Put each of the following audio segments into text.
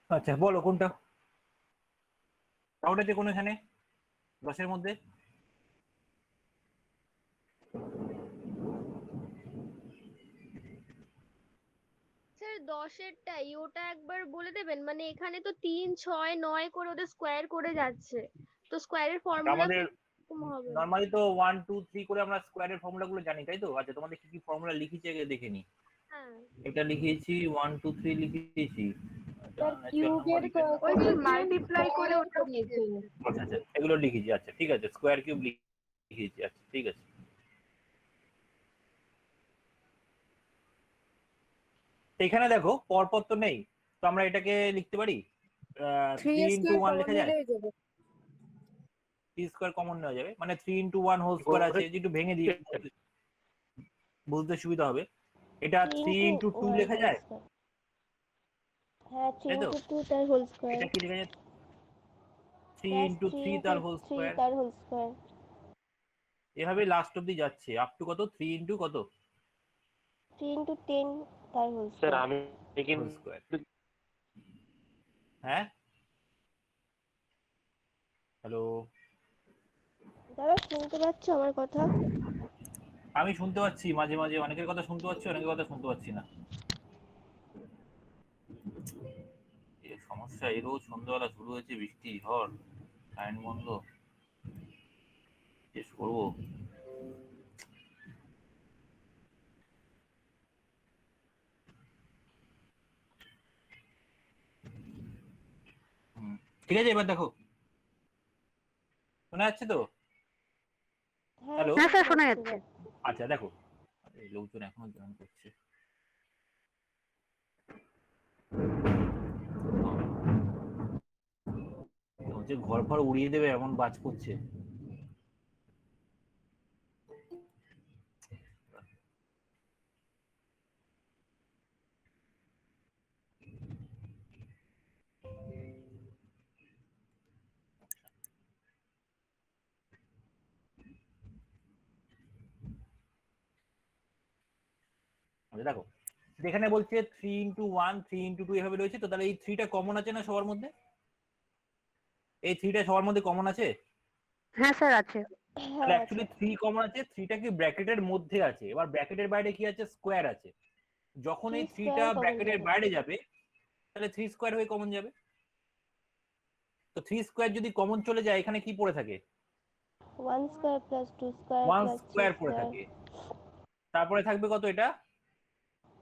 আচ্ছা বলো কোনটা, ওটাতে কোনখানে 10-এর মধ্যে? স্যার 10-এরটাই, ওটা একবার বলে দেবেন? মানে এখানে তো 3, 6, 9 করে ওদের স্কোয়ার করে যাচ্ছে, তো স্কোয়ারের ফর্মুলা আমাদের কিরকম হবে? নর্মালি তো 1 2 3 করে আমরা স্কোয়ারের ফর্মুলা গুলো জানি, তাই তো? আচ্ছা তোমাদের কি কি ফর্মুলা লিখেছি আগে দেখে নি। হ্যাঁ এটা লিখেছি 1 2 3 লিখেছি। স্যার ন্যাচারাল নাম্বার কিউবের রিটেন ওই নাম্বার। তো মাল্টিপ্লাই করে ওটা দিয়েছে। আচ্ছা আচ্ছা এগুলো লিখেছি, আচ্ছা ঠিক আছে, স্কোয়ার কিউব লিখেছি, আচ্ছা ঠিক আছে। তো এখানে দেখো পরপর তো নেই, তো আমরা এটাকে লিখতে পারি থ্রি 3 × 1 স্কোয়ার লেখা যায়। নিলেই যাবে। 3 স্কোয়ার কমন নেওয়া যাবে, মানে 3 × 1 হোল স্কোয়ার আছে, একটু ভেঙে দিয়ে বুঝতে সুবিধা হবে। এটা 3 × 2 লেখা যায়, হ্যাঁ, তাই তো? 3 × 2 তার হোল স্কোয়ার এটা কি লেখা যায়? Three plus into three three into তার হোল থ্রি স্কোয়ার। তার হোল স্কোয়ার। এভাবে লাস্ট অব্দি যাচ্ছে আপ টু কত, 3 × কত 3 × 10 তার হোল স্যার স্কোয়ার। আমি হোল স্কোয়ার। হ্যাঁ হ্যালো, দাদা শুনতে পাচ্ছ আমার কথা? আমি শুনতে পাচ্ছি, মাঝে মাঝে অনেকের কথা শুনতে পাচ্ছি, অনেকের কথা শুনতে পাচ্ছি না। এই সমস্যা, এই রোজ সন্ধ্যাবেলা শুরু হয়েছে বৃষ্টি ঝড়, লাইন বন্ধ, শেষ করবো। ঠিক আছে এবার দেখো, শোনা যাচ্ছে তো? হ্যাঁ হ্যালো, হ্যাঁ শুনতে স্যার শোনা পাচ্ছি যাচ্ছে। না। আচ্ছা দেখো, এই লোকজন এখনো জয়েন করছে। হচ্ছে ঘর ফর উড়িয়ে দেবে এমন বাজ করছে। আচ্ছা দেখো, যেখানে বলছে 3 × 1 3 × 2 এভাবে রয়েছে, তো তাহলে এই থ্রিটা কমন আছে না সবার মধ্যে? এই থ্রিটা সবার মধ্যে কমন আছে? হ্যাঁ স্যার আছে। তাহলে হ্যাঁ আছে। অ্যাকচুয়ালি থ্রি কমন আছে, থ্রিটা কি ব্র্যাকেটের মধ্যে আছে, এবার ব্র্যাকেটের বাইরে কি আছে, স্কোয়ার আছে। যখন থ্রি এই থ্রিটা স্কোয়ার কমন ব্র্যাকেটের যাবে। বাইরে যাবে, তাহলে 3 স্কোয়ার হয়ে কমন যাবে। তো 3 স্কোয়ার যদি কমন চলে যায়, এখানে কি পড়ে থাকে? 1 square plus 2 square 1 plus 3 square পড়ে স্কোয়ার। থাকে। তারপরে থাকবে কত এটা,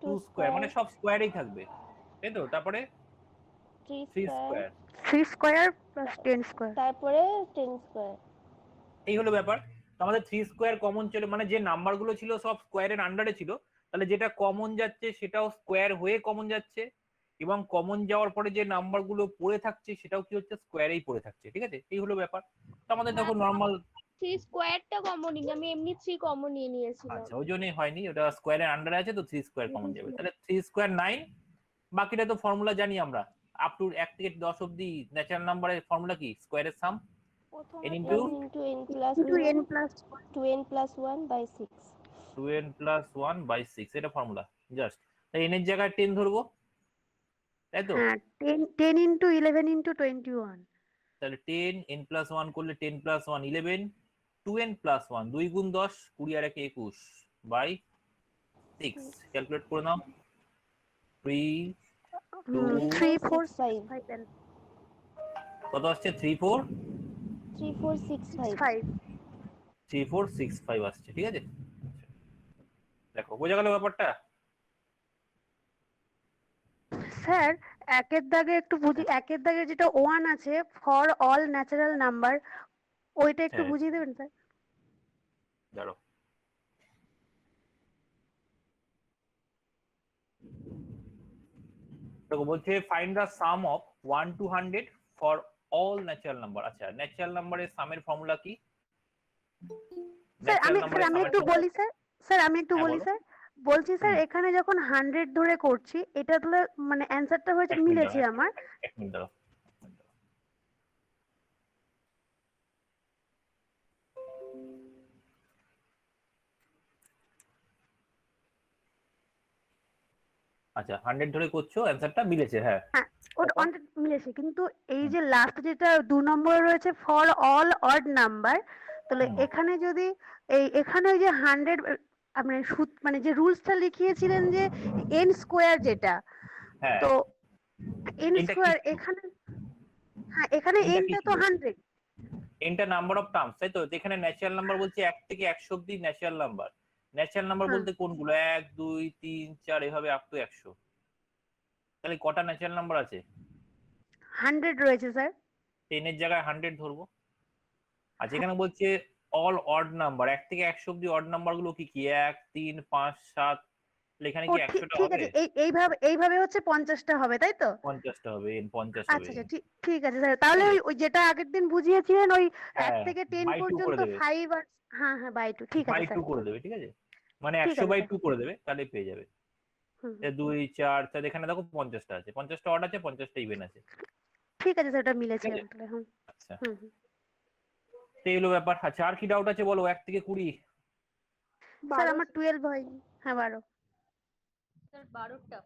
2 2 স্কোয়ার, স্কোয়ার। মানে সব স্কোয়ারেই থাকবে, তাই তো? তারপরে 3 3 square. Square. 3 square plus 10 square. তারপরে 10 স্কোয়ার। এই হলো ব্যাপার। তো আমাদের 3 স্কোয়ার কমন চলে, মানে যে নাম্বার গুলো ছিল সব স্কোয়ারের আন্ডারে ছিল, তাহলে যেটা কমন যাচ্ছে সেটাও স্কোয়ার হয়ে কমন যাচ্ছে, এবং কমন যাওয়ার পরে যে নাম্বার গুলো পড়ে থাকছে সেটাও কি হচ্ছে, স্কোয়ারেই পড়ে থাকছে, ঠিক আছে? এই হলো ব্যাপার। তো আমাদের না, দেখো নর্মাল, 3 স্কোয়ারটা কমন নিই, আমি এমনি 3 কমন নিয়ে নিয়েছিলাম। আচ্ছা ওই জন্যই হয়নি, ওটা স্কোয়ারের আন্ডারে আছে, তো 3 স্কোয়ার কমন যাবে, তাহলে 3 স্কোয়ার 9। বাকিটা তো ফর্মুলা জানি আমরা, আপ টু 1 থেকে 10 অব্দি ন্যাচারাল নাম্বারের ফর্মুলা কি, স্কোয়ারের সাম এন প্রথমে into n into n plus into 1 n plus 2n plus 1 by 6। 2n+1/6, এটা ফর্মুলা জাস্ট। তাই এন এর জায়গায় 10 ধরবো, তাই তো? হ্যাঁ 10 × 11 × 21। তাহলে 10n+1 করলে 10+1 11, 2n+1 2 × 10 20 আর 1 21 বাই 6, ক্যালকুলেট করে নাও। 3 2 3 থ্রি 4 ফোর 6 সিক্স 5। ফাইভ কত আসছে, 3 4 3 4 6 সিক্স 5। ফাইভ 3 4 6 5 আসছে, ঠিক আছে? দেখো বোঝা গেল ব্যাপারটা। স্যার একের দাগে একটু বুঝি, একের দাগে যেটা 1 আছে ফর অল ন্যাচারাল নাম্বার, ওইটা একটু হ্যাঁ বুঝিয়ে দেবেন স্যার? দাঁড়ো, দেখো বলছে find the some of 1 to 100 for all natural number. আচ্ছা ন্যাচারাল নাম্বারের সামের ফর্মুলা কি? স্যার ন্যাচারাল আমি স্যার নাম্বারের আমি সামের একটু ফর্মুলা, বলি স্যার। স্যার আমি একটু হ্যাঁ বলি বলো। স্যার। বলছি স্যার হুম, এখানে যখন 100 ধরে করছি, এটা তাহলে মানে অ্যান্সারটা হয়েছে, 1 মিনিট দাঁড়াও, মিলেছে 1 আমার। মিনিট, 1 মিনিট দাঁড়াও। আচ্ছা 100 ধরে করছো, অ্যান্সারটা মিলেছে। হ্যাঁ হ্যাঁ, ওটা তারপর? অনেক মিলেছে, কিন্তু এই হুম, যে লাস্ট যেটা 2 নম্বরে রয়েছে ফর অল অড নাম্বার, তাহলে হুম, এখানে যদি এখানে ওই যে 100 মানে মানে যে রুলসটা লিখিয়েছিলেন যে এন স্কোয়ার যেটা, হ্যাঁ তো এন এটা কি স্কোয়ার ছিল? এখানে, হ্যাঁ এখানে এটা কি এনটা তো ছিল? 100। এনটা নাম্বার অফ টার্মস, তাই তো? তো এখানে ন্যাচারাল নাম্বার বলছে 1 থেকে 100 অব্দি ন্যাচারাল নাম্বার। ন্যাচারাল নাম্বার হ্যাঁ, বলতে কোনগুলো? 1 2 3 4 এভাবে আপ টু 100। তাহলে কটা ন্যাচারাল নাম্বার আছে? 100 রয়েছে স্যার। 10 এর জায়গায় 100 ধরবো। আচ্ছা এখানে বলছে অল অড নাম্বার, 1 থেকে 100 অব্দি অড নাম্বার গুলো কি কি? 1 3 5 7। তাহলে এখানে ও কি ঠিক 100টা ঠিক হবে? আছে, এইভাবে এইভাবে হচ্ছে 50টা হবে, তাই তো? 50টা হবে, 50 হবে। আচ্ছা আচ্ছা, ঠিক ঠিক আছে স্যার, তাহলে ঠিক আছে? ওই ওই যেটা আগের দিন বুঝিয়েছিলেন ওই 1 হ্যাঁ, থেকে 10 বাই 2 করে পর্যন্ত দেবে। 5 আর, হ্যাঁ হ্যাঁ বাই 2, ঠিক বাই আছে 2 স্যার। করে দেবে, ঠিক আছে? মানে ঠিক 100 আছে বাই স্যার। 2 করে দেবে, তাহলে পেয়ে যাবে। হুম হুম, 2 4 4, এখানে দেখো 50টা আছে, 50টা অড আছে, 50টা ইভেন আছে। ঠিক আছে স্যার, ওটা ঠিক মিলেছে আছে? তাহলে। হুম আচ্ছা, হুম হুম। তো এই হলো ব্যাপার। আচ্ছা আর কি ডাউট আছে বলো, 1 থেকে 20। স্যার 12। আমার 12 হয়নি। হ্যাঁ 12। স্যার 12টা।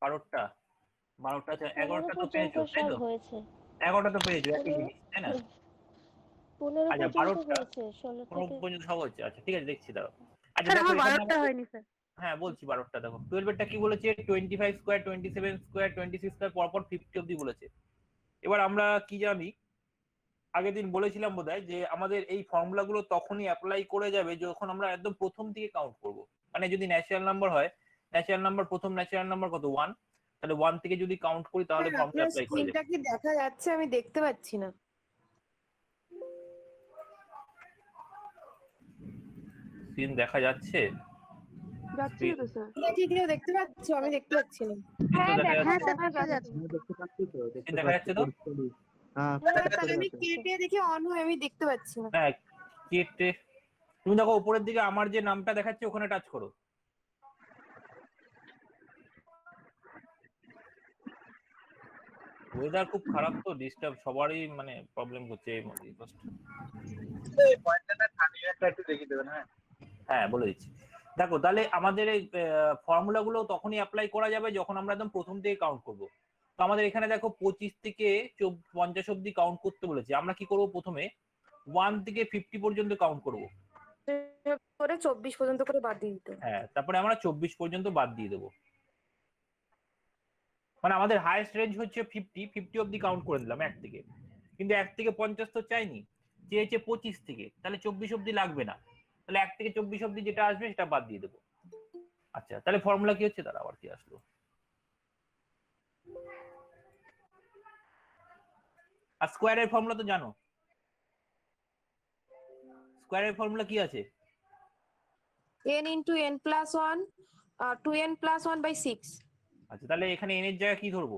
12টা? 12টা আছে, 15 11টা তো পর্যন্ত পেয়েছো তাই সব তো? হয়েছে। 11টা তো পেয়েছো, একই 15 জিনিস তাই না? 15 আচ্ছা পর্যন্ত 12টা হয়েছে, 16 কোনো থেকে। পর্যন্ত সব হচ্ছে। আচ্ছা ঠিক আছে, দেখছি দাঁড়াও। আচ্ছা স্যার দেখো আমার এখানে 12টা আমাদের, হয়নি স্যার। হ্যাঁ বলছি 12টা দেখো। 12 এরটা কি বলেছে? 25 স্কোয়ার, 27 স্কোয়ার, 26 স্কোয়ার, পরপর 50 অব্দি বলেছে। এবার আমরা কি জানি, আগের দিন বলেছিলাম বোধহয় যে আমাদের এই ফর্মুলা গুলো তখনই অ্যাপ্লাই করে যাবে যখন আমরা একদম প্রথম থেকে কাউন্ট করব। মানে যদি ন্যাচারাল নাম্বার হয়, ন্যাচারাল নাম্বার প্রথম ন্যাচারাল নাম্বার কত? 1। তাহলে 1 থেকে যদি কাউন্ট করি তাহলে স্যার ফর্মুলা আপনার অ্যাপ্লাই করে যাবে। স্ক্রিনটা কি দেখা যাচ্ছে? আমি দেখতে পাচ্ছি না। সিন দেখা যাচ্ছে? যাচ্ছে না স্ক্রিন তো স্যার। কি কেউ দেখতে পাচ্ছ? আমি দেখতে পাচ্ছি না। তো দেখা হ্যাঁ যাচ্ছে? স্যার দেখা যাচ্ছে। আমি দেখতে পাচ্ছি তো, সিন দেখতে দেখা পাচ্ছি যাচ্ছে তো? পরিষ্কারই। হ্যাঁ হ্যাঁ স্যার পরিষ্কারই আমি আছে। কেটে দেখি অন হয়, আমি দেখতে পাচ্ছি না। হ্যাঁ কেটে, তুমি দেখো উপরের দিকে আমার যে নামটা দেখাচ্ছে ওখানে টাচ করো। ওয়েদার খুব খারাপ তো, ডিস্টার্ব সবারই, মানে প্রবলেম হচ্ছে এই ফার্স্ট। এই পয়েন্টটা থামিয়ে একটু দেখিয়ে দেবেন। হ্যাঁ হ্যাঁ বলে দিচ্ছি। দেখো তাহলে আমাদের এই ফর্মুলা গুলো তখনই অ্যাপ্লাই করা যাবে যখন আমরা একদম প্রথম থেকে কাউন্ট করব। তো আমাদের এখানে দেখো 25 থেকে 50 অব্দি কাউন্ট করতে বলেছে। আমরা কি করব? প্রথমে 1 থেকে 50 পর্যন্ত কাউন্ট করব। করে 24 পর্যন্ত করে বাদ দিয়ে দিতে। হ্যাঁ তারপরে আমরা 24 পর্যন্ত বাদ দিয়ে দেবো। মানে আমাদের হাইয়েস্ট রেঞ্জ হচ্ছে 50 অব্দি কাউন্ট করে দিলাম 1 থেকে। কিন্তু 1 থেকে 50 তো চাইনি, চেয়েছে 25 থেকে, তাহলে 24 অব্দি লাগবে না। তাহলে 1 থেকে 24 অব্দি যেটা আসবে সেটা বাদ দিয়ে দেবো। আচ্ছা তাহলে ফর্মুলা কি হচ্ছে? তারা আবার কি আসলো? আর স্কোয়ারের ফর্মুলা তো জানো, স্কোয়ারের ফর্মুলা কি আছে? n into n plus 1, 2n plus 1 by 6. আচ্ছা তাহলে এখানে এন এর জায়গায় কি ধরবো?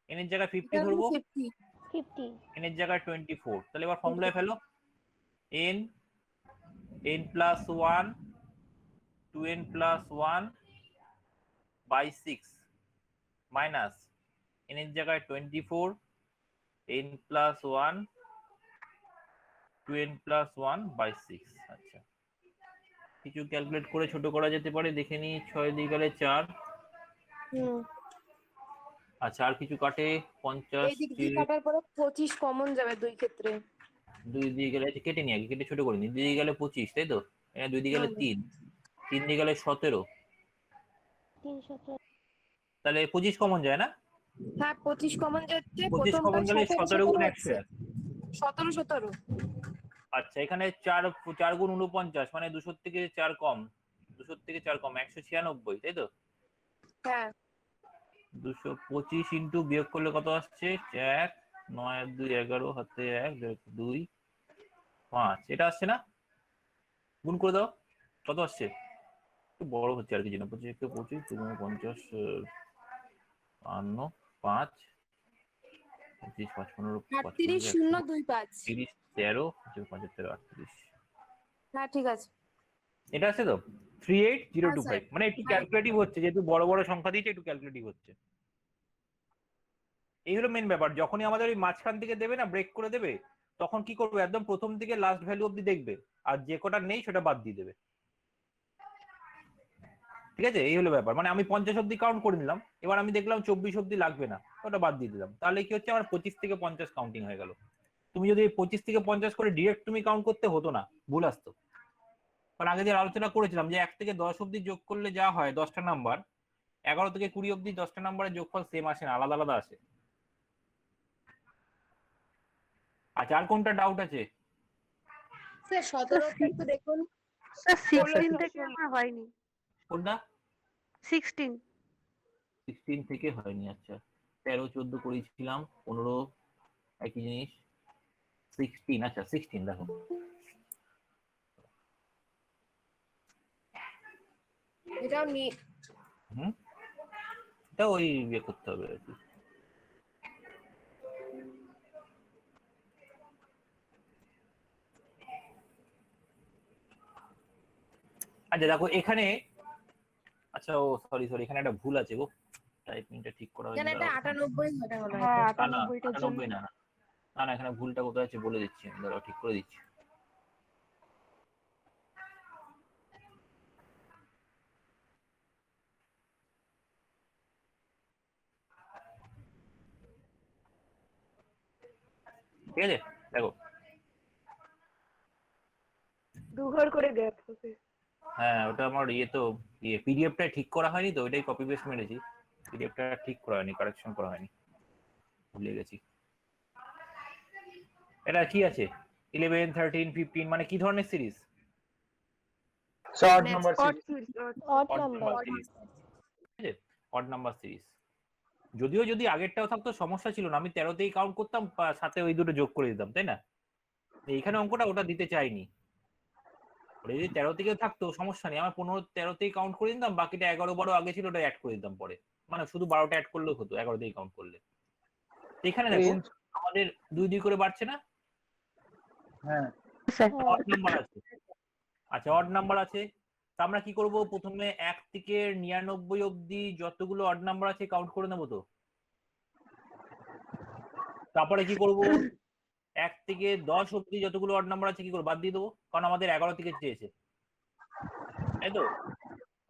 এন এর জায়গায় 50 ধরবো, 50. 50। এন এর জায়গায় 24। তাহলে এবার ফর্মুলায় ফেলো। N, n plus 1, 2n plus 1 by 6 minus n এর জায়গায় 24, n plus 1, 2n plus 1 by 6। আচ্ছা কিছু ক্যালকুলেট করে ছোট করা যেতে পারে, দেখে নি। 6 দিয়ে গেলে 4। হুম। আচ্ছা আর কিছু কাটে? 50 এই দিক দিয়ে কাটার পরে 25 কমন যাবে দুই ক্ষেত্রে। 2 দিয়ে গেলে, আচ্ছা কেটে নি আগে, কেটে ছোট করে নি। 2 দিয়ে গেলে 25 তাই তো? 2 দিয়ে গেলে 3, 3 দিয়ে গেলে 17। 317। তাহলে 25 কমন যায় না? হ্যাঁ 25 কমন যাচ্ছে। 25 কমন গেলে 17 গুণ 100। 17 17। আচ্ছা এখানে 4 4 গুণ 49, মানে 200 থেকে 4 কম, 200 থেকে 4 কম 196, তাই তো? হ্যাঁ 225 ইন্টু বিয়োগ করলে কত আসছে? 1 9 আর 2 11, হাতে 1 2 5, এটা আসছে না? গুণ করে দাও, কত আসছে? একটু বড় হচ্ছে আর কি, জন্য 25 কে 25 2 50 52 5 25 5 15 38 55 025। 30 13 75 38। হ্যাঁ ঠিক আছে। এটা আছে তো? হ্যাঁ, 38025। মানে একটু ক্যালকুলেটিভ হচ্ছে, যেহেতু বড় বড় সংখ্যা দিয়েছে একটু ক্যালকুলেটিভ হচ্ছে। এই হলো মেন ব্যাপার। যখনই আমাদের ওই মাঝখান থেকে দেবে না, ব্রেক করে দেবে, তখন কি করবে? একদম প্রথম থেকে লাস্ট ভ্যালু অব্দি দেখবে, আর যে কটা নেই সেটা বাদ দিয়ে দেবে। ঠিক আছে, এই হলো ব্যাপার। মানে আমি 50 অব্দি কাউন্ট করে নিলাম, এবার আমি দেখলাম 24 অব্দি লাগবে না, ওটা বাদ দিয়ে দিলাম। তাহলে কি হচ্ছে, আমার 25 থেকে 50 কাউন্টিং হয়ে গেল। তুমি যদি 25 থেকে 50 করে ডিরেক্ট তুমি কাউন্ট করতে, হতো না, ভুল আসতো। কারণ আগে যে আলোচনা করেছিলাম যে 1 থেকে 10 অব্দি যোগ করলে যা হয় 10টা নাম্বার, 11 থেকে 20 অব্দি 10টা নাম্বারের যোগফল সেম আসে না, আলাদা আলাদা আসে। আচ্ছা, আর কোনটা ডাউট আছে? স্যার 17টা একটু দেখুন। স্যার 16 16 থেকে আমার হয়নি। কোনটা? 16 16 থেকে হয়নি। আচ্ছা, 13 14 করেছিলাম, 15 একই জিনিস, 16। আচ্ছা 16 দেখো, এটাও নি হুম, এটা ওই ইয়ে করতে হবে আর কি। আচ্ছা দেখো এখানে, আচ্ছা ও সরি সরি, এখানে একটা ভুল আছে গো, টাইপিংটা ঠিক করা হয়নি। এখানে এটা 98 হবে মনে হয়। হ্যাঁ এটা। না না 98টার জন্য 98 না, না না, এখানে ভুলটা কোথায় আছে বলে দিচ্ছি, আমি দাঁড়াও ঠিক করে দিচ্ছি। ঠিক আছে, দেখো, 2 ঘর করে গ্যাপ হবে। হ্যাঁ ওটা আমার ইয়ে তো, ইয়ে পিডিএফটা ঠিক করা হয়নি তো, ওইটাই কপি পেস্ট মেরেছি, পিডিএফটা ঠিক করা হয়নি, কারেকশন করা হয়নি, ভুলে গেছি। এটা কি আছে, 11 13 15, মানে কি ধরনের series? Short number odd series. Odd odd number number series, ঠিক আছে, অড নাম্বার সিরিজ। যদিও যদি আগেরটাও থাকতো সমস্যা ছিল না, আমি 13তেই কাউন্ট করতাম, সাথে ওই দুটো যোগ করে দিতাম, তাই না? এইখানে অঙ্কটা ওটা দিতে চাইনি। ওটা যদি 13 থেকেও থাকতো সমস্যা নেই, আমার 15 13তেই কাউন্ট করে দিতাম, বাকিটা 11 12 আগে ছিল ওটা অ্যাড করে দিতাম পরে, মানে শুধু 12টা অ্যাড করলেও হতো 11তেই কাউন্ট করলে। এখানে দেখো আমাদের 2 2 করে বাড়ছে না, হ্যাঁ স্যার হ্যাঁ অড নাম্বার আছে। আচ্ছা অড নাম্বার আছে, তা আমরা কি করব, প্রথমে 1 থেকে 99 অব্দি যতগুলো অড নাম্বার আছে কাউন্ট করে নেবো তো। তারপরে কি করব, 1 থেকে 10 অব্দি যতগুলো অড নাম্বার আছে কি করবো, বাদ দিয়ে দেবো, কারণ আমাদের 11 থেকে চেয়েছে, তাই তো,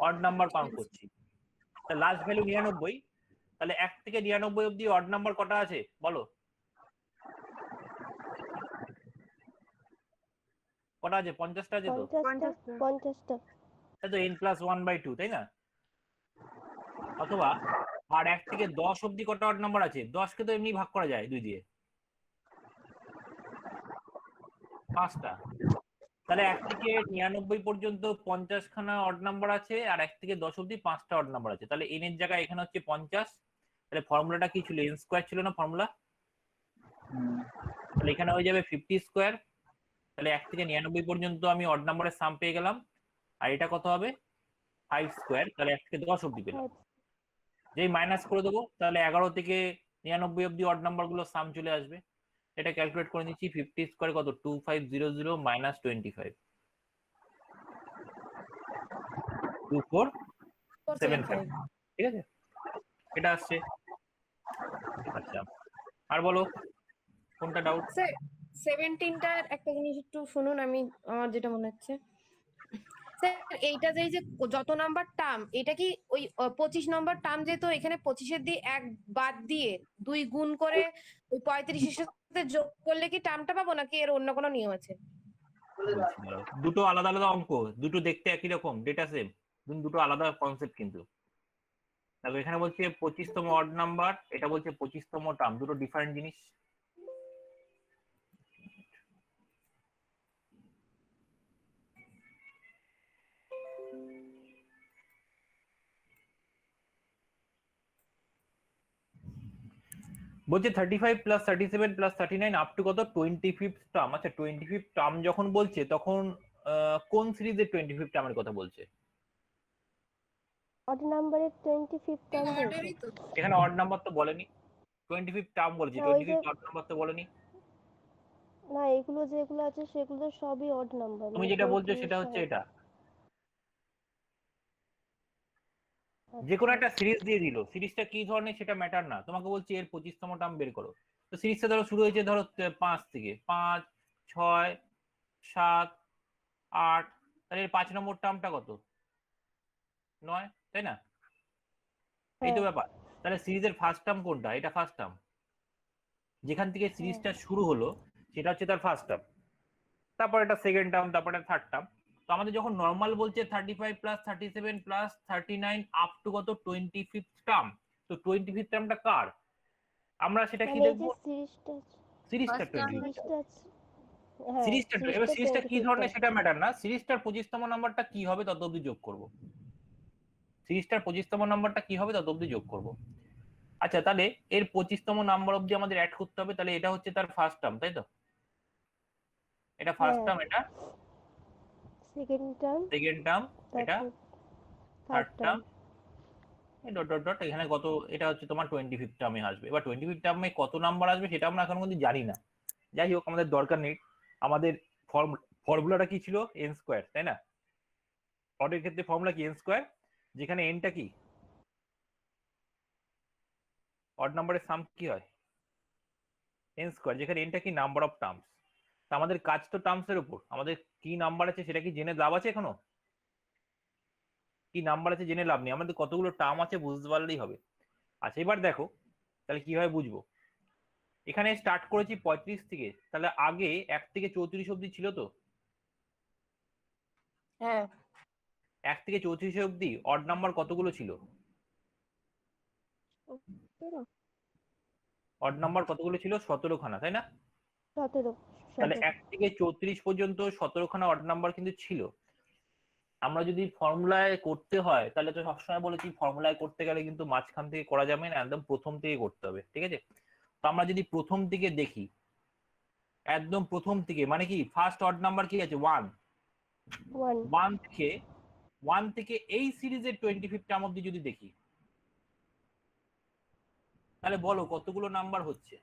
অড নাম্বার কাউন্ট করছি। লাস্ট ভ্যালু 99, তাহলে 1 থেকে 99 অব্দি অড নাম্বার কটা আছে বলো, কটা আছে? 50টা আছে তো, 50টা তাই তো, n+1/2, তাই না? অথবা আর 1 থেকে 10 অব্দি কটা অড নাম্বার আছে? 10 কে তো এমনি ভাগ করা যায় 2 দিয়ে, 5টা। তাহলে 1 থেকে 99 পর্যন্ত 50 খানা অড নাম্বার আছে, আর 1 থেকে 10 অব্দি 5টা অড নাম্বার আছে। তাহলে n এর জায়গায় এখানে হচ্ছে 50। তাহলে ফর্মুলাটা কি ছিল, n স্কয়ার ছিল না ফর্মুলা? তাহলে এখানে হয়ে যাবে 50 স্কয়ার। তাহলে 1 থেকে 99 পর্যন্ত আমি অড নাম্বারের সাম পেয়ে গেলাম, আর এটা কত হবে, 5 স্কয়ার। তাহলে 1 থেকে 10 অব্দি পেলাম। যেই মাইনাস করে দেবো, তাহলে 11 থেকে 99 অব্দি অড নাম্বার গুলো সাম চলে আসবে। এটা ক্যালকুলেট করে নিচ্ছি, 50 স্কয়ার কত, 2500 মাইনাস 25, 2475, ঠিক আছে, এটা আসছে। আচ্ছা আর বলো কোনটা ডাউট? স্যার 17টার একটা জিনিস একটু শুনুন, আমি আমার যেটা মনে হচ্ছে স্যার, এইটা যে যত নাম্বার টার্ম, এটা কি ওই 25 নম্বর টার্ম, যেহেতু এখানে 25-এর দিয়ে 1 বাদ দিয়ে 2 গুণ করে ওই 35-এর সাথে যোগ করলে কি টার্মটা পাবো, নাকি এর অন্য কোনো নিয়ম আছে? দুটো আলাদা আলাদা অঙ্ক, দুটো দেখতে একই রকম, ডেটা সেম, দুটো আলাদা কনসেপ্ট কিন্তু। দেখো এখানে বলছে 25তম অড নাম্বার, এটা বলছে 25তম টার্ম, দুটো ডিফারেন্ট জিনিস। বলছে 35 প্লাস 37 প্লাস 39 আপ টু কত, 25th টার্ম। আচ্ছা 25th টার্ম যখন বলছে তখন কোন সিরিজের 25th টার্মের কথা বলছে? অড নাম্বারের 25 টার্ম বলছে। এখানে অড নাম্বার তো বলেনি, 25th টার্ম বলেছে, না ওই যে 25th অড নাম্বার তো বলেনি। না, এগুলো যেগুলো আছে সেগুলো সবই অড নাম্বার, তুমি মানে যেটা বলছো 25, সেটা হচ্ছে 60। এটা, যে কোনো একটা সিরিজ দিয়ে দিল, সিরিজটা কি ধরনের সেটা ম্যাটার না, তোমাকে বলছি এর 25তম টার্ম বের করো। তো সিরিজটা ধরো শুরু হয়েছে ধরো 5 থেকে, 5 6 7 8, তাহলে এর 5 নম্বর টার্মটা কত, 9। তাই না? এই তো হ্যাঁ ব্যাপার। তাহলে সিরিজের ফার্স্ট টার্ম কোনটা? এটা ফার্স্ট টার্ম, যেখান থেকে সিরিজটা শুরু হলো সেটা হচ্ছে তার ফার্স্ট টার্ম, তারপর এটা সেকেন্ড টার্ম, তারপর এটা থার্ড টার্ম। তো আমাদের যখন নর্মাল বলছে 35 প্লাস 37 প্লাস 39 আপ টু কত 25th টার্ম, তো 25th টার্মটা কার? আমরা সেটা কি মানে এই দেখবো? যে সিরিজটা সিরিজটা First term 25th সিরিজটা হ্যাঁ সিরিজটা এবার সিরিজটা সিরিজটা কি 25th ধরনের সেটা ম্যাটার না, সিরিজটার 25তম নাম্বারটা কি হবে তত অবধি যোগ করব, সিরিজটার 25তম নাম্বারটা কি হবে তত অবধি যোগ করব। আচ্ছা, তাহলে এর 25তম নাম্বার অবধি আমাদের অ্যাড করতে হবে, তাহলে এটা হচ্ছে তার ফার্স্ট টার্ম, তাই তো? এটা ফার্স্ট হ্যাঁ টার্ম, এটা সেকেন্ড টার্ম সেকেন্ড টার্ম, এটা তারপর third third term, term. Dot dot dot, এখানে কত, এটা হচ্ছে তোমার 25th টার্মে আসবে। এবার 25th টার্মে কত নাম্বার আসবে সেটা আমরা এখন পর্যন্ত জানি না, যাই হোক আমাদের দরকার নেই। আমাদের ফর্মুলাটা কি ছিল? এন স্কোয়ার, তাই না? অডের ক্ষেত্রে ফর্মুলা কি? এন স্কোয়ার, যেখানে এনটা কি, অড নাম্বারের সাম কি হয়? এন স্কোয়ার, যেখানে এনটা কি, নাম্বার অফ টার্মস। তা আমাদের কাজ তো টার্মস এর উপর, আমাদের কি নাম্বার আছে সেটা কি জেনে লাভ আছে? এখনো কি নাম্বার আছে জেনে লাভ নেই, আমাদের কতগুলো টার্ম আছে বুঝতে পারলেই হবে। আচ্ছা, এবার দেখো তাহলে কিভাবে বুঝবো। এখানে স্টার্ট করেছি 35 থেকে, তাহলে আগে 1 থেকে 34 অব্দি ছিল তো? হ্যাঁ 1 থেকে 34 অব্দি অড নাম্বার কতগুলো ছিল? অড নাম্বার কতগুলো ছিল? 17 খানা, তাই না? 17 তাহলে 17 1 থেকে 34 পর্যন্ত 17 খানা অড নাম্বার কিন্তু ছিল। আমরা যদি ফর্মুলায় করতে হয় তাহলে তো সবসময় বলেছি ফর্মুলায় করতে গেলে কিন্তু মাঝখান থেকে করা যাবে না, একদম প্রথম থেকে করতে হবে, ঠিক আছে? তো আমরা যদি প্রথম থেকে দেখি, একদম প্রথম থেকে, মানে কি ফার্স্ট অড নাম্বার কি আছে? 1। 1 1 থেকে এই সিরিজের 25th টার্ম অব্দি যদি দেখি, তাহলে বলো কতগুলো নাম্বার হচ্ছে?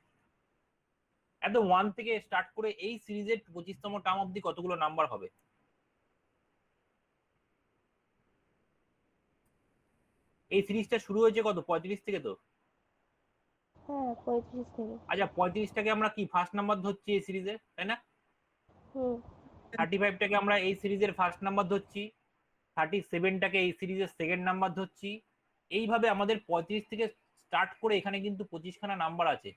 একদম 1 থেকে স্টার্ট করে এই সিরিজের 25তম টার্ম অব্দি কতগুলো নাম্বার হবে? এই সিরিজটা শুরু হয়েছে কত? 35 থেকে তো। হ্যাঁ 35 থেকে। আচ্ছা, 35টাকে আমরা কি ফার্স্ট নাম্বার ধরছি এই সিরিজে, তাই না? হুম 35টাকে আমরা এই সিরিজের ফার্স্ট নাম্বার ধরছি, 37টাকে এই সিরিজের সেকেন্ড নাম্বার ধরছি। এইভাবে আমাদের 35 থেকে স্টার্ট করে এখানে কিন্তু 25 খানা নাম্বার আছে।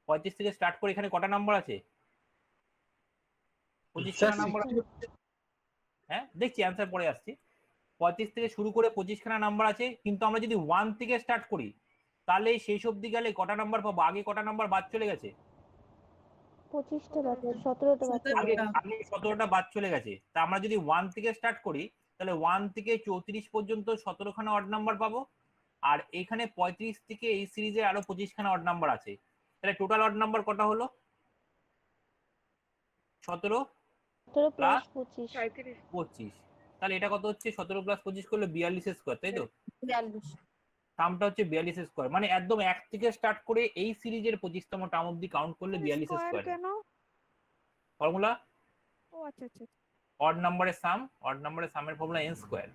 35 থেকে স্টার্ট করে এখানে কটা নাম্বার আছে? 25 খানা নাম্বার। হ্যাঁ, দেখছি অ্যান্সার পরে আসছি। 35 থেকে শুরু করে 25 খানা নাম্বার আছে, কিন্তু আমরা যদি 1 থেকে স্টার্ট করি তাহলে শেষ অবধি গেলে কটা নাম্বার পাবো? আগে কটা নাম্বার বাদ চলে গেছে? 25টা বাদ 17টা বাদ চলে আগে গেছে। আগে 17টা বাদ চলে গেছে। তা আমরা যদি 1 থেকে স্টার্ট করি তাহলে 1 থেকে 34 পর্যন্ত 17 খানা অড নাম্বার পাবো, আর এখানে 35 থেকে এই সিরিজে আরো 25 খানা অড নাম্বার আছে। তাহলে টোটাল অড নাম্বার কটা হলো? 17 17 প্লাস প্লাস 25 25। তাহলে এটা কত হচ্ছে? 17 প্লাস 25 করলে 42 স্কোয়ার, তাই তো? 42 টার্মটা হচ্ছে 42 স্কোয়ার, মানে একদম 1 থেকে স্টার্ট করে এই সিরিজের 25তম টার্ম অব্দি কাউন্ট করলে 42 স্কোয়ার। কেন? ফর্মুলা ও আচ্ছা আচ্ছা। অড নাম্বারের সাম, অড নাম্বারের সামের formula n square.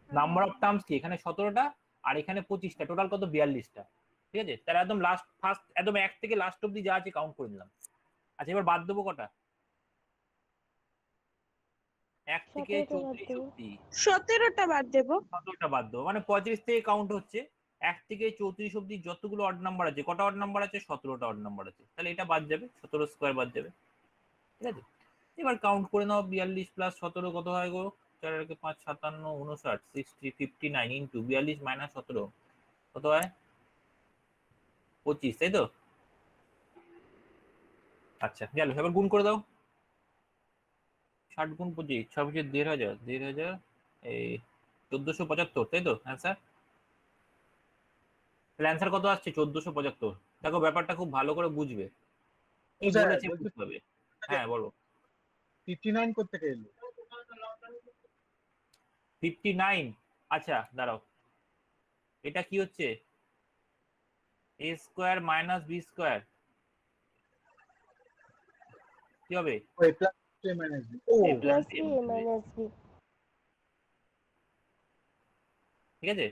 Number of terms কি? এখানে 17টা আর এখানে 25টা, টোটাল কত? 42টা, ঠিক আছে? তাহলে একদম লাস্ট ফার্স্ট একদম 1 থেকে লাস্ট অব্দি যা আছে কাউন্ট করে নিলাম। আচ্ছা, এবার বাদ দেবো কটা? 1 থেকে 34 অব্দি 17টা বাদ দেবো। 17টা বাদ দেবো, মানে 35 থেকে কাউন্ট হচ্ছে। 1 থেকে 34 অব্দি যতগুলো অড নাম্বার আছে, কটা অড নাম্বার আছে? 17টা অড নাম্বার আছে, তাহলে এটা বাদ যাবে, 17 স্কোয়ার বাদ যাবে, ঠিক আছে? এবার কাউন্ট করে নাও, 42 প্লাস 17 কত হয় গো? 4 আর 5 57 59 60 59 ইন্টু 42 মাইনাস 17 কত হয়? 25, তাই তো? আচ্ছা, গেল। এবার গুণ করে দাও। 60 গুণ 25, 6 25 1500, 1500 এই 1475, তাই তো অ্যান্সার? তাহলে অ্যান্সার কত আসছে? 1475। দেখো ব্যাপারটা খুব ভালো করে বুঝবে, কি স্যার, বলেছে বলছি- বুঝতে হবে। হ্যাঁ বলো। 59 করতে গেলো। 59, আচ্ছা দাঁড়াও, এটা কি হচ্ছে? A square minus b square কি হবে? ওই প্লাস এ মাইনাস বি। ও a plus b a minus b. ঠিক আছে,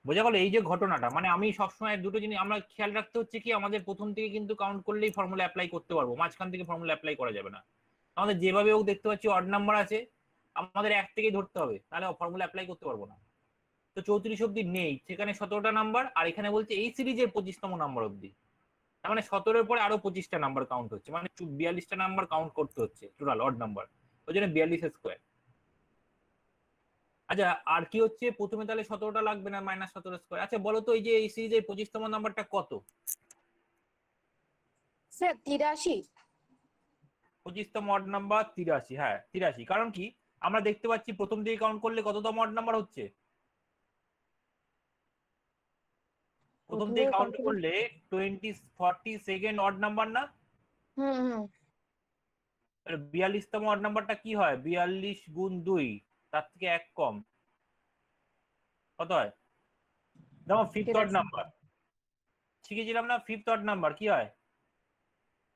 বোঝা গেল? এই যে ঘটনাটা, মানে আমি সবসময় দুটো জিনিস আমরা খেয়াল রাখতে হচ্ছে কি, আমাদের প্রথম থেকে কিন্তু কাউন্ট করলেই ফর্মুলা অ্যাপ্লাই করতে পারবো, মাঝখান থেকে ফর্মুলা অ্যাপ্লাই করা যাবে না। আমাদের যেভাবে হোক দেখতে পাচ্ছি অড নাম্বার আছে, আমাদের 1 থেকেই ধরতে হবে, তাহলে ফর্মুলা অ্যাপ্লাই করতে পারবো না। তো 34 অব্দি নেই, সেখানে 17টা নাম্বার, আর এখানে বলছে এই সিরিজের 25তম নাম্বার অব্দি, তার মানে 17-এর পরে আরো 25টা নাম্বার কাউন্ট হচ্ছে, মানে 42টা নাম্বার কাউন্ট করতে হচ্ছে টোটাল অড নাম্বার, ওই জন্য 42 স্কোয়ার। আচ্ছা আর কি হচ্ছে, প্রথমে তাহলে 17টা লাগবে না, -17 স্কোয়ার। আচ্ছা বলো তো এই যে এই সিরিজের 25তম নাম্বারটা কত? স্যার 83। 25তম অড নাম্বার 83, হ্যাঁ 83। কারণ কি আমরা দেখতে পাচ্ছি প্রথম দিকে কাউন্ট করলে কততম অড নাম্বার হচ্ছে, প্রথম দিকে কাউন্ট করলে 42nd অড নাম্বার না? হুম। 42তম অড নাম্বারটা কি হয়, 42 গুণ 2, তার থেকে 1 কম, কত হয়? যেমন ফিফথ অড নাম্বার শিখেছিলাম না, ফিফথ অড নাম্বার কি হয়,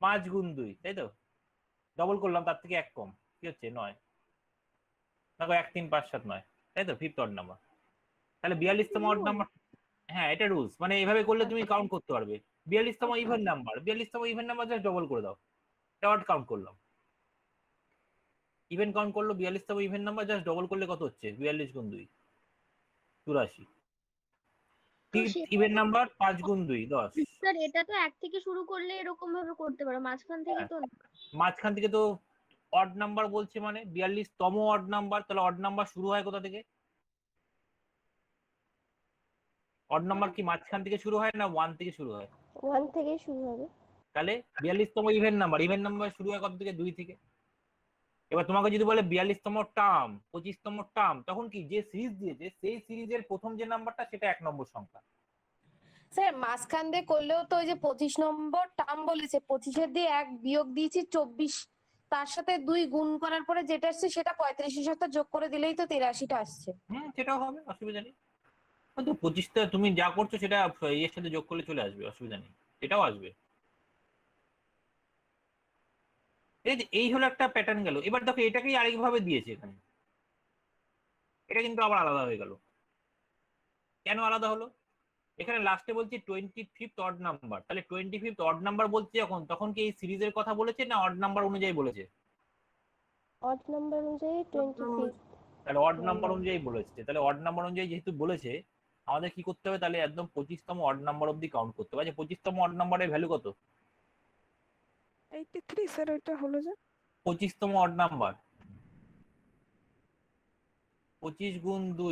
5 গুণ 2, তাই তো? ডবল করলাম, তার থেকে 1 কম, কি হচ্ছে 9, দেখো 1 3 5 7 9, তাই তো ফিফথ অড নাম্বার। তাহলে 42তম অড নাম্বার, হ্যাঁ এটা রুলস, মানে এইভাবে করলে তুমি কাউন্ট করতে পারবে। 42তম ইভেন নাম্বার, 42তম ইভেন নাম্বার জাস্ট ডবল করে দাও, এটা অড কাউন্ট করলাম, ইভেন কাউন্ট করলো 42তম ইভেন নাম্বার জাস্ট ডবল করলে কত হচ্ছে, 42 গুণ 2 84। তো ফিফথ সেটা ইভেন নাম্বার 5 গুণ 2 10। স্যার এটা তো 1 থেকে শুরু করলে এরকম ভাবে করতে পারো, মাঝখান থেকে তো না। মাঝখান থেকে তো অড নাম্বার বলছে, মানে 42তম অড নাম্বার, তাহলে অড নাম্বার শুরু হয় কোথা থেকে? অড নাম্বার কি মাঝখান থেকে শুরু হয় না 1 থেকে শুরু হয়? 1 থেকেই শুরু হবে। তাহলে 42তম ইভেন নাম্বার শুরু হয় কত থেকে, 2 থেকে। এবার তোমাকে যদি বলে 42তম টার্ম, 25তম টার্ম, তখন কি যে সিরিজ দিয়েছে সেই সিরিজের প্রথম যে নাম্বারটা সেটা 1 নম্বর সংখ্যা। স্যার মাঝখান দিয়ে করলেও তো ওই যে 25 নম্বর টার্ম বলেছে, 25-এর দিয়ে 1 বিয়োগ দিয়েছি 24, তার সাথে 2 গুণ করার পরে যেটা আসছে সেটা 35-এর সাথে যোগ করে দিলেই তো 83টা আসছে। সেটাও হবে, অসুবিধা নেই। তো 25টা তুমি যা করছো সেটা এর সাথে যোগ করলে চলে আসবে, অসুবিধা নেই, এটাও আসবে। এই হলো একটা প্যাটার্ন গেল। এবার দেখো এটাকেই আরেকভাবে দিয়েছে এখানে, এটা কিন্তু আবার আলাদা হয়ে গেল। কেন আলাদা হলো? এখানে লাস্টে বলছি 25th অড নাম্বার, তাহলে 25th অড নাম্বার বলছে যখন, তখন কি এই সিরিজের কথা বলেছে না অড নাম্বার অনুযায়ী বলেছে? অড নাম্বার অনুযায়ী 25। তাহলে অড নাম্বার অনুযায়ী বলেছে, তাহলে অড নাম্বার অনুযায়ী যেহেতু বলেছে আমাদের কি করতে হবে, তাহলে একদম 25তম অড নাম্বার অব্দি কাউন্ট করতে হবে। 25তম অড নাম্বারের ভ্যালু কত? 83 স্যার, ওইটা হলো যে 25তম অড নাম্বার 25 গুণ 2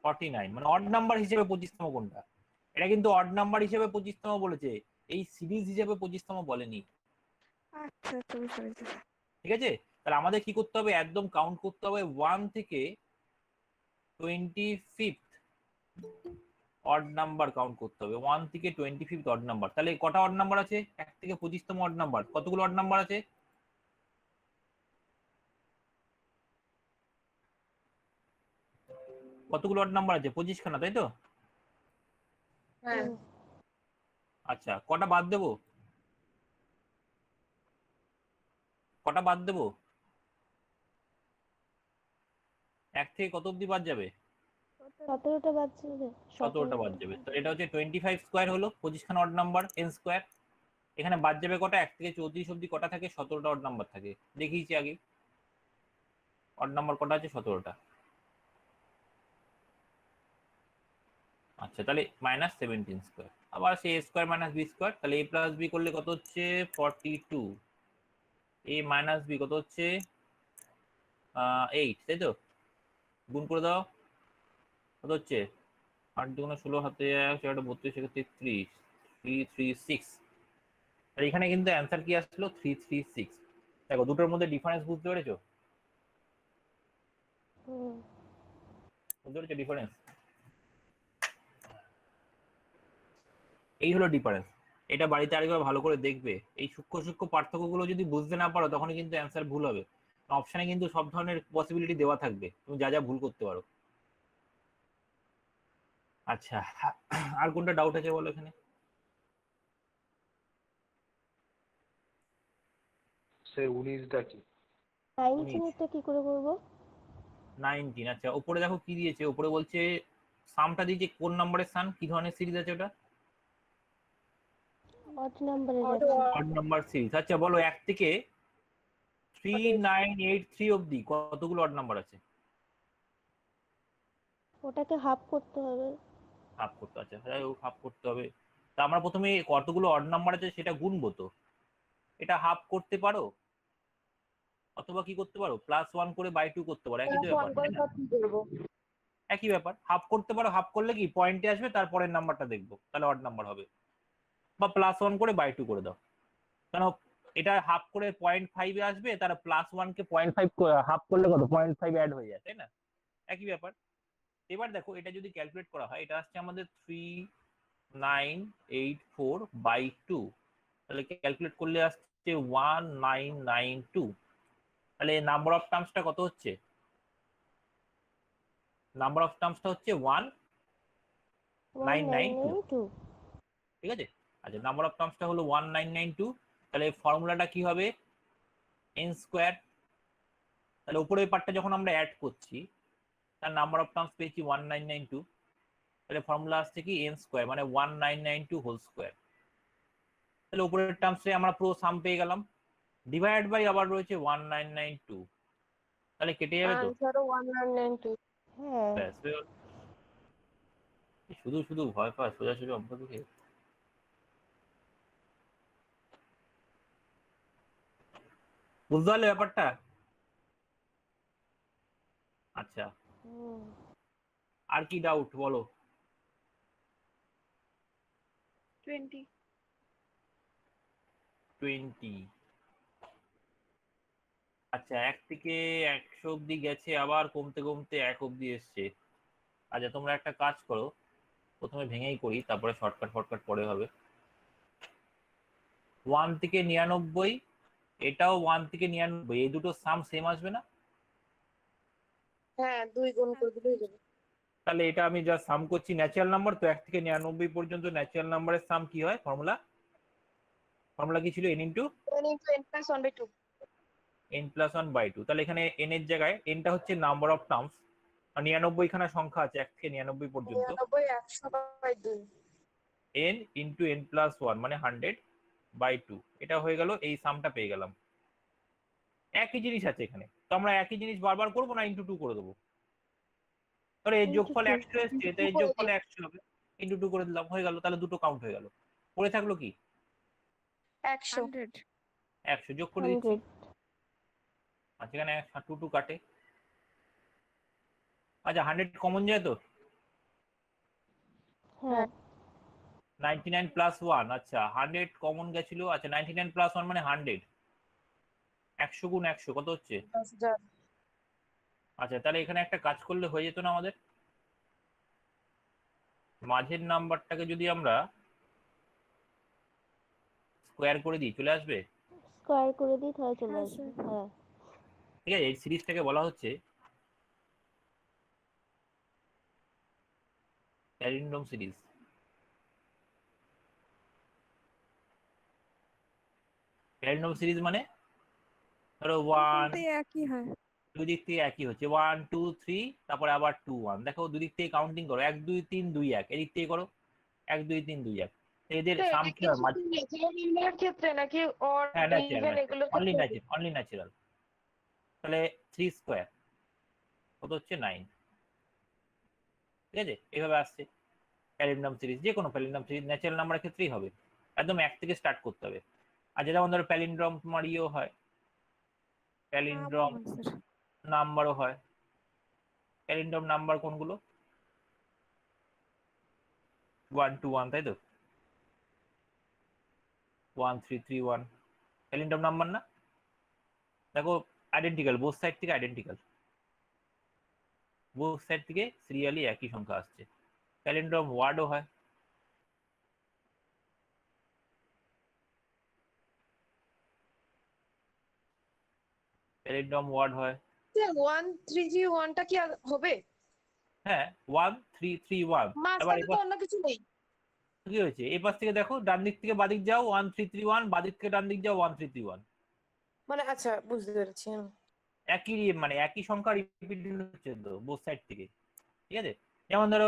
49, মানে অড নাম্বার হিসেবে 25তম কোনটা? এটা কিন্তু অড নাম্বার হিসেবে 25তম বলেছে, এই সিরিজ হিসেবে 25তম বলেনি। আচ্ছা বুঝতে পেরেছি। ঠিক আছে, তাহলে আমাদের কি করতে হবে, একদম কাউন্ট করতে হবে 1 থেকে 25th অড নাম্বার কাউন্ট করতে হবে, 1 থেকে 25th অড নাম্বার। তাহলে কটা অড নাম্বার আছে, 1 থেকে 25তম অড নাম্বার, কতগুলো অড নাম্বার আছে? কতগুলো অড নাম্বার আছে, 25 খানা, তাই তো? হ্যাঁ। আচ্ছা কটা বাদ দেবো, কটা বাদ দেবো? 1 থেকে কত অব্দি বাদ যাবে? 17টা বাদ যাবে। 17টা বাদ যাবে। তো এটা হচ্ছে 25 স্কোয়ার হলো 25 খানা অড নাম্বার, n স্কোয়ার। এখানে বাদ যাবে কটা, 1 থেকে 34 অব্দি কটা থাকে, 17টা অড নাম্বার থাকে, দেখিয়েছি আগে। অড নাম্বার কটা আছে, 17টা। আচ্ছা তাহলে -17 স্কোয়ার, আবার সেই a square minus b square, তাহলে a প্লাস বি করলে কত হচ্ছে 42, a মাইনাস বি কত হচ্ছে 8, তাই তো? গুণ করে দাও, কত হচ্ছে 8 দুগুণে 16, হাতে 32, 33, 336। আর এখানে কিন্তু অ্যান্সার কি আসলো, 336। দেখো দুটোর মধ্যে ডিফারেন্স বুঝতে পেরেছো? বুঝতে পেরেছো ডিফারেন্স? এই হলো ডিফারেন্স। এটা বাড়িতে আরেকবার ভালো করে দেখবে, এই সূক্ষ্ম সূক্ষ্ম পার্থক্যগুলো যদি বুঝতে না পারো তখনই কিন্তু অ্যান্সার ভুল হবে। অপশনে কিন্তু সব ধরনের পসিবিলিটি দেওয়া থাকবে, তুমি যা যা ভুল করতে পারো। আচ্ছা আর কোনটা ডাউট আছে বলো এখানে? সে 19টা কি? 19টা কি করে করব? 19, আচ্ছা উপরে দেখো কি দিয়েছে, উপরে বলছে সামটা দিয়েছে কোন নাম্বারের সাম, কি ধরনের সিরিজ আছে ওটা? অড নাম্বারের আছে। Odd number series. আচ্ছা বলো 1 থেকে 3983 অবধি কতগুলো অড নাম্বার আছে? ওটাকে হাফ করতে হবে। হাফ করতে আছে, হাফ করতে হবে। তা আমরা প্রথমে কতগুলো অড নাম্বার আছে সেটা গুনবো তো। এটা হাফ করতে পারো, অথবা কি করতে পারো, +1 করে বাই 2 করতে পারো, একই তো ব্যাপার তাই না? একই ব্যাপার, হাফ করতে পারো, হাফ করলে কি পয়েন্টে আসবে, তারপরের নাম্বারটা দেখবো, তাহলে অড নাম্বার হবে। বা +1 করে বাই 2 করে দাও, কেন এটা হাফ করে 0.5 আসবে, তার +1 কে 0.5 হাফ করলে কত 0.5 অ্যাড হয়ে যায় তাই না? একই ব্যাপার। এবার দেখো এটা যদি ক্যালকুলেট করা হয়, এটা আসছে আমাদের 3984/2, তাহলে ক্যালকুলেট করলে আসছে 1992। তাহলে নাম্বার অফ টার্মসটা কত হচ্ছে? নাম্বার অফ টার্মসটা হচ্ছে 1992, 1992। ঠিক আছে। আচ্ছা, নাম্বার অফ টার্মসটা হলো 1992, তাহলে ফর্মুলাটা কি হবে, n স্কোয়ার। তাহলে উপরের পার্টটা যখন আমরা অ্যাড করছি, তার নাম্বার অফ টার্মস পেয়েছি 1992, তাহলে ফর্মুলা আসছে কি n স্কোয়ার, মানে 1992 হোল স্কোয়ার। তাহলে উপরের টার্মসে আমরা পুরো সাম পেয়ে গেলাম, ডিভাইড বাই আবার রয়েছে 1992, তাহলে কেটে যাবে তো। আনসারও 1992। হ্যাঁ। ব্যাস, শুধু শুধু ভয় পায় সোজাসুজি অঙ্ক দেখে। বুঝতে পারলে ব্যাপারটা? আচ্ছা, হুম। আর কি ডাউট বলো। 20। 20, আচ্ছা 1 থেকে 100 অব্দি গেছে, আবার কমতে কমতে 1 অব্দি এসছে। আচ্ছা তোমরা একটা কাজ করো, প্রথমে ভেঙেই করি, তারপরে শর্টকাট পরে হবে। 1 থেকে 99, এটাও 1 থেকে 99, এই দুটো সাম সেম আসবে না? হ্যাঁ, 2 গুণ করে দিলেই যাবে। তাহলে এটা আমি যা সাম করছি ন্যাচারাল নাম্বার, তো 1 থেকে 99 পর্যন্ত ন্যাচারাল নাম্বারের সাম কি হয়, ফর্মুলা কি ছিল, n into n × n + 1/2। n+1/2। তাহলে এখানে n এর জায়গায় nটা হচ্ছে নাম্বার অফ টার্মস, 99 খানা সংখ্যা আছে 1 থেকে 99 পর্যন্ত, 99 100/2। n ইন্টু n+1 মানে 100/2, এটা হয়ে গেল, এই সামটা পেয়ে গেলাম। একই জিনিস আছে এখানে, তো আমরা একই জিনিস বারবার করবো না, ইন্টু 2 করে দেবো। তাহলে এর যোগফল 100 এসছে, তো এর যোগফল 100 হবে, ইন্টু 2 করে দিলাম, হয়ে গেল। তাহলে দুটো কাউন্ট হয়ে গেল, পড়ে থাকলো কি 100। 100। 100, যোগ করে দিচ্ছি। 100। আচ্ছা, এখানে 2 2 কাটে। আচ্ছা 100 কমন যায় তো, হ্যাঁ। 99+1, আচ্ছা 100 কমন গেছিল। আচ্ছা 99+1 মানে 100, 100 গুণ 100 কত হচ্ছে? 10,000। আচ্ছা তাহলে এখানে একটা কাজ করলে হয়ে যেত না আমাদের, মাঝের নাম্বারটাকে যদি আমরা স্কোয়ার করে দিই, চলে আসবে। স্কোয়ার করে দিই তাহলে চলে হ্যাঁ আসবে। স্যার। হ্যাঁ। ঠিক আছে, এই সিরিজটাকে বলা হচ্ছে প্যালিন্ড্রোম সিরিজ। প্যালিন্ড্রোম সিরিজ মানে ধরো 1, দুটোতেই একই হয়। দুই দিক থেকে একই হচ্ছে, 1 2 3, তারপরে আবার 2 1, দেখো দুই দিক থেকে কাউন্টিং করো, 1 2 3 2 1, এদিক থেকে করো 1 2 3 2 1, এদের তো সাম এটা কি কি হয় শুধু ন্যাচারাল নাম্বারের ক্ষেত্রে নাকি অড হ্যাঁ ইভেন ন্যাচারাল, এগুলোর অনলি ক্ষেত্রে? Natural, only natural. তাহলে 3 স্কোয়ার কত হচ্ছে 9, ঠিক আছে, এইভাবে আসছে প্যালিন্ড্রোম সিরিজ। যে কোনো প্যালিন্ড্রোম সিরিজ ন্যাচারাল নাম্বারের ক্ষেত্রেই হবে, একদম 1 থেকে স্টার্ট করতে হবে। আর যেমন ধরো প্যালিন্ড্রোম তোমার ইয়েও হয়, নামও প্যালিন্ড্রোম হয় স্যার। নাম্বারও হয়। প্যালিন্ড্রোম নাম্বার কোনগুলো, 1 2 1, তাই তো, 1 3 3 1 প্যালিন্ড্রোম নাম্বার না? দেখো আইডেন্টিক্যাল, বোথ সাইড থেকে আইডেন্টিক্যাল, বোথ সাইড থেকে সিরিয়ালি একই সংখ্যা আসছে। প্যালিন্ড্রোম ওয়ার্ডও হয়, প্যালিন্ড্রোম ওয়ার্ড হয়। 1 3 জি 1টা কি আর হবে? হ্যাঁ 1 3 3 1। এবার মাঝখানে তো এবার অন্য কিছু নেই। কি হয়েছে, এই পাশ থেকে দেখো, ডান দিক থেকে বাদিক যাও 1 3 3 1, বাদিক থেকে ডান দিক যাও 1 3 3 1, মানে আচ্ছা, বুঝতে পেরেছি। একই মানে একই সংখ্যা রিপিট হচ্ছে তো বোথ সাইড থেকে, ঠিক আছে। যেমন ধরো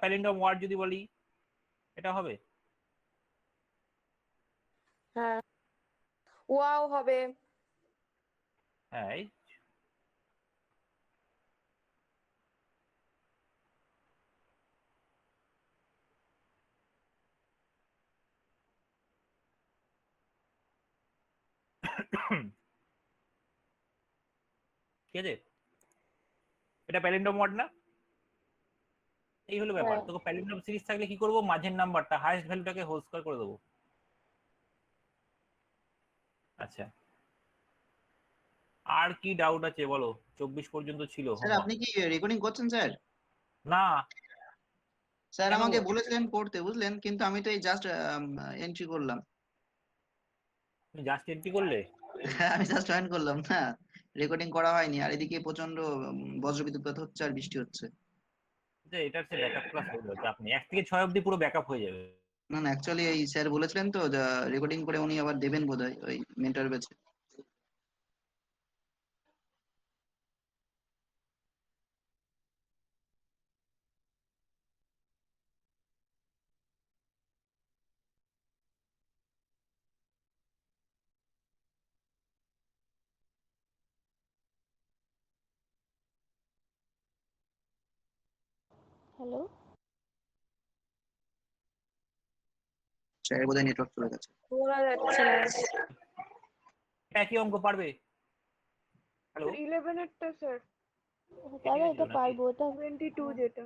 প্যালিন্ড্রোম ওয়ার্ড যদি বলি, এটা হবে হ্যাঁ, ওয়াও হবে। হ্যাঁ এই ঠিক আছে, এটা প্যালিন্ড্রোম ওয়ার্ড না? এই হলো ব্যাপার। হ্যাঁ। তোকে প্যালিন্ড্রোম সিরিজ থাকলে কি করবো, মাঝের নাম্বারটা হাইয়েস্ট ভ্যালুটাকে হোল স্কয়ার করে দেবো। আচ্ছা, আর কি ডাউট আছে বলো? 24 পর্যন্ত ছিল স্যার হোমওয়ার্ক। আপনি কি রেকর্ডিং করছেন স্যার? না স্যার কেন? আমাকে বলেছিলেন করতে, বুঝলেন, কিন্তু আমি তো এই জাস্ট এন্ট্রি করলাম। তুমি জাস্ট এন্ট্রি করলে? হ্যাঁ, আমি জাস্ট জয়েন করলাম না, রেকর্ডিং করা হয়নি। আর এদিকে প্রচন্ড বজ্রবিদ্যুৎ হচ্ছে আর বৃষ্টি হচ্ছে। যে এটার সে ব্যাকআপ ক্লাস হয়ে যাবে, আপনি 1 থেকে 6 অবধি পুরো ব্যাকআপ হয়ে যাবে। না না, অ্যাকচুয়ালি এই স্যার বলেছিলেন তো রেকর্ডিং করে উনি আবার দেবেন বোধহয় ওই মেন্টর ব্যাচে। হ্যালো, স্যার বোধহয় নেটওয়ার্ক চলে গেছে। বলা যাচ্ছে না। এটা কি অঙ্ক পারবে? হ্যালো, 11 এরটা স্যার, দাদা এটা নাকি? পারবো, এটা 22 যেটা।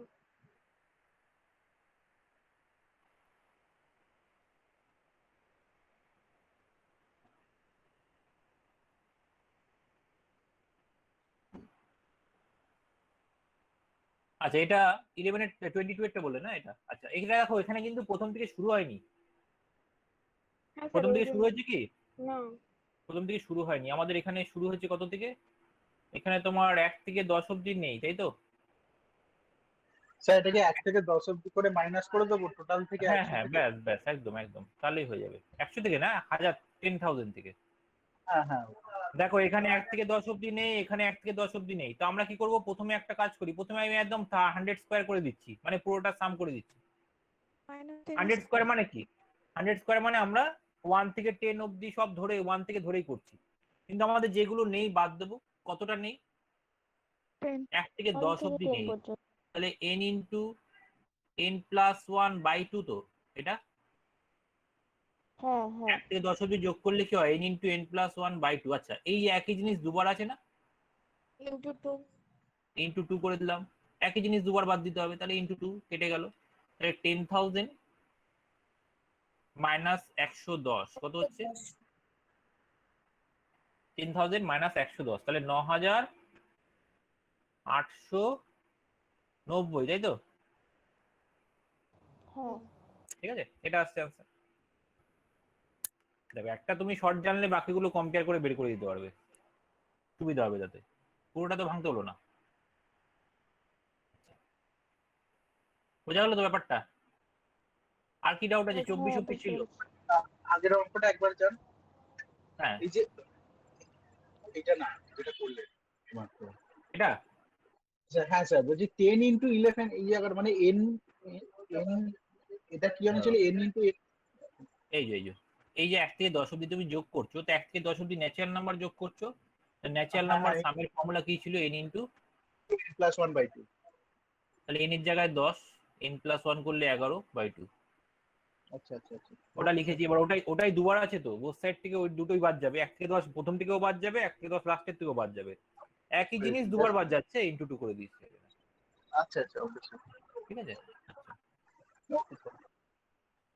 আচ্ছা, এটা 11 এর 22 এরটা বললে না এটা? আচ্ছা, এখানে দেখো, এখানে কিন্তু প্রথম থেকে শুরু হয়নি। হ্যাঁ স্যার, প্রথম ওই থেকে শুরু জন্য। হয়েছে কি? না, প্রথম থেকে শুরু হয়নি, আমাদের এখানে শুরু হয়েছে কত থেকে? এখানে তোমার 1 থেকে 10 অবধি নেই, তাই তো? স্যার এটাকে 1 থেকে 10 অবধি করে মাইনাস করে দেবো টোটাল থেকে হ্যাঁ 100 হ্যাঁ, থেকে? ব্যাস ব্যাস, একদম একদম, তাহলেই হয়ে যাবে। 100 থেকে না, 1000, 10,000 থেকে। হ্যাঁ হ্যাঁ। দেখো এখানে 1 থেকে 10 অবধি নেই, এখানে 1 থেকে 10 অবধি নেই। তো আমরা কি করব, প্রথমে একটা কাজ করি, প্রথমে আমি একদম 100 স্কয়ার করে দিচ্ছি, মানে পুরোটা সাম করে দিচ্ছি। 100 স্কয়ার মানে কি? 100 স্কয়ার মানে আমরা 1 থেকে 10 অবধি সব ধরে 1 থেকে ধরেই করছি, কিন্তু আমাদের যেগুলো নেই বাদ দেবো। কতটা নেই? 1 থেকে 1 10 থেকে অবধি 10 নেই। পর্যন্ত। তাহলে n ইন্টু n+1/2 তো এটা। হ্যাঁ হ্যাঁ 1 থেকে 10 অবধি যোগ করলে কি হয়, n ইন্টু n+1/2। আচ্ছা, এই একই জিনিস দুবার আছে না? ইন্টু 2। ইন্টু 2 করে দিলাম। একই জিনিস দুবার বাদ দিতে হবে, তাহলে ইন্টু 2 কেটে গেল। তাহলে 10,000 মাইনাস 110 কত হচ্ছে? 10,000 মাইনাস 110, তাহলে 9,890, তাই তো? হ্যাঁ। ঠিক আছে, এটা আসছে আনসার। দেখো, একটা তুমি শর্ট জানলে বাকিগুলো কম্পেয়ার করে বের করে দিতে পারবে, সুবিধা হবে যাতে। পুরোটা তো ভাঙতে হলো না। বোঝা গেল তো ব্যাপারটা? আর কি ডাউট আছে? 24 হ্যাঁ অব্দি বুঝতে ছিল? পেরেছি। আগের অঙ্কটা একবার যান। হ্যাঁ, এই যে এটা না, যেটা করলেন মাত্র। এটা স্যার হ্যাঁ স্যার, বলছি 10 ইন্টু 11 এই জায়গার মানে এন এন এটা কি জানি ছিল, এন ইন্টু এই যে এই যে 1 থেকে 10 অব্দি তুমি যোগ করছো, তো 1 থেকে 10 অব্দি ন্যাচারাল নাম্বার যোগ করছো। ন্যাচারাল হ্যাঁ নাম্বার হ্যাঁ সামের ফর্মুলা কি ছিল? n into, n+1/2। তাহলে n এর জায়গায় 10, n+1 করলে 11/2। আচ্ছা আচ্ছা আচ্ছা। ওটা লিখেছি। এবার ওটাই দুবার আছে তো, বোথ সাইড থেকে ওই দুটোই বাদ যাবে। 1 থেকে 10 প্রথম থেকেও বাদ যাবে, 1 থেকে 10 লাস্টের থেকেও বাদ যাবে। একই জিনিস দুবার বাদ যাচ্ছে, ইন্টু 2 করে দিচ্ছে। আচ্ছা আচ্ছা, অবশ্যই। ঠিক আছে।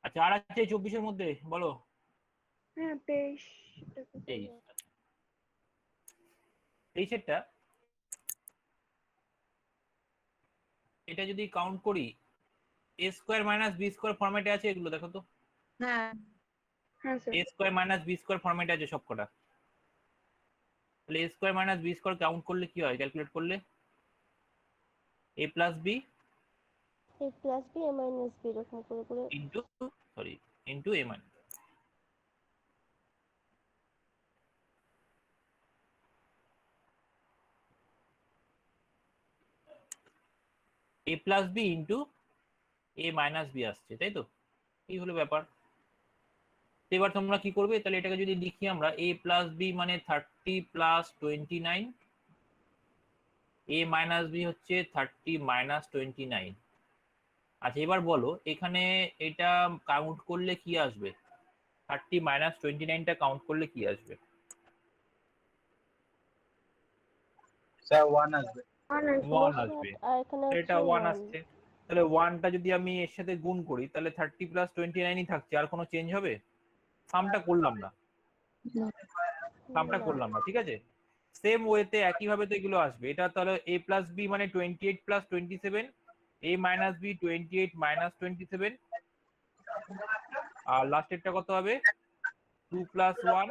আচ্ছা, আর আছে 24 এর মধ্যে বলো। হ্যাঁ 23। 23 এটা যদি কাউন্ট করি, a square minus b square ফরম্যাটে আছে এগুলো, দেখো তো। হ্যাঁ হ্যাঁ sir, a square minus b square ফরম্যাটে আছে সবকটা। তাহলে a square minus b square count করলে কি হয়, ক্যালকুলেট করলে? a plus b a plus b a minus b এরকম করে করে। Into, sorry, into a minus. a plus b into a minus b আসছে, তাই তো? এই হলো ব্যাপার। তো এবার তোমরা কি করবে, তাহলে এটাকে যদি লিখি আমরা a প্লাস বি মানে 30 প্লাস 29, a মাইনাস বি হচ্ছে 30 মাইনাস 29। আচ্ছা এবার বলো এখানে এটা কাউন্ট করলে কি আসবে, 30 মাইনাস 29টা কাউন্ট করলে কি আসবে? স্যার 1 আসবে। 1 আসবে, আর এখানে এটা আছে 1 1। আসছে। তাহলে 1টা যদি আমি এর সাথে গুণ করি তাহলে 30 প্লাস 29ই থাকছে, আর কোনো চেঞ্জ হবে? সামটা করলাম না, সামটা করলাম না, ঠিক আছে। সেম ওয়েতে একইভাবে তো এগুলো আসবে। এটা তাহলে a প্লাস বি মানে 28 plus 27, a minus b 28 minus 27, আর লাস্টেরটা কত হবে 2 প্লাস 1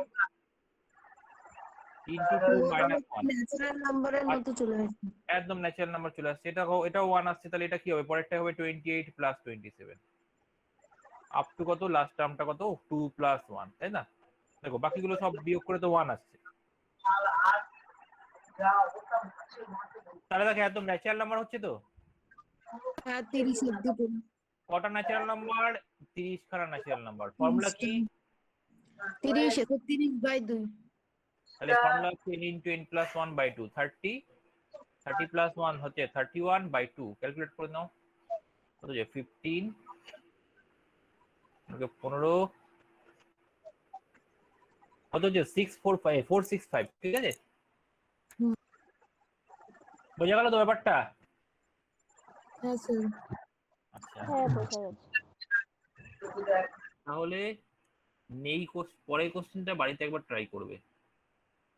ইন্টু 2 মাইনাস 1। ন্যাচারাল নাম্বারের মতো চলে আসবে। একদম ন্যাচারাল নাম্বার চলে আসছে। এটাও 1 আসছে, তাহলে এটা কি হবে, পরেরটা হবে 28 প্লাস 27 আপ টু কত, লাস্ট টার্মটা কত 2 প্লাস 1, তাই না? দেখো বাকিগুলো সব বিয়োগ করে তো 1 আসছে। তাহলে দেখো একদম ন্যাচারাল নাম্বার হচ্ছে তো। হ্যাঁ 30 অব্দি পড়ি। কটা ন্যাচারাল নাম্বার, 30 খানা ন্যাচারাল নাম্বার। ফর্মুলা কি? 30 31/2। তাহলে ফর্মুলা হচ্ছে n into n plus 1 by 2, 30 30 plus 1 হচ্ছে 31/2। ক্যালকুলেট করে নাও কত যে 15 15 কত যে 465, ঠিক আছে। বোঝা গেল তো ব্যাপারটা? হ্যাঁ স্যার। আচ্ছা হ্যাঁ বোঝা যাচ্ছে। তাহলে পরের কোশ্চেনটা বাড়িতে একবার ট্রাই করবে।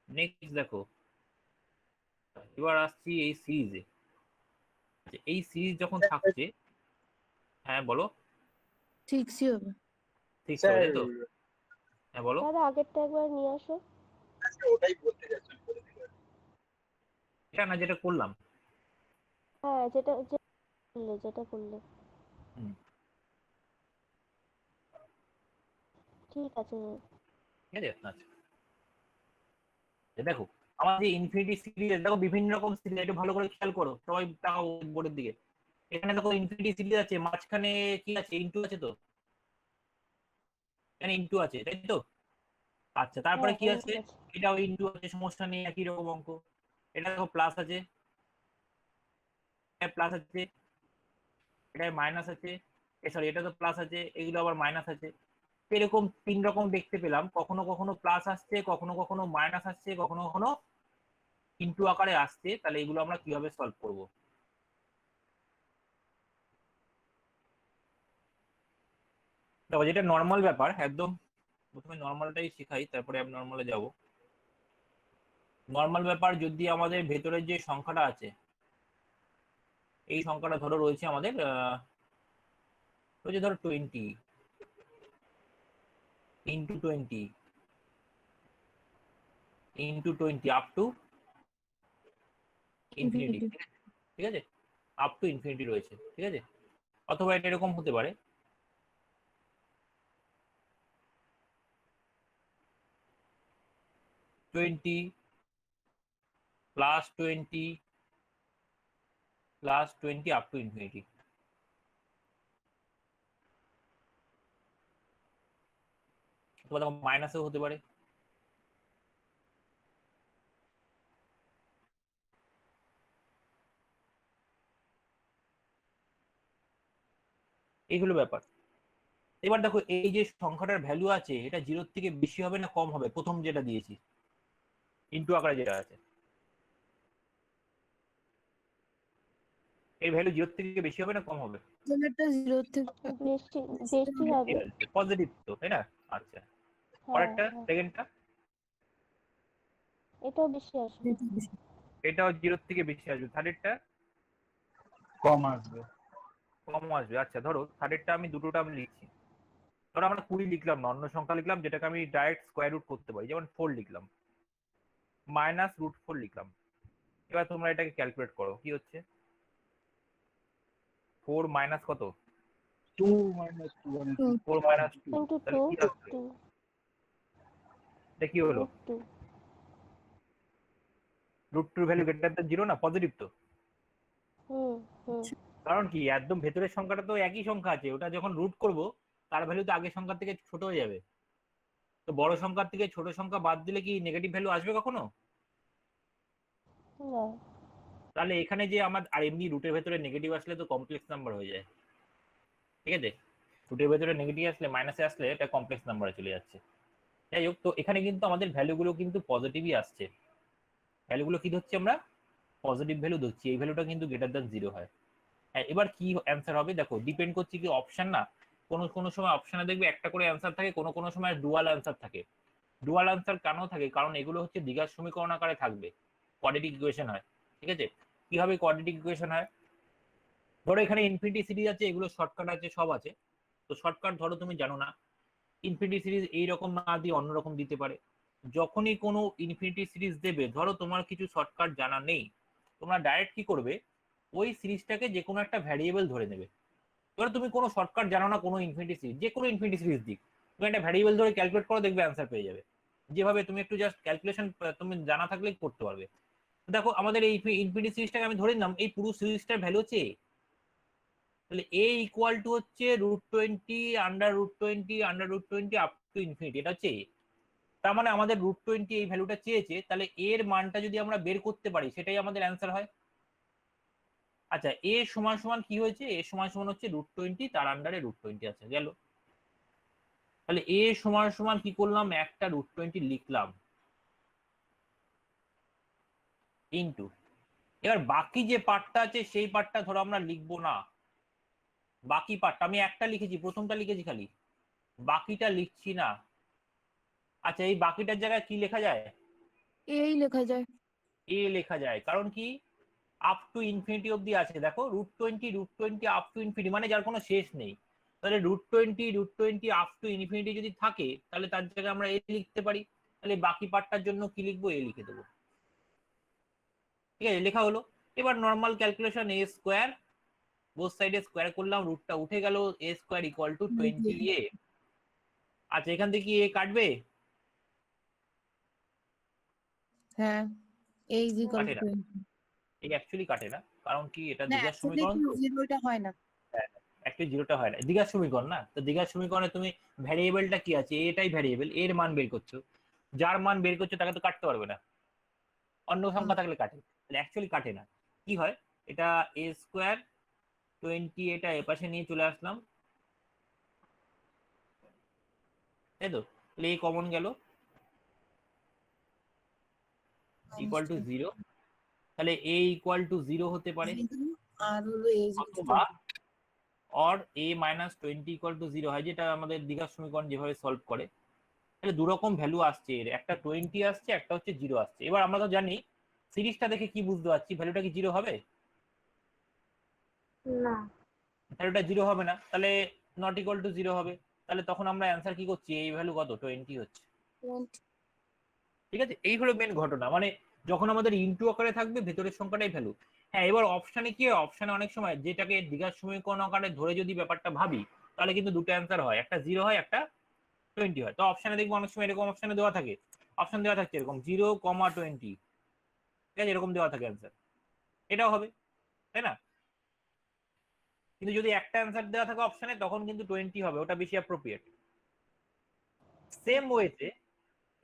নেক্সট দেখো, এবার আসছি এই সিরিজে। এই সিরিজ যখন থাকছে, হ্যাঁ বলো। 6ই হবে। ঠিক স্যার আছে তো, হ্যাঁ বলো। দাদা আগেরটা একবার নিয়ে আসো। ওটাই বলতে যাচ্ছেন, বলে দিলে। এটা না যেটা করলাম, হ্যাঁ যেটা করলে হুম, ঠিক আছে। ঠিক আছে। আচ্ছা দেখো আমাদের ইনফিনিটি সিরিজ, দেখো বিভিন্ন রকম সিরিজ, একটু ভালো করে খেয়াল করো সবাই, তাকাও বোর্ডের দিকে। এখানে দেখো ইনফিনিটি সিরিজ আছে, মাঝখানে কি আছে, ইনটু আছে তো, এখানে ইনটু আছে তাই তো। আচ্ছা তারপরে হ্যাঁ কি হ্যাঁ আছে, ঠিক আছে। এটাও ইনটু আছে, সমস্যা নেই, একই রকম অঙ্ক। এটা দেখো প্লাস আছে, এটা প্লাস আছে, এটা মাইনাস আছে, সরি এটা তো প্লাস আছে, এগুলো আবার মাইনাস আছে। এরকম 3 রকম দেখতে পেলাম, কখনো কখনো প্লাস আসছে, কখনো কখনো মাইনাস আসছে, কখনো কখনো ইনটু আকারে আসছে। তাহলে এগুলো আমরা কিভাবে সলভ করব? দেখো যেটা নর্মাল ব্যাপার, একদম প্রথমে নর্মালটাই শেখাই, তারপরে অ্যাবনর্মালে যাব। নর্মাল ব্যাপার, যদি আমাদের ভেতরের যে সংখ্যাটা আছে, এই সংখ্যাটা ধরো রয়েছে আমাদের রয়েছে ধরো 20 into 20 into 20 up to infinity, ঠিক আছে, আপ টু ইনফিনিটি রয়েছে, ঠিক আছে। অথবা এটা এরকম হতে পারে, twenty plus 20 plus 20 up to infinity. অথবা দেখো মাইনাসও হতে পারে, এইগুলো ব্যাপার। এবার দেখো এই যে সংখ্যাটার ভ্যালু আছে, এটা 0 থেকে বেশি হবে না কম হবে, প্রথম যেটা দিয়েছি ইনটু আকারে যেটা আছে, এই ভ্যালু 0 থেকে বেশি হবে না কম হবে? এটা 0 থেকে বেশি বেশি হবে। পজিটিভ তো, তাই না? আচ্ছা হ্যাঁ পরেরটা, হ্যাঁ সেকেন্ডটা, এটাও বেশি আসবে। এটাও 0 থেকে বেশি আসবে। থার্ডেরটা কম আসবে। কম আসবে। আচ্ছা ধরো থার্ডেরটা আমি দুটো টার্ম লিখছি, ধরো আমরা 20 লিখলাম না, অন্য সংখ্যা লিখলাম যেটাকে আমি ডাইরেক্ট স্কোয়ার রুট করতে পারি, যেমন 4 লিখলাম, মাইনাস √4 লিখলাম। এবার তোমরা এটাকে ক্যালকুলেট করো কি হচ্ছে, 4 মাইনাস কত, 2 minus 2 মানে 4 মাইনাস 2, ইন্টু তাহলে 2 কি আসবে, 2 এটা কি হলো, √2। √2 ভ্যালু গ্রেটার দ্যান 0 না, পজিটিভ তো। হুম হুম। কারণ কি একদম ভেতরের সংখ্যাটা তো একই সংখ্যা আছে, ওটা যখন রুট করব তার ভ্যালু তো আগের সংখ্যার থেকে ছোট হয়ে যাবে, তো বড় সংখ্যার থেকে ছোট সংখ্যা বাদ দিলে কি নেগেটিভ ভ্যালু আসবে কখনো? না। তাহলে এখানে যে আমার আর এমনি রুটের ভেতরে নেগেটিভ আসলে তো কমপ্লেক্স নাম্বার হয়ে যায়, ঠিক আছে? রুটের ভেতরে নেগেটিভ আসলে মাইনাসে আসলে এটা কমপ্লেক্স নাম্বারে চলে যাচ্ছে। যাই হোক, তো এখানে কিন্তু আমাদের ভ্যালুগুলো কিন্তু পজিটিভই আসছে, ভ্যালুগুলো কি ধরছি আমরা? পজিটিভ ভ্যালু ধরছি, এই ভ্যালুটা কিন্তু গ্রেটার দ্যান 0 হয়। হ্যাঁ, এবার কি অ্যান্সার হবে দেখো, ডিপেন্ড করছে কি অপশন না, কোনো সময় অপশনে দেখবে একটা করে অ্যান্সার থাকে, কোনো সময় ডুয়াল অ্যান্সার থাকে। ডুয়াল অ্যান্সার কেন থাকে? কারণ এগুলো হচ্ছে দ্বিঘাত সমীকরণ আকারে থাকবে, কোয়াড্রেটিক ইকুয়েশন হয়, ঠিক আছে? কিভাবে কোয়াড্রেটিক ইকুয়েশন হয়? ধরো এখানে ইনফিনিটি সিরিজ আছে, এগুলো শর্টকাট আছে, সব আছে। তো শর্টকাট ধরো তুমি জানো না, ইনফিনিটি সিরিজ এইরকম না দিয়ে অন্যরকম দিতে পারে। যখনই কোনো ইনফিনিটি সিরিজ দেবে, ধরো তোমার কিছু শর্টকাট জানা নেই, তোমরা ডাইরেক্ট কি করবে, ওই সিরিজটাকে যে কোনো একটা ভ্যারিয়েবল ধরে নেবে। ধরো তুমি কোনো শর্টকাট জানো না, কোনো ইনফিনিটি সিরিজ, যে কোনো ইনফিনিটি সিরিজ দিক, তুমি একটা ভ্যারিয়েবল ধরে ক্যালকুলেট করো, দেখবে অ্যান্সার পেয়ে যাবে। যেভাবে তুমি একটু জাস্ট ক্যালকুলেশন তুমি জানা থাকলেই করতে পারবে। দেখো আমাদের এই ইনফিনিটি সিরিজটাকে আমি ধরে নিলাম, এই পুরো সিরিজটার ভ্যালু হচ্ছে a। তাহলে a ইকুয়াল টু হচ্ছে √20 under √20 under √20 up to infinity, এটা হচ্ছে a। তার মানে আমাদের √20 এই ভ্যালুটা চেয়েছে, তাহলে এর মানটা যদি আমরা বের করতে পারি সেটাই আমাদের অ্যান্সার হয়। আচ্ছা, a সমান সমান কি হয়েছে? a সমান সমান হচ্ছে √20, তার আন্ডারে √20 আছে, গেল। তাহলে a সমান সমান কি করলাম, একটা √20 লিখলাম ইনটু, এবার বাকি যে পার্টটা আছে সেই পার্টটা ধরো আমরা লিখবো না, বাকি পার্টটা আমি একটা লিখেছি, প্রথমটা লিখেছি খালি, বাকিটা লিখছি না। আচ্ছা, এই বাকিটার জায়গায় কি লেখা যায়? এই লেখা যায়। এ লেখা যায়, কারণ কি আপ টু ইনফিনিটি অব্দি আছে। দেখো √20 আপ টু ইনফিনিটি মানে যার কোনো শেষ নেই। তাহলে √20 আপ টু ইনফিনিটি যদি থাকে, তাহলে তার জায়গায় আমরা এ লিখতে পারি। তাহলে বাকি পার্টটার জন্য কি লিখবো? এ লিখে দেবো, ঠিক আছে? লেখা হলো। এবার normal calculation, a square, both সাইডে স্কোয়ার করলাম, রুটটা উঠে গেল, a square equal to 20a। আচ্ছা, এখান থেকে এ কাটবে? হ্যাঁ, এই কাটে না, এই অ্যাকচুয়ালি কাটে না, কারণ কি এটা না দ্বিঘাত সমীকরণ তো। জিরোটা হয় না। অ্যাকচুয়ালি জিরোটা হয় না, দ্বিঘাত সমীকরণ না। তো দ্বিঘাত সমীকরণে তুমি ভ্যারিয়েবলটা কি আছে, এটাই ভ্যারিয়েবল, এর মান বের করছো, যার মান বের করছো তাকে তো কাটতে পারবে না, অন্য সংখ্যা থাকলে কাটে, তাহলে অ্যাকচুয়ালি কাটে না। কি হয়, এটা a স্কোয়ার 20, এটা এপাশে নিয়ে চলে আসলাম, তাই তো? তাহলে এই কমন গেল, ইকুয়াল টু 0। তাহলে a ইকুয়াল টু 0 হতে পারে, আর হলো অথবা or a minus 20 equal to 0 হয়, যেটা আমাদের দ্বিঘাত সমীকরণ যেভাবে সলভ করে। তাহলে দু রকম ভ্যালু আসছে এর, একটা 20 আসছে, একটা হচ্ছে 0 আসছে। এবার আমরা তো জানি সিরিজটা দেখে কি বুঝতে পারছি, ভ্যালুটা কি 0 হবে? না। তাহলে ওটা 0 হবে না, তাহলে নট ইকুয়াল টু 0 হবে। তাহলে তখন আমরা অ্যান্সার কি করছি, এই ভ্যালু কত, 20 হচ্ছে, ঠিক আছে? এই হলো মেন ঘটনা, মানে যখন আমাদের ইনটু আকারে থাকবে ভেতরের সংখ্যাটাই ভ্যালু। হ্যাঁ, এবার অপশানে কি হয়, অপশানে অনেক সময় যেটাকে দ্বিঘাত সমীকরণ আকারে ধরে যদি ব্যাপারটা ভাবি, তাহলে কিন্তু দুটো অ্যান্সার হয়, একটা 0 হয়, একটা 20 হয়। তো অপশানে দেখবো অনেক সময় এরকম অপশানে দেওয়া থাকে, অপশন দেওয়া থাকছে এরকম 0,20, ঠিক আছে? এরকম দেওয়া থাকে অ্যান্সার, এটাও হবে, তাই না? কিন্তু যদি একটা অ্যান্সার দেওয়া থাকে অপশনে, তখন কিন্তু 20 হবে, ওটা বেশি অ্যাপ্রোপ্রিয়েট। সেম ওয়েতে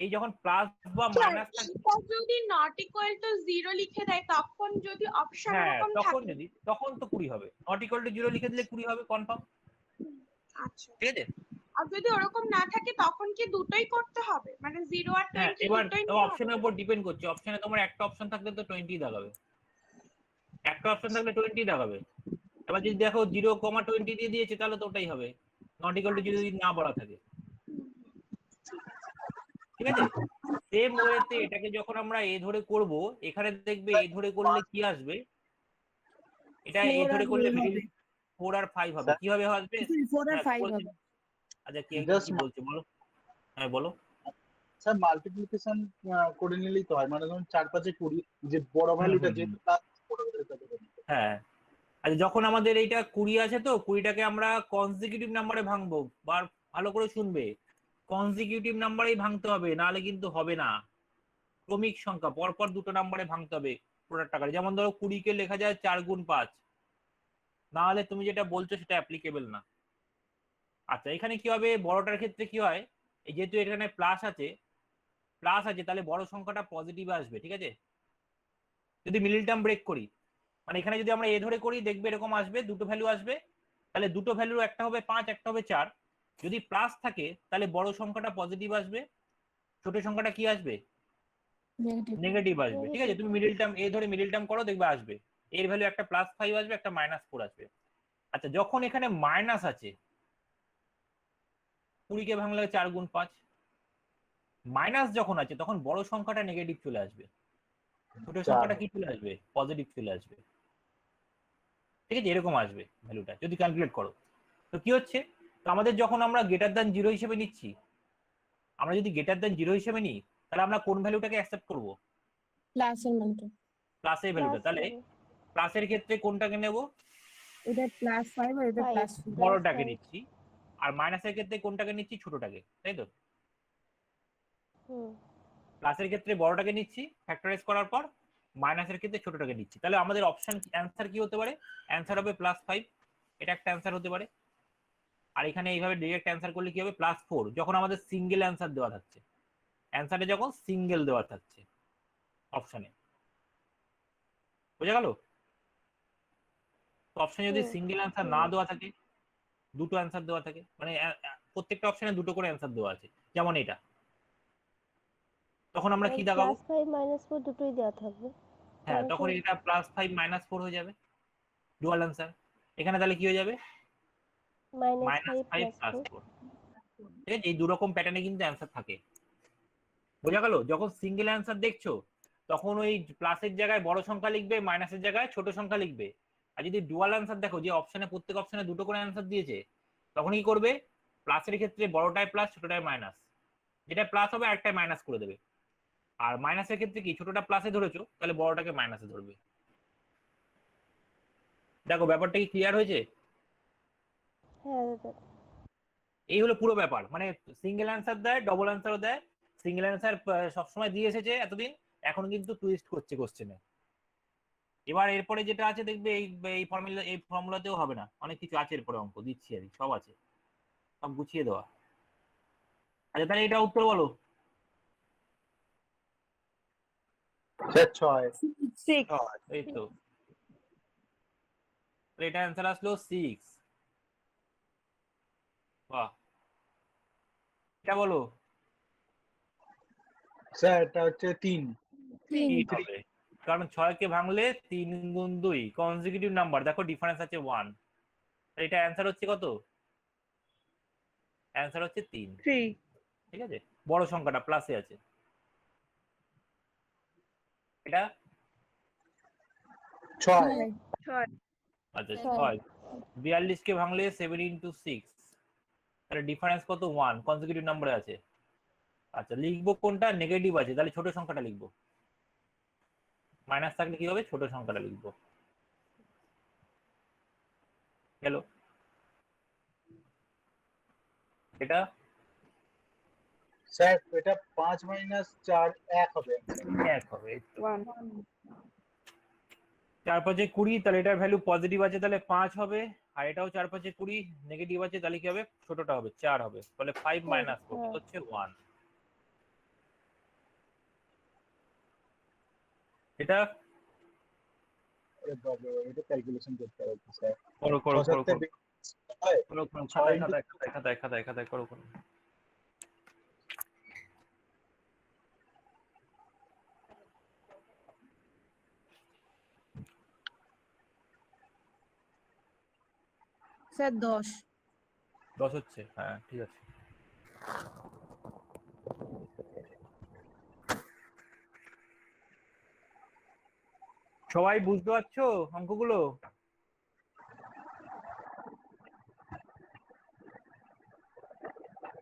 এই যখন প্লাস বা মাইনাস থাকে, যদি নট ইকুয়াল টু 0 লিখে দেয়, তখন যদি অপশন হ্যাঁ এরকম তখন থাকে, যদি, তখন তো 20 হবে, নট ইকুয়াল টু 0 লিখে দিলে 20 হবে কনফার্ম, আচ্ছা, ঠিক আছে? আর যদি ওরকম না থাকে তখন কি দুটোই করতে হবে, মানে 0 আর হ্যাঁ, 20 এবার দুটোই নিতে হবে? অপশনের উপর ডিপেন্ড করছে, অপশনে তোমার একটা অপশন থাকলে তো 20 দেখাবে, একটা অপশন থাকলে 20 দেখাবে। এবার যদি দেখো 0,20 দিয়ে দিয়েছে, তাহলে তো ওটাই হবে, নট ইকুয়াল টু যদি না বলা থাকে, ঠিক আছে? সেম ওয়েতে এটাকে যখন আমরা এ ধরে করব, এখানে দেখবে এ ধরে করলে কি আসবে, এটা এ ধরে করলে 4 আর 5 হবে, কি হবে আসবে? 4 আর হ্যাঁ, 5 বলছে। হবে। আচ্ছা, কে Just কি বলছে বলো, হ্যাঁ বলো। স্যার মাল্টিপ্লিকেশন করে নিলেই তো হয়, মানে ধরুন 4-5 20, যে বড় ভ্যালুটা যেহেতু প্লাস, বড় ভ্যালুটা দেবেন। হ্যাঁ, আচ্ছা, যখন আমাদের এইটা 20 আছে, তো 20টাকে আমরা কনজিকিউটিভ নাম্বারে ভাঙবো, ভালো করে শুনবে, কনজিকিউটিভ নাম্বারেই ভাঙতে হবে, নাহলে কিন্তু হবে না। ক্রমিক সংখ্যা পরপর দুটো নাম্বারে ভাঙতে হবে পুরোটা টাকা। যেমন ধরো 20 কে লেখা যায় 4 গুণ 5, না হলে তুমি যেটা বলছো সেটা অ্যাপ্লিকেবল না। আচ্ছা, এখানে কি হবে, বড়টার ক্ষেত্রে কি হয়, এই যেহেতু এখানে প্লাস আছে তাহলে বড় সংখ্যাটা পজিটিভ আসবে, ঠিক আছে। যদি মিডল টার্ম ব্রেক করি, মানে এখানে যদি আমরা এ ধরে করি দেখবে এরকম আসবে, দুটো ভ্যালু আসবে, তাহলে দুটো ভ্যালু একটা হবে 5 একটা হবে 4। যদি প্লাস থাকে তাহলে বড় সংখ্যাটা পজিটিভ আসবে, ছোট সংখ্যাটা কি আসবে, নেগেটিভ আসবে, ঠিক আছে। তুমি মিডল টার্ম এ ধরে মিডল টার্ম করো, দেখবে আসবে এর ভ্যালু একটা +5 আসবে, একটা -4 আসবে। আচ্ছা, যখন এখানে মাইনাস আছে, 20 কে ভাঙলে 4 গুণ 5, মাইনাস যখন আছে তখন বড় সংখ্যাটা নেগেটিভ চলে আসবে, ছোট সংখ্যাটা কি চলে আসবে, পজিটিভ চলে আসবে, ঠিক আছে। এরকম আসবে ভ্যালুটা যদি ক্যালকুলেট করো। তো কি হচ্ছে, তো আমাদের যখন আমরা গ্রেটার দ্যান 0 হিসেবে নিচ্ছি, আমরা যদি গ্রেটার দ্যান 0 হিসেবে নিই, তাহলে আমরা কোন ভ্যালুটাকে অ্যাকসেপ্ট করব, প্লাসের মানটা, প্লাসের ভ্যালুটা। তাহলে প্লাসের ক্ষেত্রে কোনটাকে নেব, এটা +5 আর এটা 5 +4। বড়টাকে নিচ্ছি, আর মাইনাসের ক্ষেত্রে কোনটাকে নিচ্ছি, ছোটটাকে, তাই তো। হুম প্লাসের ক্ষেত্রে বড়টাকে নিচ্ছি ফ্যাক্টরাইজ করার পর, মাইনাসের ক্ষেত্রে ছোটটাকে নিচ্ছি। তাহলে আমাদের অপশন অ্যান্সার কি হতে পারে, অ্যান্সার হবে +5, এটা একটা অ্যান্সার হতে পারে। আর এখানে এইভাবে ডিরেক্ট অ্যান্সার করলে কি হবে, +4, যখন আমাদের সিঙ্গেল অ্যান্সার দেওয়া থাকছে, অ্যান্সারে যখন সিঙ্গেল দেওয়া থাকছে অপশনে, বোঝা গেল। তো অপশনে যদি সিঙ্গেল অ্যান্সার না দেওয়া থাকে, দুটো অ্যান্সার দেওয়া থাকে, মানে প্রত্যেকটা অপশনে দুটো করে অ্যান্সার দেওয়া আছে, যেমন এটা, তখন আমরা কি দেখাবো, +5 -4 দুটোই দেওয়া থাকবে। হ্যাঁ, তাহলে তখন তো এটা +5 -4 হয়ে যাবে, ডুয়াল অ্যান্সার। এখানে তাহলে কি হয়ে যাবে, -5 -5 +4 +4, ঠিক আছে। এই দু রকম প্যাটার্নে কিন্তু অ্যান্সার থাকে, বোঝা গেল। যখন সিঙ্গেল অ্যান্সার দেখছো তখন ওই প্লাসের জায়গায় বড় সংখ্যা লিখবে, মাইনাসের জায়গায় ছোট সংখ্যা লিখবে। আর যদি ডুয়াল অ্যান্সার দেখো, যে অপশনে প্রত্যেক অপশনে দুটো করে অ্যান্সার দিয়েছে, তখন কি করবে, প্লাসের ক্ষেত্রে বড়টায় প্লাস, ছোটটায় মাইনাস, যেটা প্লাস হবে আরেকটায় মাইনাস করে দেবে। আর মাইনাসের ক্ষেত্রে কি, ছোটটা প্লাসে ধরেছো তাহলে বড়টাকে মাইনাসে ধরবে। দেখো ব্যাপারটা কি ক্লিয়ার হয়েছে? হ্যাঁ দাদা। এই হলো পুরো ব্যাপার, মানে সিঙ্গেল অ্যান্সার দেয়, ডবল অ্যান্সারও দেয়। সিঙ্গেল অ্যান্সার সবসময় দিয়ে এসেছে এতদিন, এখন কিন্তু টুইস্ট করছে কোশ্চেনে। এবার এরপরে যেটা আছে দেখবে, এই ফর্মুলাতেও হবে না, অনেক কিছু আছে এরপরে, অঙ্ক দিচ্ছি আর সব আছে, সব গুছিয়ে দেওয়া। আচ্ছা, তাহলে এটা উত্তর বলো। স্যার 6 এই তো, এটা অ্যান্সার আসলো 6। বাহ, এটা বলো স্যার এটা হচ্ছে 3 কি হবে, কারণ 6 কে ভাঙলে 3 গুণ 2 কনজিকিউটিভ নাম্বার, দেখো ডিফারেন্স আছে 1, এটা অ্যান্সার হচ্ছে কত, অ্যান্সার হচ্ছে 3, ঠিক আছে। বড় সংখ্যাটা প্লাসে আছে, এটা 6 আচ্ছা 6 6। 42 কে ভাঙলে 7 × 6, তাহলে ডিফারেন্স কত, 1, কনজিকিউটিভ নাম্বারে আছে। আচ্ছা, লিখবো কোনটা, নেগেটিভ আছে, তাহলে ছোট সংখ্যাটা লিখবো, মাইনাস থাকলে কি হবে, ছোট সংখ্যাটা লিখবো, গেল। এটা স্যার এটা 5 - 4 1 হবে। 1 হবে, 4 5 20, তাহলে এটার ভ্যালু পজিটিভ আছে তাহলে 5 হবে, আর এটাও 4 5 20 নেগেটিভ আছে, তাহলে কি হবে, ছোটটা হবে 4 হবে, তাহলে 5 - 4 হচ্ছে 1। এটা আরে বাবা, এটা ক্যালকুলেশন করতে হবে স্যার। করো করো করো করো হয় করো করো, 6 খাতায় করো করো। স্যার 10। 10 হচ্ছে, হ্যাঁ ঠিক আছে। সবাই বুঝতে পারছো অঙ্কগুলো?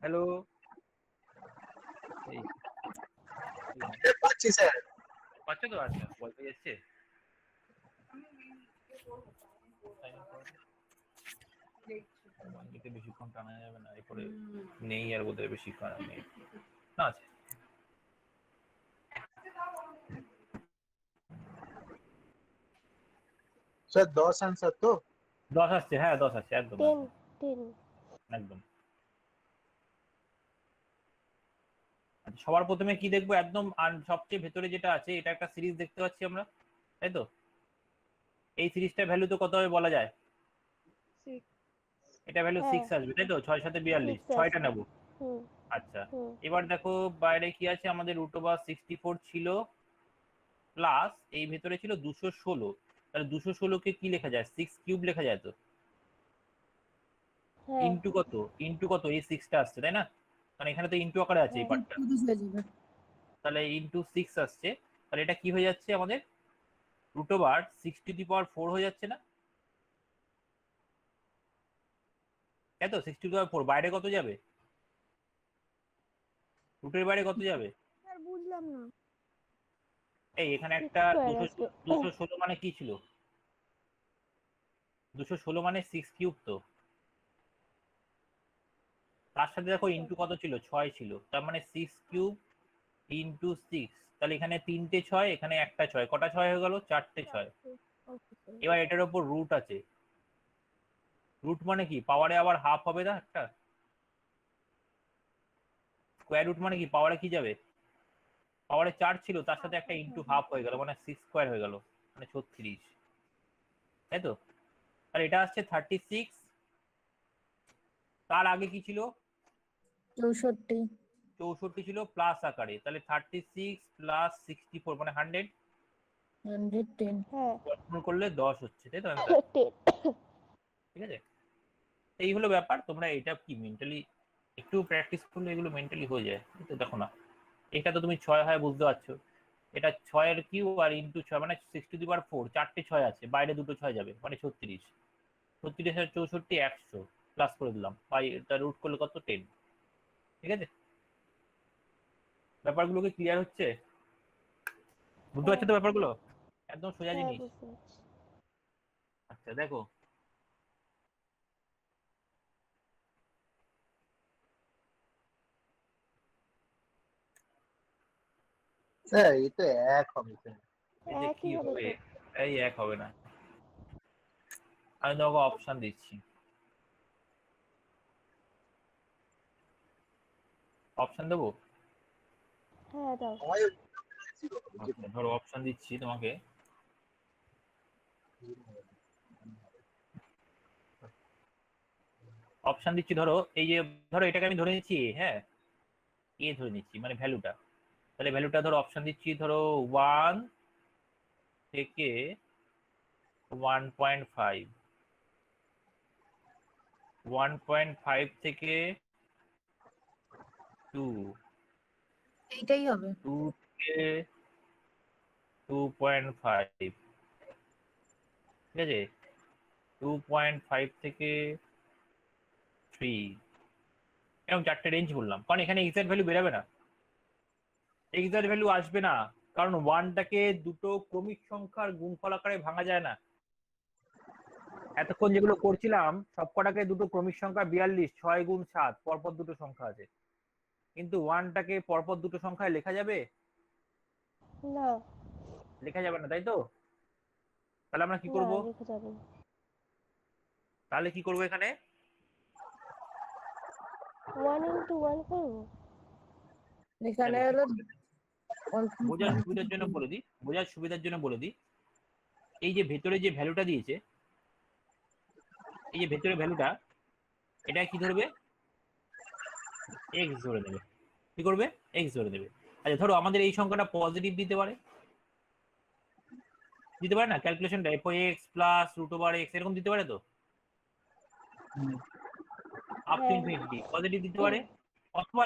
হ্যালো, এই পাচ্ছি স্যার। পাচ্ছো তো? আচ্ছা, বলতে যাচ্ছে বেশিক্ষণ টানা যাবে না, এরপরে নেই আর বোধহয় বেশিক্ষণ নেই, না আছে। স্যার 10 आंसर তো 10 আসছে, হ্যাঁ 10 আসছে, একদম 10 একদম। সবার প্রথমে কি দেখবো, একদম সবচেয়ে ভেতরে যেটা আছে এটা একটা সিরিজ দেখতে পাচ্ছি আমরা, তাই তো? এই সিরিজটা ভ্যালু তো কত হবে বলা যায়? এটা ভ্যালু হ্যাঁ 6 আসবে, তাই তো? 6 7 42, 6 ছয়টা আসবে। নেবো। হুম আচ্ছা, হুম এবার দেখো বাইরে কি আছে, আমাদের √64 ছিল, প্লাস এই ভেতরে ছিল 216। তাহলে 216 কে কি লেখা যায়? 6³ লেখা যায় তো। হ্যাঁ ইন্টু কত? ইন্টু কত? এই 6টা আসছে, তাই না? কারণ এখানে তো ইন্টু আকারে আছে এই হ্যাঁ পার্টটা। তাহলে ইন্টু 6 আসছে, তাহলে এটা কি হয়ে যাচ্ছে আমাদের? √6⁴ হয়ে যাচ্ছে না? তাই তো? 6⁴ বাইরে কত যাবে? রুটের বাইরে কত যাবে? স্যার বুঝলাম না। এই এখানে 6 একটা স্কোয়ার আসবে। 216 মানে কি ছিল? 216 মানে 6³ তো। তার সাথে দেখো ইন্টু কত ছিল? 6 ছিল, তার মানে 6³ ইন্টু 6। তাহলে এখানে 3টে 6, এখানে একটা 6, কটা 6 হয়ে গেল? 4টে 6। এবার এটার উপর রুট আছে। রুট মানে কি? পাওয়ারে আবার হাফ হবে না একটা? স্কোয়ার রুট মানে কি? পাওয়ারে কি যাবে? পাওয়ারে 4 ছিল, তার সাথে একটা ইন্টু হাফ হয়ে গেল, মানে 6² হয়ে গেল, মানে 36, তাই তো? আর এটা আসছে 36। তার আগে কি ছিল? 64 ছিল প্লাস আকারে, তাহলে 36 প্লাস 64 মানে 100। হ্যাঁ গঠন করলে 10 হচ্ছে, তাই তো? 10 ঠিক আছে, এই হলো ব্যাপার। তোমরা এটা কি মেন্টালি একটু প্র্যাকটিস করলে এগুলো মেন্টালি হয়ে যায়, তো দেখো না, এটা তো তুমি 6 হয় বুঝতে পারছো, এটা 6 এর কিউ আর ইন্টু 6 মানে 6⁴, 4টে 6 আছে, বাইরে দুটো 6 যাবে, মানে 36। 36 আর 64 100 প্লাস করে দিলাম, এটা রুট করলে কত? 10। ঠিক আছে, ব্যাপারগুলো কি ক্লিয়ার হচ্ছে? বুঝতে পারছো তো ব্যাপারগুলো? একদম সোজা হ্যাঁ জিনিস। বুঝতে পারছি। আচ্ছা দেখো, স্যার এই তো এক হবে স্যার। এই যে কি একই হবে হবে? তো। এই এক হবে না, আমি তোমাকে অপশন দিচ্ছি। অপশন দেবো? হ্যাঁ দাও। আচ্ছা ধরো অপশন দিচ্ছি তোমাকে। অপশন দিচ্ছি, ধরো এই যে, ধরো এটাকে আমি ধরে নিচ্ছি এ, হ্যাঁ এ ধরে নিচ্ছি মানে ভ্যালুটা। তাহলে ভ্যালুটা ধরো অপশন দিচ্ছি, ধরো 1 থেকে 1.5, 1.5 থেকে 2, এইটাই হবে। 2 থেকে 2.5, ঠিক আছে, 2.5 থেকে 3, এরকম 4টে রেঞ্জ বললাম, কারণ এখানে এক্সাক্ট ভ্যালু বেরোবে না, এক্সাক্ট ভ্যালু আসবে না, কারণ 1টাকে দুটো ক্রমিক সংখ্যার গুণফল আকারে ভাঙা যায় না। এতক্ষণ যেগুলো করছিলাম সবকটাকে দুটো ক্রমিক সংখ্যা 42, 6 গুণ 7 পরপর দুটো সংখ্যা আছে, কিন্তু 1টাকে পরপর দুটো সংখ্যায় লেখা যাবে? না লেখা যাবে না, তাই তো? তাহলে আমরা কি না করব? লেখা যাবে না। তাহলে কি করব এখানে? 1 into 1 করবো। এখানে দেখো, হলো বোঝার সুবিধার জন্য বলে দিই, বোঝার সুবিধার জন্য বলে দিই, এই যে ভেতরে যে ভ্যালুটা দিয়েছে, এই যে ভেতরে ভ্যালুটা, এটা কি ধরবে? এক্স ধরে নেবে। কি করবে? এক্স ধরে নেবে। আচ্ছা ধরো আমাদের এই সংখ্যাটা পজিটিভ দিতে পারে, দিতে পারে না? ক্যালকুলেশনটা f(x প্লাস √x) এরকম দিতে পারে তো, আপ টু হ্যাঁ ইনফিনিটি পজিটিভ দিতে পারে, অথবা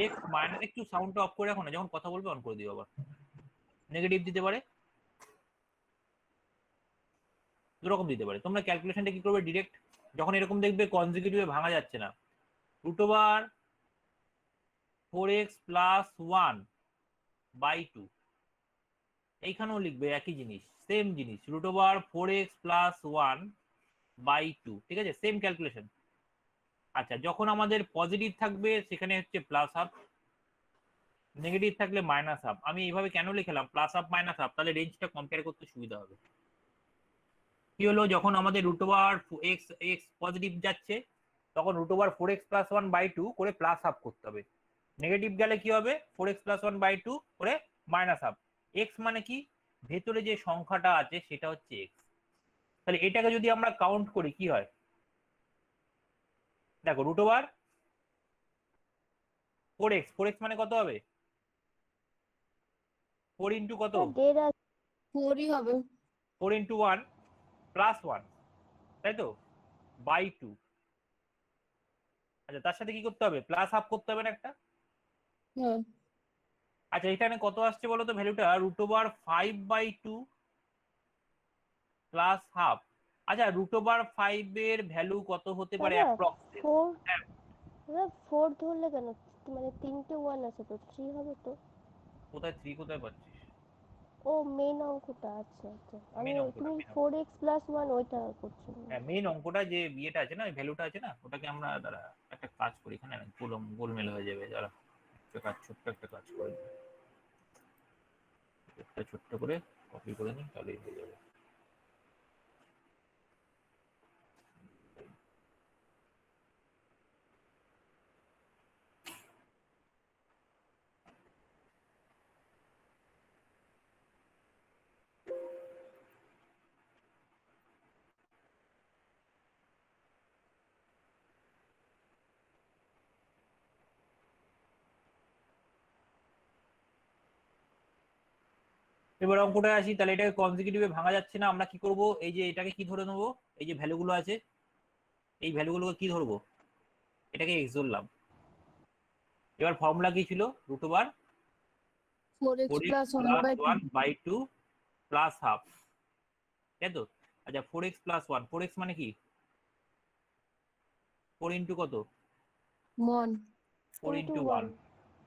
এক্স মাইনাস, একটু সাউন্ডটা অফ করে রাখো না, যখন কথা বলবে অন করে দিও, আবার নেগেটিভ দিতে পারে, দুরকম দিতে পারে। তোমরা ক্যালকুলেশনটা কি করবে? ডিরেক্ট যখন এরকম দেখবে কনজিকিউটিভে ভাঙা যাচ্ছে না, √4x প্লাস 1/2, এইখানেও লিখবে একই জিনিস, সেম জিনিস, √4x প্লাস 1/2, ঠিক আছে, সেম ক্যালকুলেশন। আচ্ছা যখন আমাদের পজিটিভ থাকবে সেখানে হচ্ছে প্লাস হাফ, নেগেটিভ থাকলে মাইনাস হাফ। আমি এইভাবে কেন লিখলাম প্লাস হাফ মাইনাস হাফ? তাহলে রেঞ্জটা কম্পেয়ার করতে সুবিধা হবে। কি হলো, যখন আমাদের √x পজিটিভ যাচ্ছে তখন √4x+1/2 করে প্লাস হাফ করতে হবে। নেগেটিভ গেলে কি হবে? 4x+1/2 করে মাইনাস হাফ। এক্স মানে কি? ভেতরে যে সংখ্যাটা আছে সেটা হচ্ছে এক্স। তাহলে এটাকে যদি আমরা কাউন্ট করি কি হয়? দেখো √4x, 4x মানে কত হবে? 4 ইন্টু কত? দেড় 4ই হবে। 4 ইন্টু 1 প্লাস 1, তাই তো, বাই 2। আচ্ছা, তার সাথে কি করতে হবে? প্লাস হাফ করতে হবে না একটা? হ্যাঁ। আচ্ছা, এখানে কত আসছে বলো তো ভ্যালুটা? √5/2 প্লাস হাফ। আচ্ছা, √5 এর ভ্যালু কত হতে পারে দাদা অ্যাপ্রক্সিমেট? 4, দাদা 4 ধরলে কেন? মানে 3টে 1 আছে তো 3 হবে তো। কোথায় 3 কোথায় পাচ্ছিস? ও মেন অঙ্কটা, আচ্ছা আচ্ছা, আমি মেন অঙ্কটা, তুমি মেন অঙ্ক। 4x+1 ওইটা করছো। হ্যাঁ, মেন অঙ্কটা যে বিয়েটা আছে না, ওই ভ্যালুটা আছে না, ওটাকে আমরা দাঁড়া একটা কাজ করি, এখানে গোলমেল হয়ে যাবে। দাঁড়া ছোট্ট একটা কাজ করে নিই। ছোট্ট করে কপি করে নিই, তাহলেই হয়ে যাবে। এবার অঙ্কটা আসি, তাহলে এটাকে কনজিকিউটিভে ভাঙা যাচ্ছে না, আমরা কি করব? এই যে এটাকে কি ধরে নেবো? এই যে ভ্যালুগুলো আছে, এই ভ্যালুগুলোকে কি ধরবো? এটাকে এক্স ধরলাম। এবার ফর্মুলা কি ছিল? √4x+1/2 প্লাস হাফ, তাই তো? আচ্ছা, 4x+1, 4x মানে কি? 4 ইন্টু কত? 1। 4 ইন্টু 1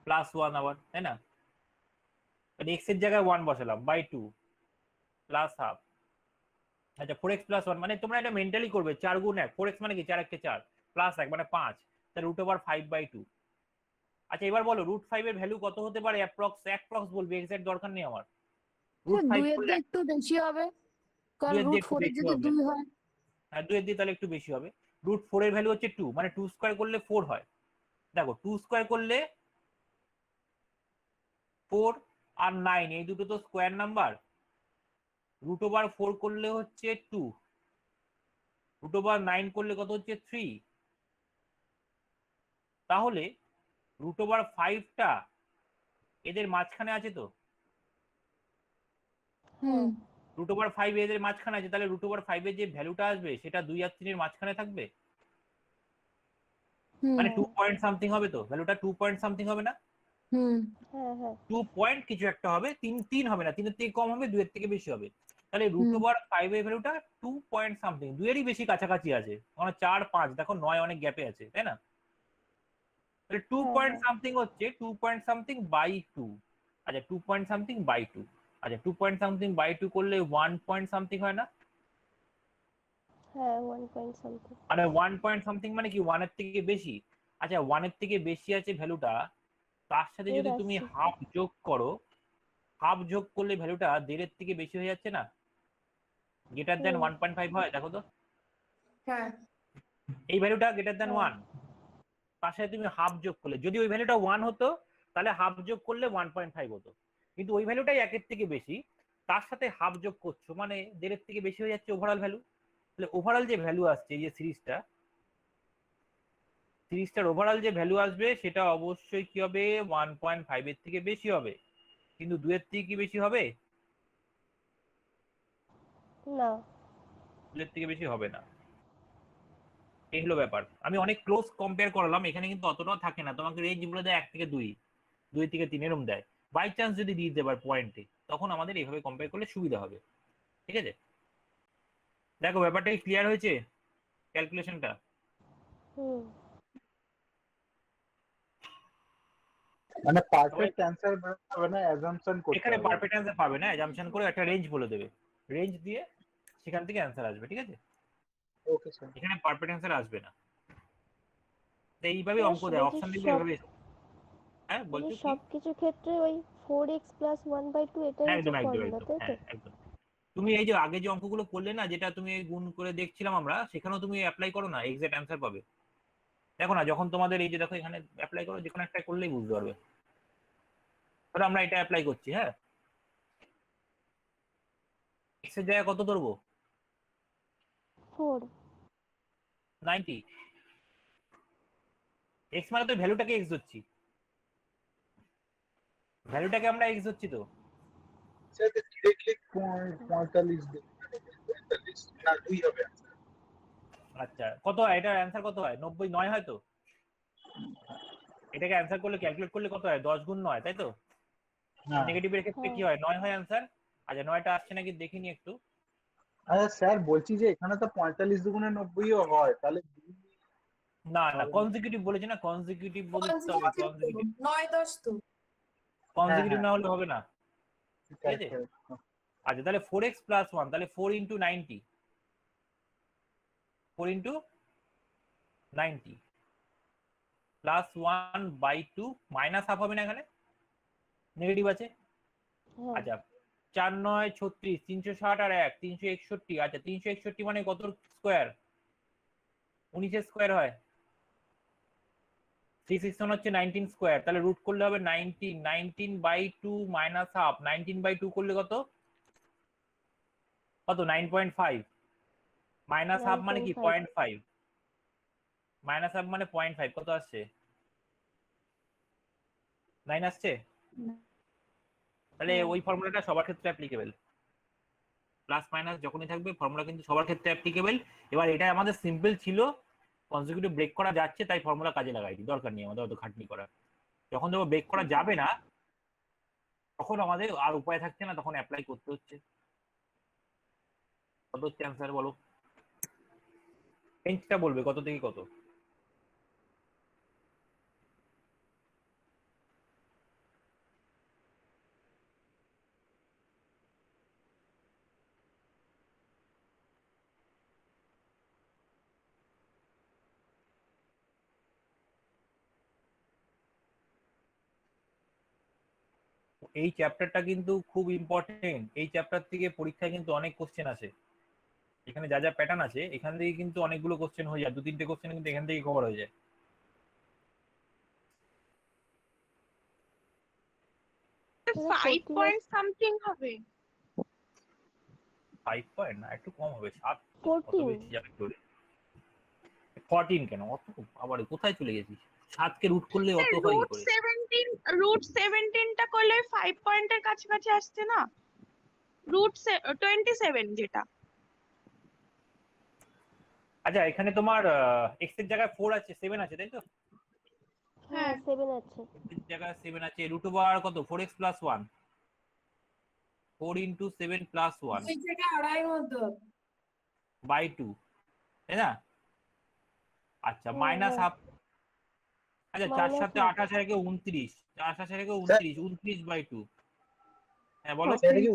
প্লাস 1 আবার, তাই না? এক্স এর জায়গায় 1 বসালাম, বাই 2 প্লাস হাফ। আচ্ছা, 4x+1 মানে তোমরা এটা মেন্টালি করবে, 4 গুণ 1, 4x মানে কি? 4 × 4 প্লাস 1 মানে 5, তাহলে √5/2। আচ্ছা, এবার বলো √5 এর ভ্যালু কত হতে পারে অ্যাপ্রক্স বলবি, এক্সাক্ট দরকার নেই আমার। √5 2 এর দিয়ে একটু বেশি হবে, কারণ 2 এর দিয়ে একটু √4 এর বেশি যদি হবে। 2 হয়। হ্যাঁ, 2 এর দিয়ে তাহলে একটু বেশি হবে। √4 এর ভ্যালু হচ্ছে 2, মানে 2 স্কয়ার করলে 4 হয়। দেখো 2 স্কয়ার করলে 4 আর 9 এই দুটো তো স্কয়ার নাম্বার। √4 করলে হচ্ছে 2, √9 করলে কত হচ্ছে? 3। তাহলে √5টা এদের মাঝখানে আছে তো? হুম। √5 এদের মাঝখানে আছে, তাহলে √5 এর যে ভ্যালুটা আসবে সেটা 2 আর 3 এর মাঝখানে থাকবে, মানে 2 পয়েন্ট সামথিং হবে তো, ভ্যালুটা 2 পয়েন্ট সামথিং হবে না? হুম। হ্যাঁ হ্যাঁ 2 পয়েন্ট কিছু একটা হবে, 3 হবে না, 3 এর থেকে কম হবে, 2 এর থেকে বেশি হবে। তাহলে √5 এর ভ্যালুটা 2 পয়েন্ট সামথিং, 2 এরই বেশি কাছাকাছি আছে, মানে 4, 5, দেখো 9 অনেক গ্যাপে আছে, তাই না? তাহলে 2 হ্যাঁ পয়েন্ট হ্যাঁ সামথিং হচ্ছে 2 পয়েন্ট সামথিং বাই 2। আচ্ছা, 2 পয়েন্ট সামথিং বাই 2। আচ্ছা, 2 পয়েন্ট সামথিং বাই 2 করলে 1 পয়েন্ট সামথিং হয় না? হ্যাঁ 1 পয়েন্ট সামথিং। মানে 1 পয়েন্ট সামথিং মানে কি 1 এর থেকে বেশি? আচ্ছা, 1 এর থেকে বেশি আছে ভ্যালুটা, তার সাথে যদি তুমি হাফ যোগ করো, হাফ যোগ করলে ভ্যালুটা 1.5 এর থেকে বেশি হয়ে যাচ্ছে না? গ্রেটার দ্যান 1.5 হয়, দেখো তো। হ্যাঁ। এই ভ্যালুটা গ্রেটার দ্যান 1, তার সাথে তুমি হাফ যোগ করলে, যদি ওই ভ্যালুটা 1 হতো তাহলে হাফ যোগ করলে 1.5 হতো, কিন্তু ওই ভ্যালুটাই 1 এর থেকে বেশি, তার সাথে হাফ যোগ করছো মানে 1.5 এর থেকে বেশি হয়ে যাচ্ছে ওভারঅল ভ্যালু। তাহলে ওভারঅল যে ভ্যালু আসছে, এই যে সিরিজটার ওভারঅল যে ভ্যালু আসবে সেটা অবশ্যই কি হবে? 1.5 এর থেকে বেশি হবে, কিন্তু 2 এর থেকে কি বেশি হবে? না 2 এর থেকে বেশি হবে না। এই হলো ব্যাপার। আমি অনেক ক্লোজ কম্পেয়ার করলাম, এখানে কিন্তু অতটাও থাকে না, তোমাকে রেঞ্জ বলে দেয় 1 থেকে 2, 2 থেকে 3 এরকম দেয়। বাই চান্স যদি দিয়ে দিতে পারে পয়েন্টে, তখন আমাদের এইভাবে কম্পেয়ার করলে সুবিধা হবে। ঠিক আছে, দেখো ব্যাপারটা ক্লিয়ার হয়েছে, ক্যালকুলেশনটা? হুম মানে পারফেক্ট অ্যানসার হবে না, অ্যাজাম্পশন করতে এখানে হবে। পারফেক্ট অ্যান্সার পাবে না, অ্যাজাম্পশন করে একটা রেঞ্জ বলে দেবে, রেঞ্জ দিয়ে সেখান থেকে অ্যান্সার আসবে। ঠিক আছে, ওকে স্যার। এখানে পারফেক্ট অ্যান্সার আসবে না। তো এইভাবে অঙ্ক দেয়, অপশন দিলে এইভাবে। হ্যাঁ, বলছো কি? সবকিছু ক্ষেত্রে ওই 4x+1/2 এটাই হচ্ছে একদম একদম ফর্মুলা, একদম, তাই তো? হ্যাঁ একদম। তুমি এই যে আগে যে অঙ্কগুলো করলে না, যেটা তুমি গুণ করে দেখছিলাম আমরা, সেখানেও তুমি অ্যাপ্লাই করো না, এক্সাক্ট অ্যান্সার পাবে। দেখো না, যখন তোমাদের এই যে দেখো এখানে অ্যাপ্লাই করো, যে কোনো একটা করলেই বুঝতে পারবে। ধরো আমরা এটা অ্যাপ্লাই করছি, হ্যাঁ, এক্স এর জায়গায় কত ধরবো? 4 90। এক্স মানে তো ভ্যালুটাকে এক্স ধরছি, ভ্যালুটাকে আমরা এক্স ধরছি তো। স্যার ডিরেক্টলি 45 দেব, 45 না 2 হবে। আচ্ছা কত হয় এটার অ্যান্সার? কত হয়? 90 9 হয় তো? এটাকে অ্যান্সার করলে ক্যালকুলেট করলে কত হয়? 10 গুণ 9, তাই তো? হ্যাঁ নেগেটিভের ক্ষেত্রে কি হয়? 9 হয় অ্যান্সার। আচ্ছা 9টা আসছে নাকি দেখিনি একটু। আচ্ছা স্যার বলছি যে এখানে তো 45 দুগুণে 90ও হয়, তাহলে না না, কনজিকিউটিভ বলেছি না, কনজিকিউটিভ বলতে হবে, কনজিকিউটিভ। 9 10 তো কনজিকিউটিভ হ্যাঁ। না হলে হবে না, ঠিক আছে? আচ্ছা তাহলে 4x প্লাস 1, তাহলে 4 into 90, 4 into 90 plus 1 by 2 minus half হবে না, এখানে নেগেটিভ আছে। হ্যাঁ আচ্ছা 4 9 36, 360 আর 1 361। আচ্ছা 361 মানে কত স্কোয়ার? 19 স্কোয়ার হয়। 361 হচ্ছে 19 স্কোয়ার, তাহলে রুট করলে হবে 19, 19 বাই 2 মাইনাস হাফ, 19 বাই 2 করলে কত? কত? 9.5 মাইনাস হাফ মানে কি? 9.5 0.5 মাইনাস হাফ মানে 0.5, কত আসছে? 9 আসছে। তাহলে ওই ফর্মুলাটা সবার ক্ষেত্রে অ্যাপ্লিকেবল, প্লাস মাইনাস যখনই থাকবে ফর্মুলা কিন্তু সবার ক্ষেত্রে অ্যাপ্লিকেবল। এবার এটা আমাদের সিম্পল ছিল, কনজিকিউটিভ ব্রেক করা যাচ্ছে তাই ফর্মুলা কাজে লাগাইছি, দরকার নেই আমাদের অত খাটনি করার। যখন যখন ব্রেক করা যাবে না তখন আমাদের আর উপায় থাকছে না, তখন অ্যাপ্লাই করতে হচ্ছে। কত হচ্ছে অ্যান্সার বলো? রেঞ্জটা বলবে কত থেকে কত। এই চ্যাপ্টারটা কিন্তু খুব ইম্পর্টেন্ট, এই চ্যাপ্টার থেকে পরীক্ষায় কিন্তু অনেক কোশ্চেন আসে। এখানে যা যা প্যাটার্ন আছে এখান থেকে কিন্তু অনেকগুলো কোশ্চেন হয়ে যায়, 2-3টে কোশ্চেন কিন্তু এখান থেকে কভার হয়ে যায়। 5 পয়েন্ট সামথিং হবে। 5 পয়েন্ট না, একটু কম হবে, 7 অত 14 বেশি যাবে কি করে? 14 কেন? অত আবার কোথায় চলে গেছিস? 7 কে রুট করলে অত হয় কি করে? রুট 17টা করলে 5 পয়েন্টের কাছাকাছি আসছে না? রুট 27 যেটা। আচ্ছা এখানে তোমার x এর জায়গায় 4 আছে, 7 আছে, তাই তো? হ্যাঁ 7 আছে। x এর জায়গায় 7 আছে, রুট ওভার কত? 4x প্লাস 1, 4 ইন্টু 7 প্লাস 1 এই থেকে আড়াই মধ্যে বাই 2, তাই না? আচ্ছা হ্যাঁ, মাইনাস হ্যাঁ। হাফ। আচ্ছা 4 Minus সাথে half। 28 আর একে 29, 4 7 একে 29, 29 বাই 2। হ্যাঁ বলো। সেটা কি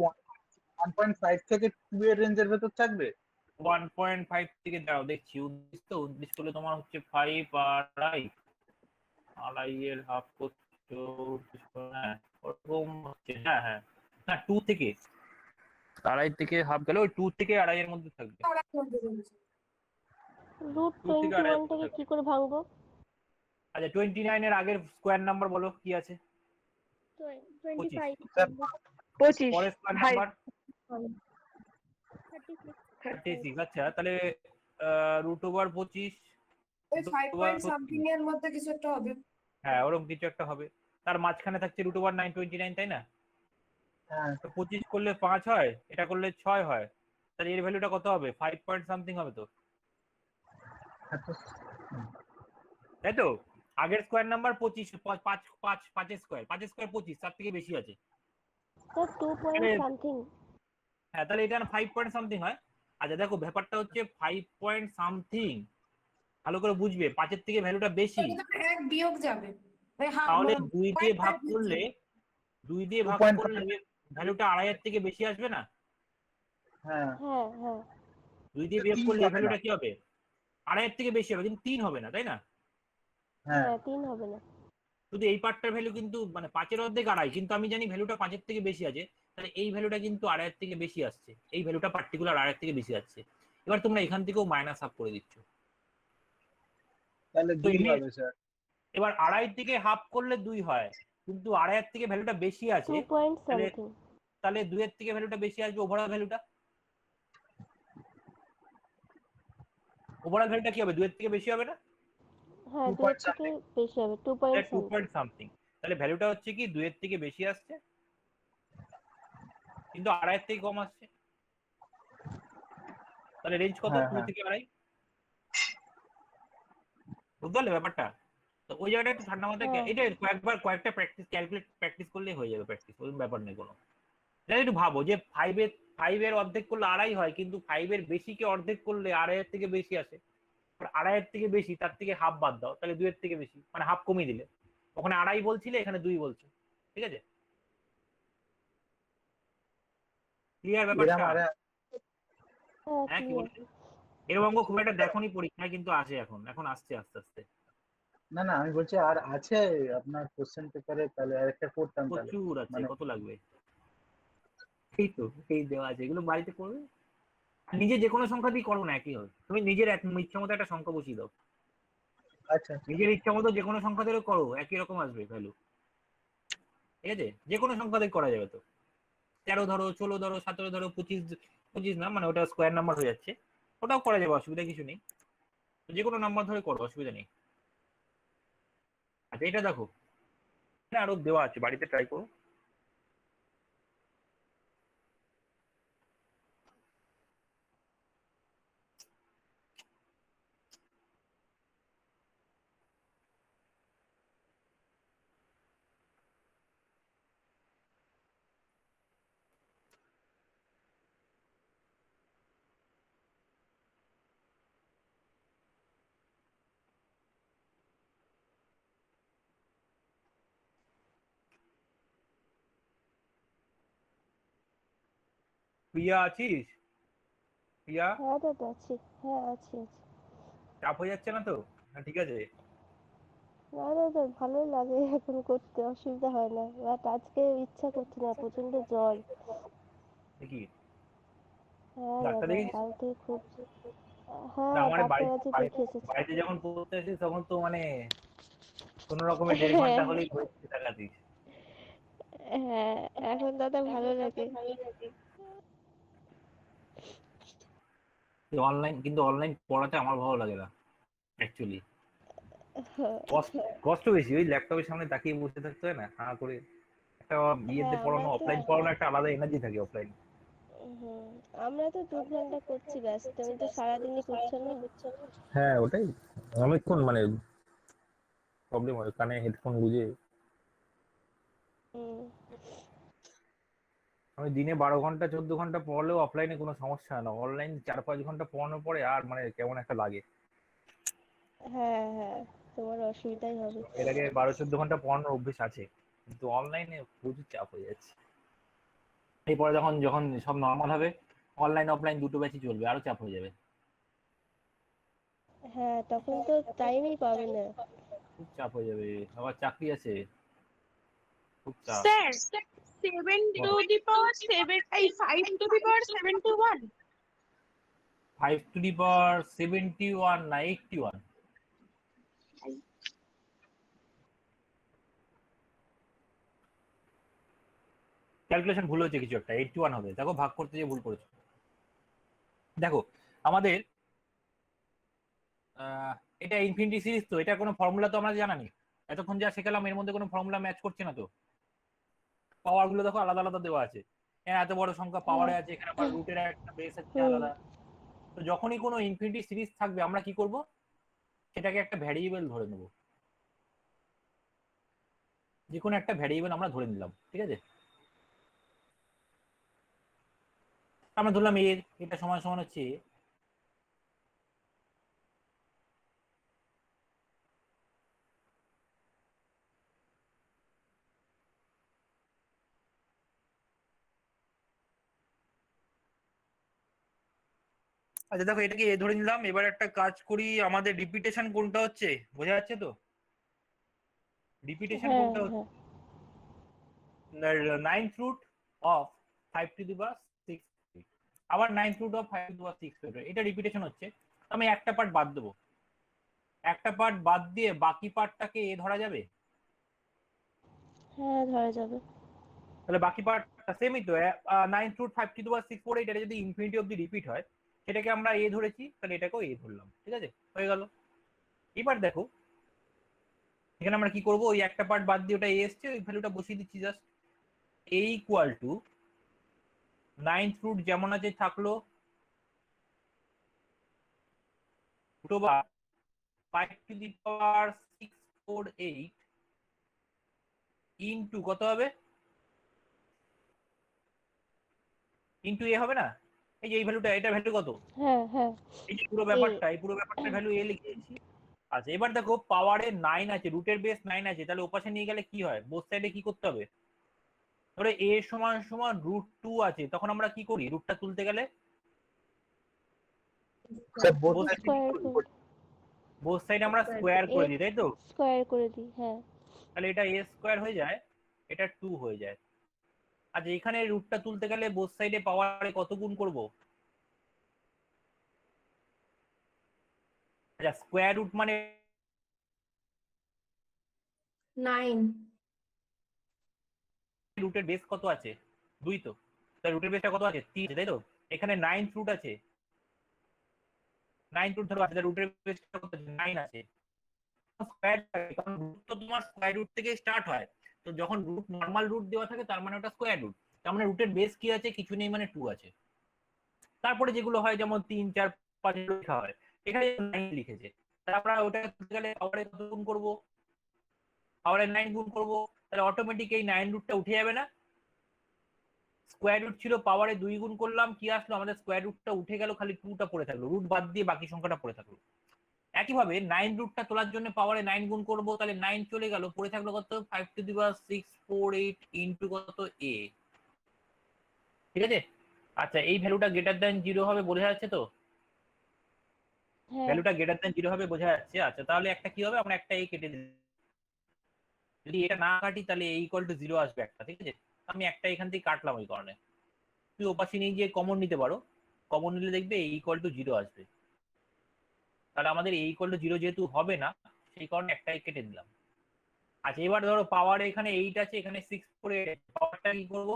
1.5 থেকে 2 এর রেঞ্জের ভেতর থাকবে? 1.5 থেকে দাঁড়াও দেখছি, 29 তো 29 করলে তোমার হচ্ছে 5 আড়াই, আড়াই এর হাফ করছো, হ্যাঁ ওরকম হচ্ছে। হ্যাঁ হ্যাঁ না, 2 থেকে আড়াই থেকে হাফ গেলে ওই 2 থেকে আড়াই এর মধ্যে থাকবে। আড়াই মধ্যে রয়েছে। রুট 2 থেকে আড়াই 21 টাকে কি করে ভাঙবো? আচ্ছা 29 এর আগের স্কোয়ার নাম্বার বলো কি আছে? 25 25 পরের স্কোয়ার ভাই নাম্বার 36 36। আচ্ছা তাহলে রুট ওভার 25, ওই 5 পয়েন্ট সামথিং এর মধ্যে কিছু একটা হবে। হ্যাঁ ওরকম কিছু একটা হবে। তার মাঝখানে থাকছে রুট ওভার 929, তাই না? হ্যাঁ তো 25 করলে 5 হয়, এটা করলে 6 হয়, তাহলে এর ভ্যালুটা কত হবে? 5 পয়েন্ট সামথিং হবে তো, তাই তো? আগের স্কোয়ার নাম্বার 25, 5 5 5 স্কোয়ার, 5 স্কোয়ার 25, তার থেকে বেশি আছে। স্যার 2 পয়েন্ট তাহলে সামথিং। হ্যাঁ তাহলে এটা 5 পয়েন্ট সামথিং হয়। আচ্ছা দেখো ব্যাপারটা হচ্ছে 5 পয়েন্ট সামথিং, ভালো করে বুঝবে, 5 এর থেকে ভ্যালুটা বেশি, এক বিয়োগ যাবে ওই তাহলে 2 দিয়ে ভাগ করলে 2 দিয়ে ভাগ 2.5 করলে ভ্যালুটা আড়াইয়ের থেকে বেশি আসবে না? হ্যাঁ হ্যাঁ হ্যাঁ 2 দিয়ে বিয়োগ 3 করলে হবে ভ্যালুটা না। কি হবে? আড়াইয়ের থেকে বেশি হবে, কিন্তু 3 হবে না, তাই না? হ্যাঁ হ্যাঁ 3 হবে না। শুধু এই পার্টটার ভ্যালু কিন্তু মানে 5 এর অর্ধেক আড়াই, কিন্তু আমি জানি ভ্যালুটা 5 এর থেকে বেশি আছে, তাহলে এই ভ্যালুটা কিন্তু আড়াইয়ের থেকে বেশি আসছে, এই ভ্যালুটা পার্টিকুলার আড়াইয়ের থেকে বেশি আসছে। এবার তোমরা এখান থেকেও মাইনাস হাফ করে দিচ্ছ। তাহলে তো 2 এমনি হবে স্যার। এবার আড়াই থেকে হাফ করলে 2 হয়, কিন্তু আড়াইয়ের থেকে ভ্যালুটা বেশি আছে, 2 পয়েন্ট তাহলে সামথিং। তাহলে 2 এর থেকে ভ্যালুটা বেশি আসবে, ওভারঅল ভ্যালুটা কি হবে? 2 এর থেকে বেশি হবে না? হ্যাঁ 2 2 এর পয়েন্ট থেকে সামথিং। বেশি হবে, 2 পয়েন্ট 2 সামথিং। Point something. তাহলে ভ্যালুটা হচ্ছে কি 2 এর থেকে বেশি আসছে, কিন্তু আড়াইয়ের থেকে কম আসছে। তাহলে রেঞ্জ কত? হ্যাঁ 2 হ্যাঁ থেকে আড়াই। বুঝতে পারলে ব্যাপারটা? তো ওই জায়গাটা একটু ঠান্ডা মাথায় হ্যাঁ এটা কয়েকটা প্র্যাকটিস করলেই হয়ে যাবে, প্র্যাকটিস ওই ব্যাপার নেই কোনো। তাহলে একটু ভাবো যে 5 এর অর্ধেক করলে আড়াই হয়, কিন্তু 5 এর বেশিকে অর্ধেক করলে আড়াইয়ের থেকে বেশি আসে। আড়াইয়ের থেকে বেশি, তার থেকে হাফ বাদ দাও, তাহলে 2 এর থেকে বেশি, মানে হাফ কমিয়ে দিলে। ওখানে আড়াই বলছিলে, এখানে 2 বলছো। ঠিক আছে, ক্লিয়ার এরম ব্যাপারটা? আরে হ্যাঁ হ্যাঁ, কি ক্লিয়ার। বলছো? এরকম অঙ্ক খুব একটা দেখোনি পরীক্ষায়, কিন্তু আসে এখন আসছে আস্তে আস্তে। না না আমি বলছি আর আছে আপনার কোশ্চেন পেপারে, তাহলে আরেকটা করতাম তাহলে প্রচুর আছে, মানে। কত লাগবে? এই তো, এই দেওয়া আছে, এগুলো বাড়িতে করবে। আর নিজে যে কোনো সংখ্যা দিয়ে করো না, একই হবে। তুমি নিজের ইচ্ছা মতো একটা সংখ্যা বসিয়ে দাও, আচ্ছা আচ্ছা নিজের ইচ্ছা মতো যে কোনো সংখ্যা দিয়ে করো, একই রকম আসবে ভ্যালু। ঠিক আছে, যে কোনো সংখ্যা দিয়ে করা যাবে তো। 13 ধরো, 16 ধরো, 17 ধরো, 25, 25 না, মানে ওটা স্কোয়ার নাম্বার হয়ে যাচ্ছে, ওটাও করা যাবে, অসুবিধা কিছু নেই। যে কোনো নাম্বার ধরে করো, অসুবিধা নেই। আচ্ছা, এটা দেখো, আরো দেওয়া আছে, বাড়িতে ট্রাই করো। প্রিয়া আছিস? প্রিয়া, হ্যাঁ দাদা আছি, হ্যাঁ আছি আছি। চাপ হয়ে যাচ্ছে না তো? হ্যাঁ, ঠিক আছে। না দাদা ভালোই লাগে এখন করতে, অসুবিধা হয় না, বাট আজকে ইচ্ছা করছে না, প্রচন্ড জ্বর। দেখি, হ্যাঁ ডাক্তার দাদা দেখেছিস? কালকে খুব। না, হ্যাঁ আমার ডাক্তার কাছে দেখে এসেছি। বাড়িতে যখন পড়তে আসিস তখন তো মানে কোন রকমের 1.5 হ্যাঁ ঘন্টা হলেই বসে থাকাতিস। হ্যাঁ এখন দাদা ভালো লাগে। অনলাইন পড়াতে আমার ভালো লাগে না অ্যাকচুয়ালি। কষ্ট বেশি, ওই ল্যাপটপের সামনে তাকিয়ে বসে থাকতে হয় না, হা করে। একটা ইয়েতে হ্যাঁ পড়ানো, অফলাইন পড়ানো একটা আলাদা এনার্জি থাকে অফলাইন। হুম, আমরা তো 2 ঘন্টা করছি ব্যাস, তুমি তো সারাদিনই করছো না। হ্যাঁ, ওটাই অনেকক্ষণ মানে প্রবলেম হয়, কানে হেডফোন গুঁজে। হুম, আমি দিনে 12 ঘন্টা 14 ঘন্টা পড়লেও অফলাইনে কোনো সমস্যা হয় না, অনলাইন 4-5 ঘন্টা পড়ানোর পরে আর মানে কেমন একটা লাগে। হ্যাঁ হ্যাঁ তোমার অসুবিধাই হবে। এর আগে 12-14 ঘন্টা পড়ানোর অভ্যেস আছে, কিন্তু অনলাইনে প্রচুর চাপ হয়ে যাচ্ছে। এরপরে যখন যখন সব নর্মাল হবে, অনলাইন অফলাইন দুটো ব্যাচই চলবে, আরো চাপ হয়ে যাবে। হ্যাঁ তখন তো টাইমই পাবে না। খুব চাপ হয়ে যাবে, আবার চাকরি আছে, খুব চাপ। স্যার 7 টু দি পাওয়ার 7, এই 5 to the power 71। 5 to the power 71 না 81? ক্যালকুলেশন ভুল হয়েছে কিছু একটা, 81 হবে। দেখো, ভাগ করতে গিয়ে ভুল করেছো। দেখো, আমাদের এটা ইনফিনিটি সিরিজ, তো এটা কোনো ফর্মুলা তো আমরা জানা নেই। এতক্ষণ যা শেখালাম এর মধ্যে কোনো ফর্মুলা ম্যাচ করছে না তো। পাওয়ার গুলো দেখো আলাদা আলাদা দেওয়া আছে, এত বড় সংখ্যা পাওয়ারে আছে, এখানে আবার রুটের একটা বেস আছে হুম, আলাদা। তো যখনই কোনো ইনফিনিটি সিরিজ থাকবে, আমরা কি করব, সেটাকে একটা ভ্যারিয়েবল ধরে নেব। যে কোনো একটা ভ্যারিয়েবল আমরা ধরে নিলাম, ঠিক আছে। আমরা ধরলাম এটা সমান সমান হচ্ছে a। আচ্ছা দেখো, এটাকে এ ধরে নিলাম। এবার একটা কাজ করি, আমাদের রিপিটেশন কোনটা হচ্ছে বোঝা যাচ্ছে তো? রিপিটেশন হ্যাঁ কোনটা হচ্ছে? হ্যাঁ 9th root of 5 to the power 6, আবার 9th root of 5 to the power 6, এটা রিপিটেশন হচ্ছে। আমি একটা পার্ট বাদ দেবো, একটা পার্ট বাদ দিয়ে বাকি পার্টটাকে এ ধরা যাবে? হ্যাঁ ধরা যাবে। তাহলে বাকি পার্টটা সেমই তো, 9√5^648 এটা যদি ইনফিনিটি অব্দি রিপিট হয় সেটাকে আমরা এ ধরেছি, তাহলে এটাকেও এ ধরলাম, ঠিক আছে, হয়ে গেল। এবার দেখো এখানে আমরা কি করব, ওই একটা পার্ট বাদ দিয়ে ওটা এ এসছে, ওই ভ্যালুটা বসিয়ে দিচ্ছি just. A equal to 9th যেমন আছে থাকলো, বা 5^648 ইন্টু কত হবে, ইন্টু এ হবে না? এই যে এই ভ্যালুটা, এটা ভ্যালু কত, হ্যাঁ হ্যাঁ এই যে পুরো ব্যাপারটা, এই পুরো ব্যাপারটার ভ্যালু এ লিখেছি। আচ্ছা এবার দেখো পাওয়ারে 9 আছে, রুটের বেস 9 আছে, তাহলে ওপাশে নিয়ে গেলে কি হয়, বোথ সাইডে কি করতে হবে, ধরো এ সমান সমান √2 আছে, তখন আমরা কি করি রুটটা তুলতে গেলে, sir both both side side square করে বোথ সাইড আমরা স্কোয়ার করে দিই, তাই তো? স্কোয়ার করে দিই, হ্যাঁ। তাহলে এটা এ স্কোয়ার হয়ে যায়, এটা 2 হয়ে যায়। আচ্ছা এখানে রুটটা তুলতে গেলে বোথ সাইডে পাওয়ারে কত গুণ করব? আচ্ছা স্কোয়ার রুট মানে 9। রুটের বেস কত আছে, 2 তো, তাই রুটের বেসটা কত আছে, 3, তাই তো? এখানে 9th রুট আছে, 9th রুট ধরো আছে, রুটের বেসটা কত আছে, 9 আছে। স্কয়ার, কারণ রুট তো তোমার স্কয়ার রুট থেকে স্টার্ট হয়, তো যখন রুট নরমাল রুট দেওয়া থাকে তার মানে ওটা স্কয়ার রুট, তার মানে রুটের বেস কি আছে, কিছু নেই, মানে 2 আছে। তারপরে যেগুলো হয় যেমন 3, 4, 5 লেখা হয়, এখানে 9 লিখেছে, তাহলে আমরা ওটা তুলতে গেলে পাওয়ারে কত গুণ করব, পাওয়ারে 9 গুণ করব, তাহলে অটোমেটিক এই 9 রুটটা উঠে যাবে না? স্কোয়ার রুট ছিল, পাওয়ারে 2 গুণ করলাম, কি আসলো আমাদের, স্কোয়ার রুটটা উঠে গেল, খালি 2টা পড়ে থাকলো, রুট বাদ দিয়ে বাকি সংখ্যাটা পড়ে থাকলো। একইভাবে 9 রুটটা তোলার জন্য পাওয়ারে 9 গুণ করব, তাহলে 9 চলে গেল, পড়ে থাকলো কত, 5^648 ইন্টু কত এ, ঠিক আছে? আচ্ছা এই ভ্যালুটা গ্রেটার দ্যান 0 হবে, বোঝা যাচ্ছে তো? হ্যাঁ ভ্যালুটা গ্রেটার দ্যান 0 হবে, বোঝা যাচ্ছে। আচ্ছা তাহলে একটা কি হবে, আমরা একটা এ কেটে দিই, যদি এটা না কাটি তাহলে এ ইকুয়াল টু 0 আসবে একটা, ঠিক আছে? আমি একটা এখান থেকে কাটলাম, ওই কারণে তুই ওপাশে নিয়ে গিয়ে কমন নিতে পারো, কমন নিলে দেখবে এ ইকুয়াল টু 0 আসবে। তাহলে আমাদের এ ইকুয়াল টু 0 যেহেতু হবে না, সেই কারণে একটাই কেটে দিলাম। আচ্ছা এবার ধরো পাওয়ার এখানে 8 আছে, এখানে 6 করে, পাওয়ারটা কি করবো,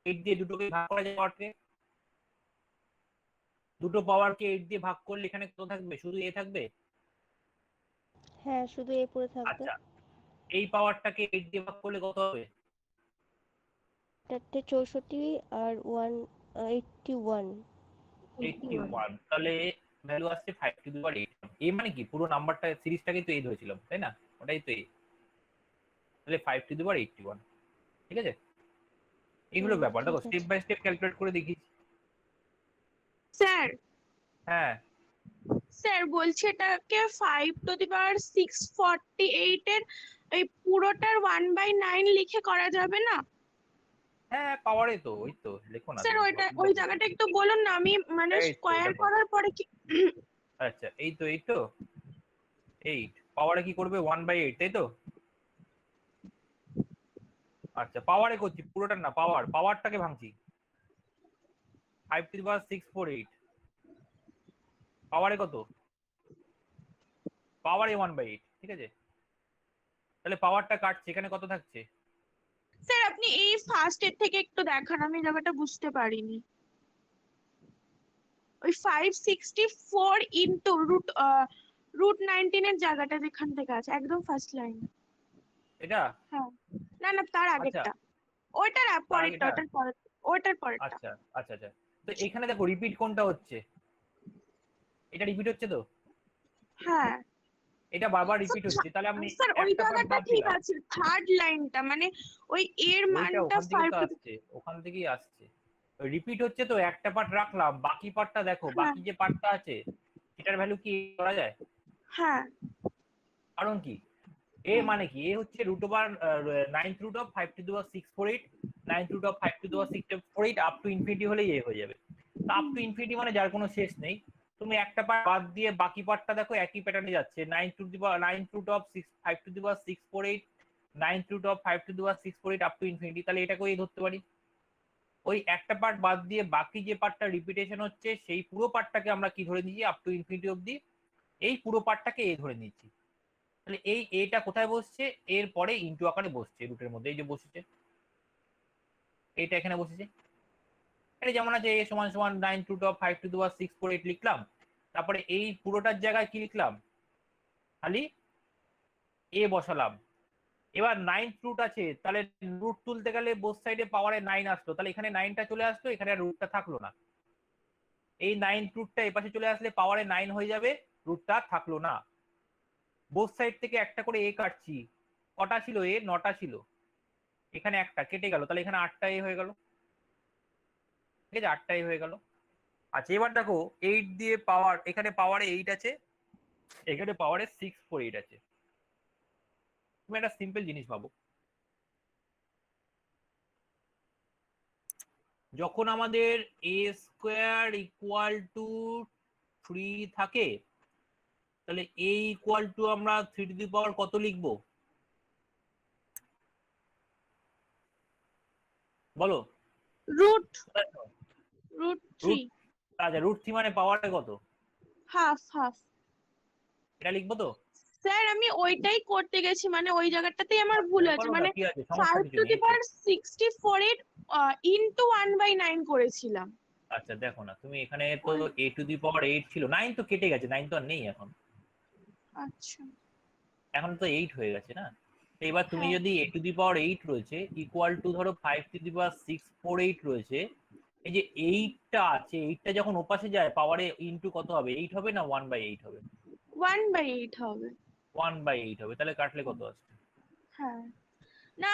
8 দিয়ে দুটোকে ভাগ করা যায়, পাওয়ারকে দুটো পাওয়ারকে 8 দিয়ে ভাগ করলে এখানে কত থাকবে, শুধু এ থাকবে। হ্যাঁ শুধু এ পড়ে থাকবে। আচ্ছা এই পাওয়ারটাকে 8 দিয়ে ভাগ করলে কত হবে, 64 আর 181। 81, তাহলে ভ্যালু আসছে 5^8। এ মানে কি, পুরো নাম্বারটা সিরিজটাকে তো এই ধরেছিলাম, তাই না? ওটাই তো এ, তাহলে 5^81, ঠিক আছে? এগুলো ব্যাপার, দেখো ঠিক স্টেপ আছে। বাই স্টেপ ক্যালকুলেট করে দেখিয়েছি। স্যার হ্যাঁ স্যার বলছি এটাকে 5^648 এর এই পুরোটার 1/9 লিখে করা যাবে না? হ্যাঁ পাওয়ারে তো, ওই তো লেখো না, স্যার দেখো ওইটা, অসুবিধা ওই নেই। জায়গাটা একটু বলুন না, আমি মানে এই তো স্কোয়ার দেখো, করার পরে কি আচ্ছা এই তো 8 পাওয়ারে কি করবে, 1/8, তাই তো? আচ্ছা পাওয়ারে করছি, পুরোটা না, পাওয়ারটাকে ভাঙছি, 5^648 পাওয়ারে কত, পাওয়ারে 1/8, ঠিক আছে? তাহলে পাওয়ারটা কাটছে, এখানে কত থাকছে, স্যার আপনি এই ফার্স্ট এর থেকে একটু দেখান, আমি জায়গাটা বুঝতে পারিনি। ওই 564 ইন্টু √19 এর জায়গাটা যেখান থেকে আছে, একদম ফার্স্ট লাইন। এটা? হ্যাঁ, না না তার আচ্ছা আগেরটা, ওইটার তার পরেরটা, আগেটা, ওটার পরের, ওইটার পরেরটা। আচ্ছা আচ্ছা আচ্ছা, তো এখানে দেখো রিপিট কোনটা হচ্ছে, এটা রিপিট হচ্ছে তো, হ্যাঁ এটা বারবার রিপিট হচ্ছে, তাহলে আমি স্যার ওই একটা পার্ট জায়গাটা বাদ ঠিক দিলাম, আছে, থার্ড লাইনটা মানে ওই এর ওইটা মানটা ওখান থেকে তো 5। আসছে, ওখান থেকেই আসছে, রিপিট হচ্ছে তো, একটা পার্ট রাখলাম, বাকি পার্টটা দেখো, হ্যাঁ বাকি যে পার্টটা আছে সেটার ভ্যালু কি করা যায়, হ্যাঁ কারণ কি এ মানে কি, এ হচ্ছে √9/5^648, 9/5^648 আপ টু ইনফিনিটি হলেই এ হয়ে যাবে। তা আপ টু ইনফিনিটি মানে যার কোনো শেষ নেই, তুমি একটা পার্ট বাদ দিয়ে বাকি পার্টটা দেখো একই প্যাটার্নে যাচ্ছে, 9/5^648, 9/5^648 আপ টু ইনফিনিটি, তাহলে এটাকে এই ধরতে পারি। ওই একটা পার্ট বাদ দিয়ে বাকি যে পার্টটা রিপিটেশন হচ্ছে সেই পুরো পার্টটাকে আমরা কি ধরে নিয়েছি, আপ টু ইনফিনিটি অবধি এই পুরো পার্টটাকে এ ধরে নিচ্ছি, তাহলে এই এটা কোথায় বসছে, এর পরে ইনটু আকারে বসছে রুটের মধ্যে, এই যে বসেছে এইটা এখানে বসেছে। এটা যেমন আছে a সমান সমান 9 to top 5 to the power 6 4 8 লিখলাম, তারপরে এই পুরোটার জায়গায় কি লিখলাম, খালি a বসালাম। এবার 9th রুট আছে, তাহলে রুট তুলতে গেলে বোথ সাইডে পাওয়ারে 9 আসলো, তাহলে এখানে 9টা চলে আসলো, এখানে আর রুটটা থাকলো না। এই 9th রুটটা এই পাশে চলে আসলে পাওয়ারে 9 হয়ে যাবে, রুটটা থাকলো না। বোথ সাইড থেকে একটা করে এ কাটছি, কটা ছিল এ, 9টা ছিল, এখানে একটা কেটে গেল, তাহলে এখানে 8টা এ হয়ে গেল, ঠিক আছে, 8টা এ হয়ে গেল। আচ্ছা এবার দেখো 8 দিয়ে পাওয়ার, এখানে পাওয়ারে 8 আছে, এখানে পাওয়ারে 6 4 8 আছে। তুমি একটা সিম্পল জিনিস পাবো, যখন আমাদের a স্কোয়ার ইকুয়াল টু 3 থাকে, তাহলে a ইকুয়াল টু আমরা 3 টু দি পাওয়ার কত লিখবো বলো? রুট রুট 3 আচ্ছা রুট 3 মানে পাওয়ারে কত, হাফ হাফ। এটা লিখবো তো? স্যার আমি ওইটাই করতে গেছি, মানে ওই জায়গাটাতেই আমার ভুল আছে, করো না, মানে কি আছে, সমস্যা 5 কিছু টু দি নেই। পাওয়ার 64 এর ইনটু 1/9 করেছিলাম। আচ্ছা দেখো না, তুমি এখানে তো a টু দি পাওয়ার 8 ছিল, 9 তো কেটে গেছে, 9 তো আর নেই এখন, আচ্ছা এখন তো 8 হয়ে গেছে না। তো এবার তুমি হ্যাঁ। যদি a টু দি পাওয়ার 8 রয়েছে ইকুয়াল টু ধরো 5 টু দি পাওয়ার 6 4 8 রয়েছে, এই যে 8টা আছে, 8টা যখন ওপাশে যায় পাওয়ারে ইনটু কত হবে, 8 হবে না 1/8 হবে? 1/8 হবে। 1/8 হবে, তাহলে কাটলে কত আসছে? হ্যাঁ না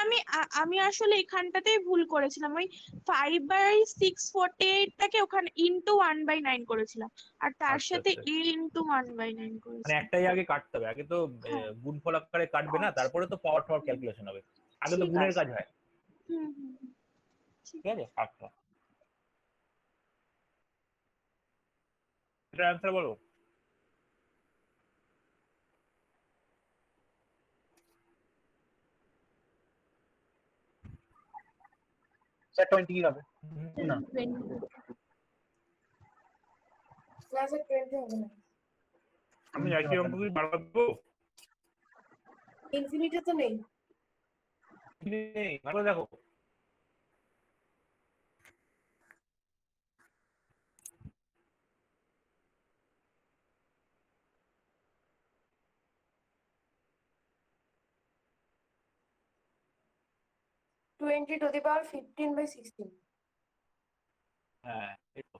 আমি আসলে এখানটাতেই ভুল করেছিলাম, ওই 5/6 টাকে ওখানে ইনটু 1/9 করেছিলাম, আর তার আচ্ছা সাথে আচ্ছা, a ইনটু 1/9 মানে করেছিলাম। একটাই আগে কাটতে হবে, আগে তো হ্যাঁ গুণফল আকারে কাটবে না, আচ্ছা, তারপরে তো পাওয়ার টাওয়ার ক্যালকুলেশন হবে, আগে তো ঠিক গুণের আছে। কাজ হয়, হুম হুম হুম, ঠিক ঠিক আছে। আচ্ছা এটার অ্যান্সার বলো। স্যার 20 হবে না? ক্লাসে 20 হবে না, আমি একই অঙ্ক কি বাড়াবো? ইনফিনিটি তো নেই। নেই, ভালো দেখো, 20 to the power 15/16। হ্যাঁ এই তো।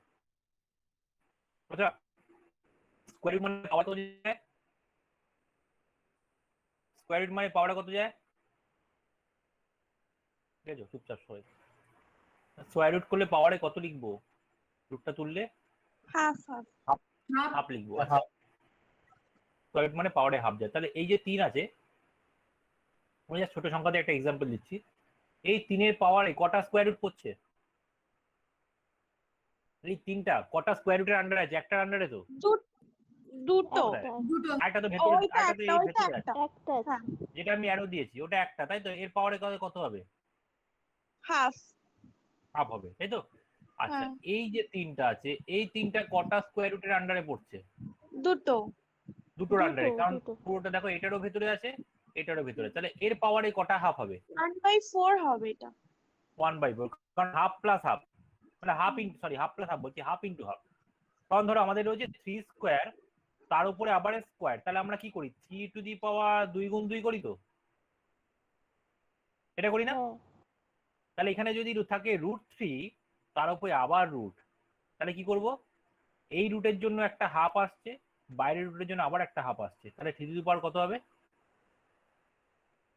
আচ্ছা স্কোয়ার রুট মানে পাওয়ার কত যায়, স্কোয়ার রুট মানে পাওয়ারটা কত যায়, ঠিক আছে চুপচাপ সবাই। স্কোয়ার রুট করলে পাওয়ারে কত লিখবো, রুটটা তুললে হাফ হাফ। হাফ লিখবো। আচ্ছা স্কোয়ার রুট মানে পাওয়ারে হাফ যায়, তাহলে এই যে 3 আছে, আমি জাস্ট ছোট সংখ্যাতে একটা এক্সাম্পল দিচ্ছি, এই 3-এর পাওয়ারে কটা স্কোয়ার রুট পড়ছে, এই 3টা কটা স্কোয়ার রুটের আন্ডারে আছে, একটার আন্ডারে তো, দুটো। দুটো। একটা তো ভেতরে, ওইটা একটা তো একটা, এই ওইটা ভেতরে আছে, একটা। একটা আছে। হ্যাঁ যেটা আমি অ্যারো দিয়েছি ওটা একটা, তাই তো, এর পাওয়ারে কত হবে, হাফ। হাফ হবে, তাই তো। আচ্ছা হ্যাঁ এই যে 3টা আছে, এই 3টা কটা স্কোয়ার রুটের আন্ডারে পড়ছে, দুটো। দুটোর আন্ডারে, কারণ দুটো। পুরোটা দেখো এটারও ভেতরে আছে এটারও ভেতরে, তাহলে এর পাওয়ারে কটা হাফ হবে, 1/4 হবে এটা। 1/4, কারণ হাফ প্লাস হাফ, মানে half into, sorry half plus half বলছি, হাফ ইন্টু হাফ। কারণ ধরো আমাদের রয়েছে 3 স্কোয়ার, তার উপরে আবার স্কোয়ার, তাহলে আমরা কি করি 3 টু দি পাওয়ার 2 গুণ 2 করি তো, এটা করি না? হ্যাঁ তাহলে এখানে যদি থাকে √3 তার উপরে আবার রুট, তাহলে কি করব, এই রুটের জন্য একটা হাফ আসছে, বাইরের রুটের জন্য আবার একটা হাফ আসছে, তাহলে 3 টু দি পাওয়ার কত হবে,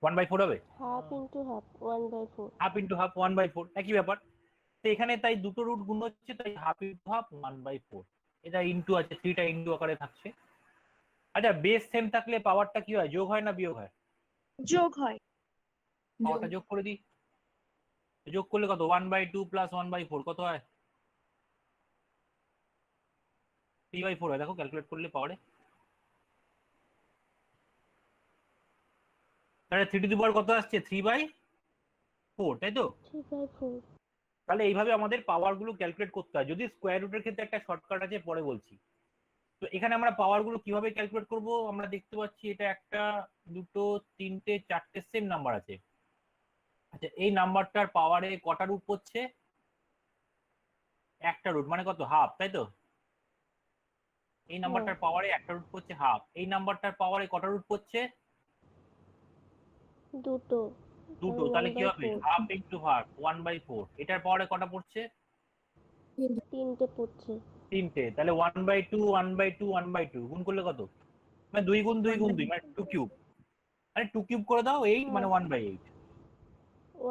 1/4 হবে, half into half 1/4। Half into half 1/4, একই ব্যাপার। তো এখানে তাই দুটো রুট গুণ হচ্ছে, তাই হাফ ইন্টু হাফ 1/4, এটা ইন্টু আছে, 3টা ইন্টু আকারে থাকছে। আচ্ছা বেস সেম থাকলে পাওয়ারটা কি হয়, যোগ হয় না বিয়োগ হয়? যোগ হয়। পাওয়ারটা যোগ করে দিই, যোগ করলে কত, 1/2 প্লাস 1/4 কত হয়, 3/4 হয়, দেখো ক্যালকুলেট করলে পাওয়ারে, তাহলে 3 টু দি পাওয়ার কত আসছে, 3/4, তাই তো। 3/4। তাহলে এইভাবে আমাদের পাওয়ার গুলো ক্যালকুলেট করতে হয়, যদি স্কোয়ার রুটের ক্ষেত্রে একটা শর্টকাট আছে পরে বলছি, তো এখানে আমরা পাওয়ার গুলো কিভাবে ক্যালকুলেট করব? আমরা দেখতে পাচ্ছি এটা একটা, দুটো, তিনটে, চারটে সেম নাম্বার আছে। আচ্ছা, এই নাম্বারটার পাওয়ারে কটা রুট পড়ছে? একটা রুট, মানে কত? হাফ, তাই তো? এই নাম্বারটার পাওয়ারে একটা রুট পড়ছে হাফ। এই নাম্বারটার পাওয়ারে কটা রুট পড়ছে? দুটো। দুটো। তাহলে কি হবে? Half into half, 1/4। এটার পাওয়ারে কটা পড়ছে? তিনটে পড়ছে। তিনটে। তাহলে 1/2 1/2 1/2 গুণ করলে কত? মানে 2 গুণ 2 গুণ 2, মানে 2 কিউব। মানে 2 কিউব করে দাও 8, মানে 1/8।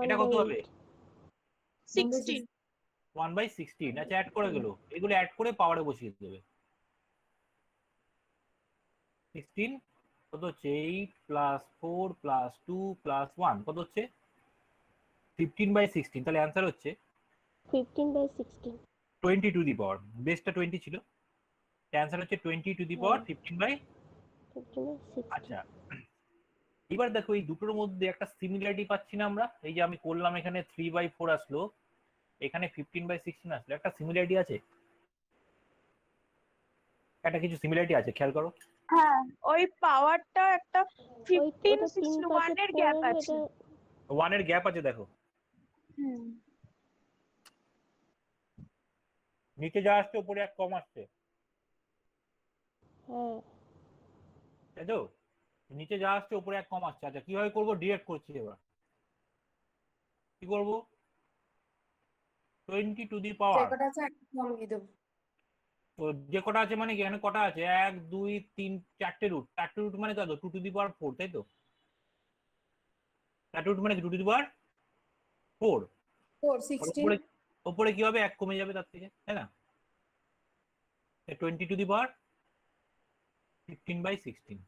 এটা কত হবে? 16। 1/16। আচ্ছা, অ্যাড করে গেল, এগুলো অ্যাড করে পাওয়ারে বসিয়ে দেবে। 16 কত হচ্ছে? 8 প্লাস 4 প্লাস 2 প্লাস 1 কত হচ্ছে? 15/16। তাহলে অ্যান্সার হচ্ছে 15/16। 20 টু দি পাওয়ার, বেসটা 20 ছিল, অ্যান্সার হচ্ছে 20 টু দি পাওয়ার 15/। 15/16। আচ্ছা, এবার দেখো এই দুটোর মধ্যে একটা সিমিলারিটি পাচ্ছি না আমরা? এই যে আমি করলাম এখানে 3/4 আসলো, এখানে 15/16 আসলো, একটা সিমিলারিটি আছে, একটা কিছু সিমিলারিটি আছে, খেয়াল করো। হ্যাঁ, ওই পাওয়ারটা একটা ওই 15 ওটা 3 16 পাশে 1 এর গ্যাপ পড়লে আছে। এটা 1 এর গ্যাপ আছে, দেখো হুম। নিচে যা আসছে উপরে এক কম আসছে, হ্যাঁ। তাই তো? নিচে যা আসছে উপরে এক কম আসছে। আচ্ছা, কিভাবে করবো? ডিরেক্ট করছি এবার। কি করবো? 20 টু দি পাওয়ার, কটা আছে একটা কমিয়ে দেবো। তো যে কটা আছে মানে কি, এখানে কটা আছে? 1 2 3 চারটে রুট, চারটে রুট মানে কত? 2 টু দি পাওয়ার 4, তাই তো? চারটে রুট মানে 2 টু দি পাওয়ার 4। 4 16। উপরে কি হবে? এক কমে যাবে তার থেকে, তাই না? 20 টু দি পাওয়ার 15/16।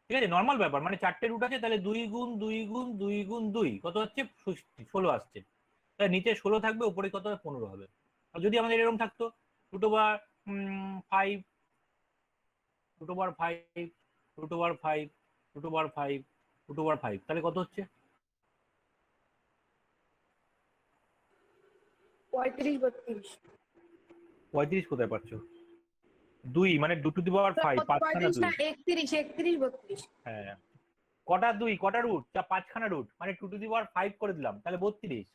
ঠিক আছে, নর্মাল ব্যাপার, মানে চারটে রুট আছে, তাহলে 2 গুণ 2 গুণ 2 গুণ 2 কত হচ্ছে? 16 আসছে। তাহলে নিচে 16 থাকবে, উপরে কত হবে? 15 হবে। আর যদি আমাদের এরকম থাকতো 2/5 2/5 2/5 2/5 2/5, তাহলে কত হচ্ছে? 35 32। 35 কোথায় পাচ্ছ? 2 মানে 2 টু দি পাওয়ার 5, 5খানা 35 2। না 31 31 32। হ্যাঁ, কটা 2, কটা রুট? 5খানা রুট, মানে 2 টু দি পাওয়ার 5 করে দিলাম, তাহলে 32।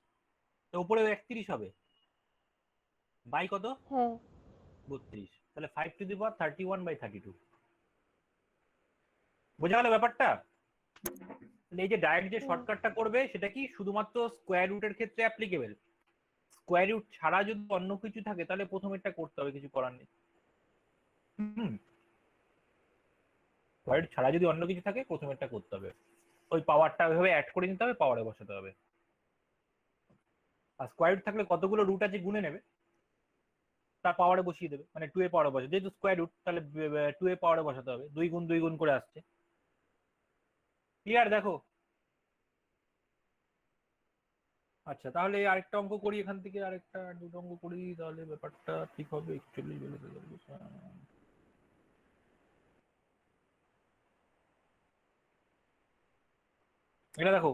তো উপরে 31 হবে, বাই কত? হ্যাঁ। 32। তাহলে 5 টু দি পাওয়ার 31/32। বোঝা গেল ব্যাপারটা? এই যে ডাইরেক্ট যে শর্টকাটটা করবে সেটা কি শুধুমাত্র স্কোয়ার রুটের ক্ষেত্রে অ্যাপ্লিকেবল। স্কোয়ার রুট ছাড়া যদি অন্য কিছু থাকে তাহলে প্রথমেরটা করতে হবে, কিছু করার নেই। স্কোয়ার রুট ছাড়া যদি অন্য কিছু থাকে প্রথমেরটা করতে হবে, ওই পাওয়ারটা ওইভাবে অ্যাড করে নিতে হবে, পাওয়ারে বসাতে হবে। আর স্কোয়ার রুট থাকলে কতগুলো রুট আছে গুনে নেবে, তার পাওয়ারে বসিয়ে দেবে, মানে 2 এ পাওয়ারে বসাবে, যেহেতু স্কোয়ার রুট তাহলে 2 এ পাওয়ারে বসাতে হবে, 2 গুণ 2 গুণ করে আসছে। ক্লিয়ার? দেখো, আচ্ছা তাহলে আরেকটা অঙ্ক করি এখান থেকে, আরেকটা দুটো অঙ্ক করি, তাহলে ব্যাপারটা ঠিক হবে। 41 বেলে দেবে। এটা দেখো,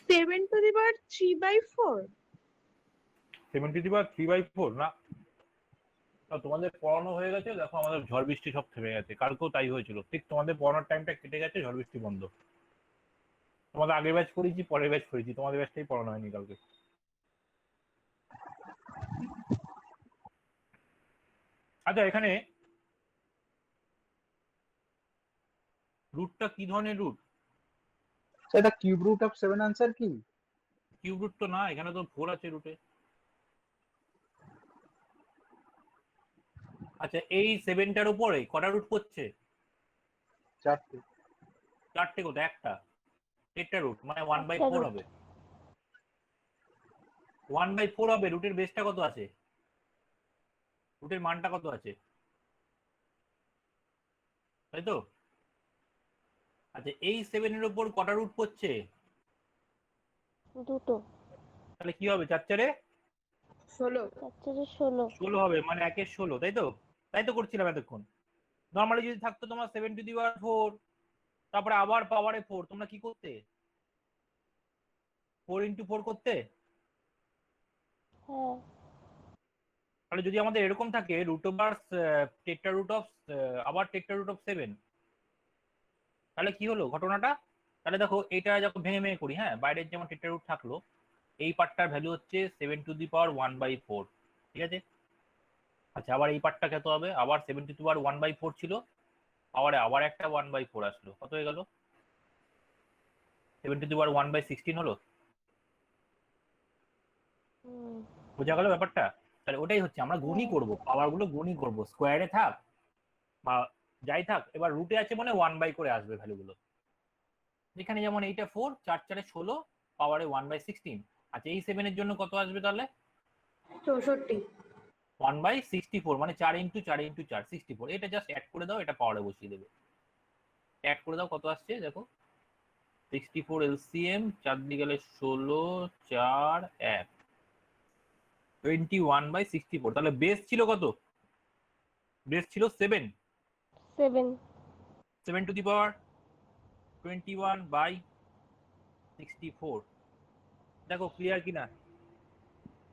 seven to the power 3/4। 7 to the power 3/4 না, তোমাদের পড়ানো হয়ে গেছে, দেখো আমাদের ঝড় বৃষ্টি সব থেমে গেছে, কালকেও তাই হয়েছিল, ঠিক তোমাদের পড়ানোর টাইমটা কেটে গেছে, ঝড় বৃষ্টি বন্ধ। তোমাদের আগের ব্যাচ করেছি, পরের ব্যাচ করেছি, তোমাদের ব্যাচটাই পড়ানো হয়নি কালকে। আচ্ছা, এখানে রুটটা কি ধরনের রুট? সেটা কিউব রুট অফ 7 আনসার কি? কিউব রুট তো না, এখানে তো 4 আছে রুটে। আচ্ছা, এই 7টার উপরে কটা রুট করছে? 4টে। 4টে কোথায়? একটা, 8টা রুট, মানে 1/4 একটা root। হবে। 1/4 হবে। রুটের বেসটা কত আছে? রুটের মানটা কত আছে, তাই তো? আচ্ছা, এই 7-এর উপর কটা রুট করছে? দুটো। তাহলে কি হবে? 4 16। 16। 16 হবে, মানে 1-এর 16, তাই তো? তাই তো করছিলাম এতক্ষণ। নর্মালি যদি থাকতো তোমার 7⁴, তারপরে আবার পাওয়ারে 4, তোমরা কি করতে? 4 × 4 করতে। হ্যাঁ। তাহলে যদি আমাদের এরকম থাকে root over tetra root of, আবার টেট্রা রুট অফ 7, তাহলে কি হলো ঘটনাটা? তাহলে দেখো, এটা যখন ভেঙে ভেঙে করি, হ্যাঁ, বাইরের যেমন টেট্রা রুট থাকলো, এই পার্টটার ভ্যালু হচ্ছে 7⁴ ঠিক আছে। আচ্ছা, আবার এই পার্টটা কত হবে? আবার 7⁴ ছিল, পাওয়ারে আবার একটা 1/4 আসলো, কত হয়ে গেল? 7⁴ হলো। হুম। বোঝা গেল ব্যাপারটা? তাহলে ওটাই হচ্ছে, আমরা গুণই করব, পাওয়ার গুলো গুণই করব, স্কোয়ারে থাক বা যাই থাক, এবার রুটে আছে মানে 1/, করে আসবে ভ্যালুগুলো। যেখানে যেমন এইটা 4, 4 × 4 = 16, পাওয়ারে 1/16। আচ্ছা, এই 7-এর জন্য কত আসবে তাহলে? 64। 1/64, মানে 4 × 4 × 4 64। এটা জাস্ট অ্যাড করে দাও, এটা পাওয়ারে বসিয়ে দেবে। অ্যাড করে দাও, কত আসছে দেখো। 64 এলসিএম, 4 দিয়ে গেলে 16, 4, 1, 21/64। তাহলে বেস ছিল কত? বেস ছিল 7। 7। 7⁴ দেখো ক্লিয়ার কিনা?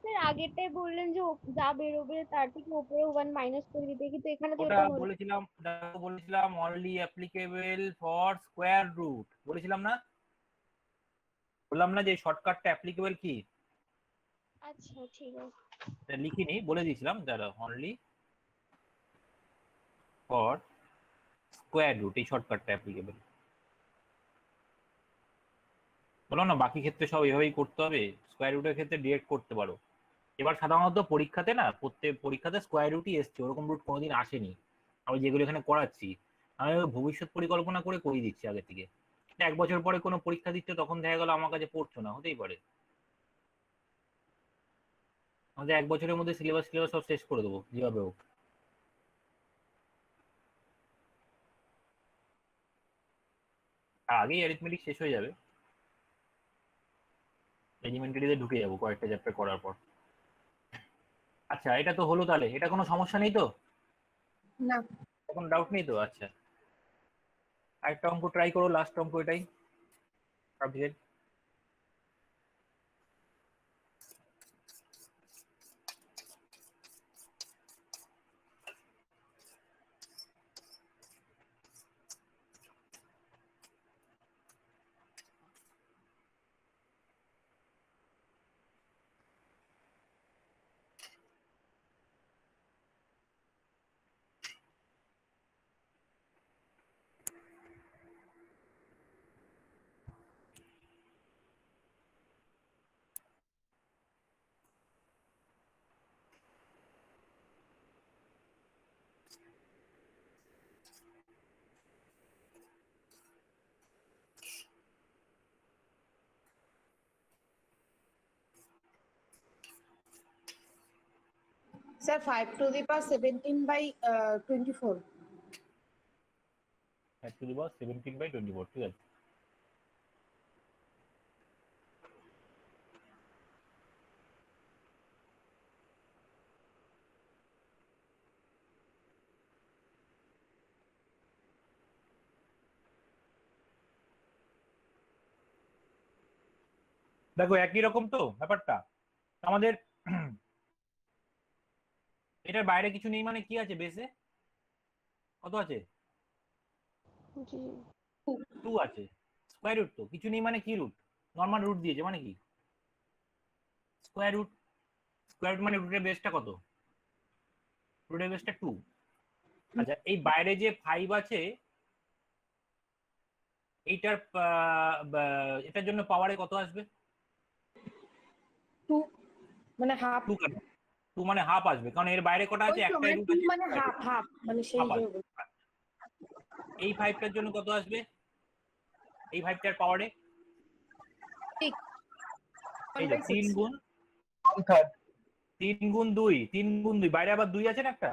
স্যার আগেরটাই বললেন যে যা বেরোবে তার থেকে উপরে 1 মাইনাস করে দিতে, কিন্তু এখানে তো ওটা এটা হলো। বলেছিলাম, দেখো বলেছিলাম only applicable for square root, বলেছিলাম না? বললাম না যে শর্টকাটটা অ্যাপ্লিকেবল কি? আচ্ছা ঠিক আছে। লিখিনি, বলে দিয়েছিলাম, যারা অনলি ফর স্কোয়ার রুট, এই শর্টকাটটা অ্যাপ্লিকেবল। বললাম না, বাকি ক্ষেত্রে সব এভাবেই করতে হবে, স্কোয়ার রুটের ক্ষেত্রে ডিরেক্ট করতে পারো। এবার সাধারণত পরীক্ষাতে না, প্রত্যেক পরীক্ষাতে স্কোয়ার রুটই এসছে, ওরকম রুট কোনোদিন আসেনি। আমি যেগুলো এখানে করাচ্ছি, আমি ভবিষ্যৎ পরিকল্পনা করে করিয়ে দিচ্ছি আগে থেকে। 1 বছর পরে কোনো পরীক্ষা দিচ্ছে, তখন দেখা গেল আমার কাছে পড়ছো না, হতেই পারে। আমাদের 1 বছরের মধ্যে সিলেবাস সব শেষ করে দেবো যেভাবে হোক। আর আগেই অ্যারিথমেটিক শেষ হয়ে যাবে, এলিমেন্টারিতে ঢুকে যাবো কয়েকটা চ্যাপ্টার করার পর। আচ্ছা, এটা তো হলো, তাহলে এটা কোনো সমস্যা নেই তো? না। কোনো ডাউট নেই তো? আচ্ছা, আরেকটা অঙ্ক ট্রাই করো, লাস্ট অঙ্ক এটাই সাবজেক্ট। স্যার 5⁴ অ্যাকচুয়ালি বস 17/24, ঠিক আছে। দেখো একই রকম তো ব্যাপারটা আমাদের। এটার বাইরে কিছু নেই মানে কি আছে বেসে? কত আছে? জি 2 আছে। স্কোয়ার রুট তো কিছু নেই মানে কি রুট? নর্মাল রুট দিয়েছে মানে কি? Square root. স্কোয়ার রুট মানে রুটের বেসটা কত? রুটের বেসটা 2। আচ্ছা এই বাইরে যে 5 আছে এইটার এটার জন্য পাওয়ারে কত আসবে? 2 মানে হাফ। 2 কেন? 2 মানে হাফ আসবে কারণ এর বাইরে কটা আছে? একটাই রুট 2 আছে। মানে হাফ হাফ মানে সেই হাফ যে আসবে। এই 5টার জন্য কত আসবে? এই 5টার পাওয়ারে এই যে 3 গুণ 1/3 3 গুণ 2 3 গুণ 2 বাইরে আবার 2 আছে না একটা?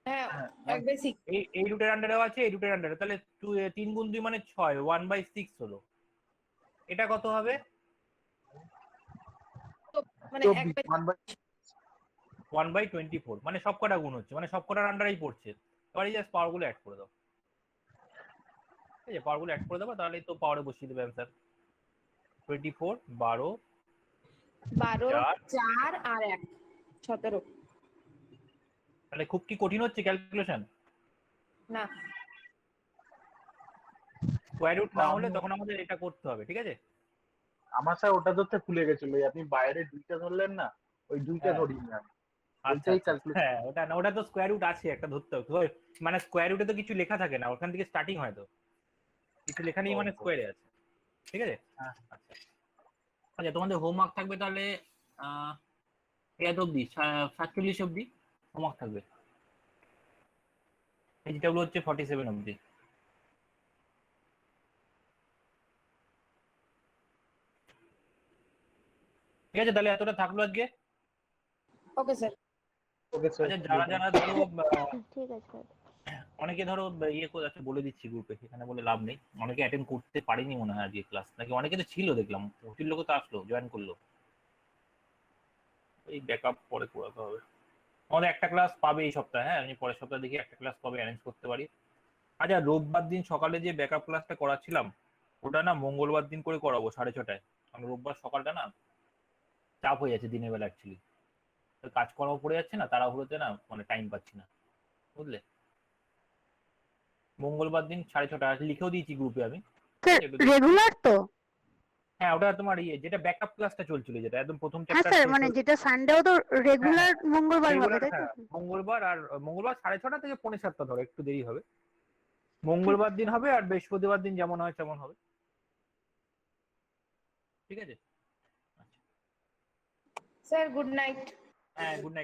হ্যাঁ এক বেসিক। এই রুটের আন্ডারেও আছে এই রুটের আন্ডারে তাহলে 3 গুণ 2 মানে 6 1/6 হলো। এটা কত হবে? মানে এক 1/24 মানে সবকটা গুণ হচ্ছে মানে সবকটার আন্ডারেই পড়ছে। এবার এই জাস্ট পাওয়ারগুলো অ্যাড করে দাও। এই যে পাওয়ারগুলো অ্যাড করে দেবো তাহলেই তো পাওয়ারে বসিয়ে দেবে অ্যান্সার। 24 12 12 4 আর 1 17। তাহলে খুব কি কঠিন হচ্ছে ক্যালকুলেশন? না স্কোয়ার রুট না হলে তখন আমাদের এটা করতে হবে ঠিক আছে? আমার স্যার ওটা ধরতে ভুলে গেছিল, ওই আপনি বাইরে 2টা ধরলেন না, ওই 2টা হ্যাঁ। ধরিনি আমি। আচ্ছা ওইটাই আচ্ছা। ক্যালকুলেট। হ্যাঁ ওটা না ওটা তো স্কোয়ার রুট আছে একটা ধরতে হবে। মানে স্কোয়ার রুটে তো কিছু লেখা থাকে না ওখান থেকে স্টার্টিং হয় তো কিছু লেখা নেই মানে স্কোয়ারে আছে ঠিক আছে? হ্যাঁ। আচ্ছা আচ্ছা তোমাদের হোমওয়ার্ক থাকবে তাহলে এত অব্দি 47 অব্দি হোমওয়ার্ক থাকবে। ভেজিটেবল হচ্ছে 47 অব্দি। ঠিক আছে তাহলে এতটা থাকলো আজকে। Okay sir. Okay sir. আচ্ছা যারা যারা ধরো ঠিক আছে স্যার। অনেকে ধরো ইয়ে করে আছে বলে দিচ্ছি গ্রুপে সেখানে বলে লাভ নেই। অনেকে অ্যাটেন্ড করতে পারেনি মনে হয় আজকে ক্লাস নাকি অনেকে তো ছিল দেখলাম প্রচুর লোক তো আসলো জয়েন করলো। এই ব্যাকআপ পরে করাতে হবে। আমাদের একটা ক্লাস পাবে এই সপ্তাহে। হ্যাঁ আমি পরের সপ্তাহে দেখি একটা ক্লাস পাবে অ্যারেঞ্জ করতে পারি। আচ্ছা রোববার দিন সকালে যে ব্যাকআপ ক্লাসটা করাচ্ছিলাম ওটা না মঙ্গলবার দিন করে করাবো 6:30টায়। কারণ রোববার সকালটা না চাপ হয়ে যাচ্ছে দিনের বেলা অ্যাকচুয়ালি কাজকর্ম পড়ে যাচ্ছে না তাড়াহুড়োতে না মানে টাইম পাচ্ছি না বুঝলে। মঙ্গলবার দিন 6:30 লিখেও দিয়েছি গ্রুপে আমি। রেগুলার তো? হ্যাঁ ওটা তোমার ইয়ে যেটা ব্যাকআপ ক্লাসটা চলছিল যেটা একদম প্রথম হ্যাঁ চ্যাপ্টার স্যার মানে যেটা সানডেও তো রেগুলার মঙ্গলবার হবে তাই তো? মঙ্গলবার আর মঙ্গলবার 6:30 থেকে 6:45 ধরো একটু দেরি হবে। মঙ্গলবার দিন হবে আর বৃহস্পতিবার দিন যেমন হয় তেমন হবে। ঠিক আছে? Sir good night. হ্যাঁ গুড নাইট।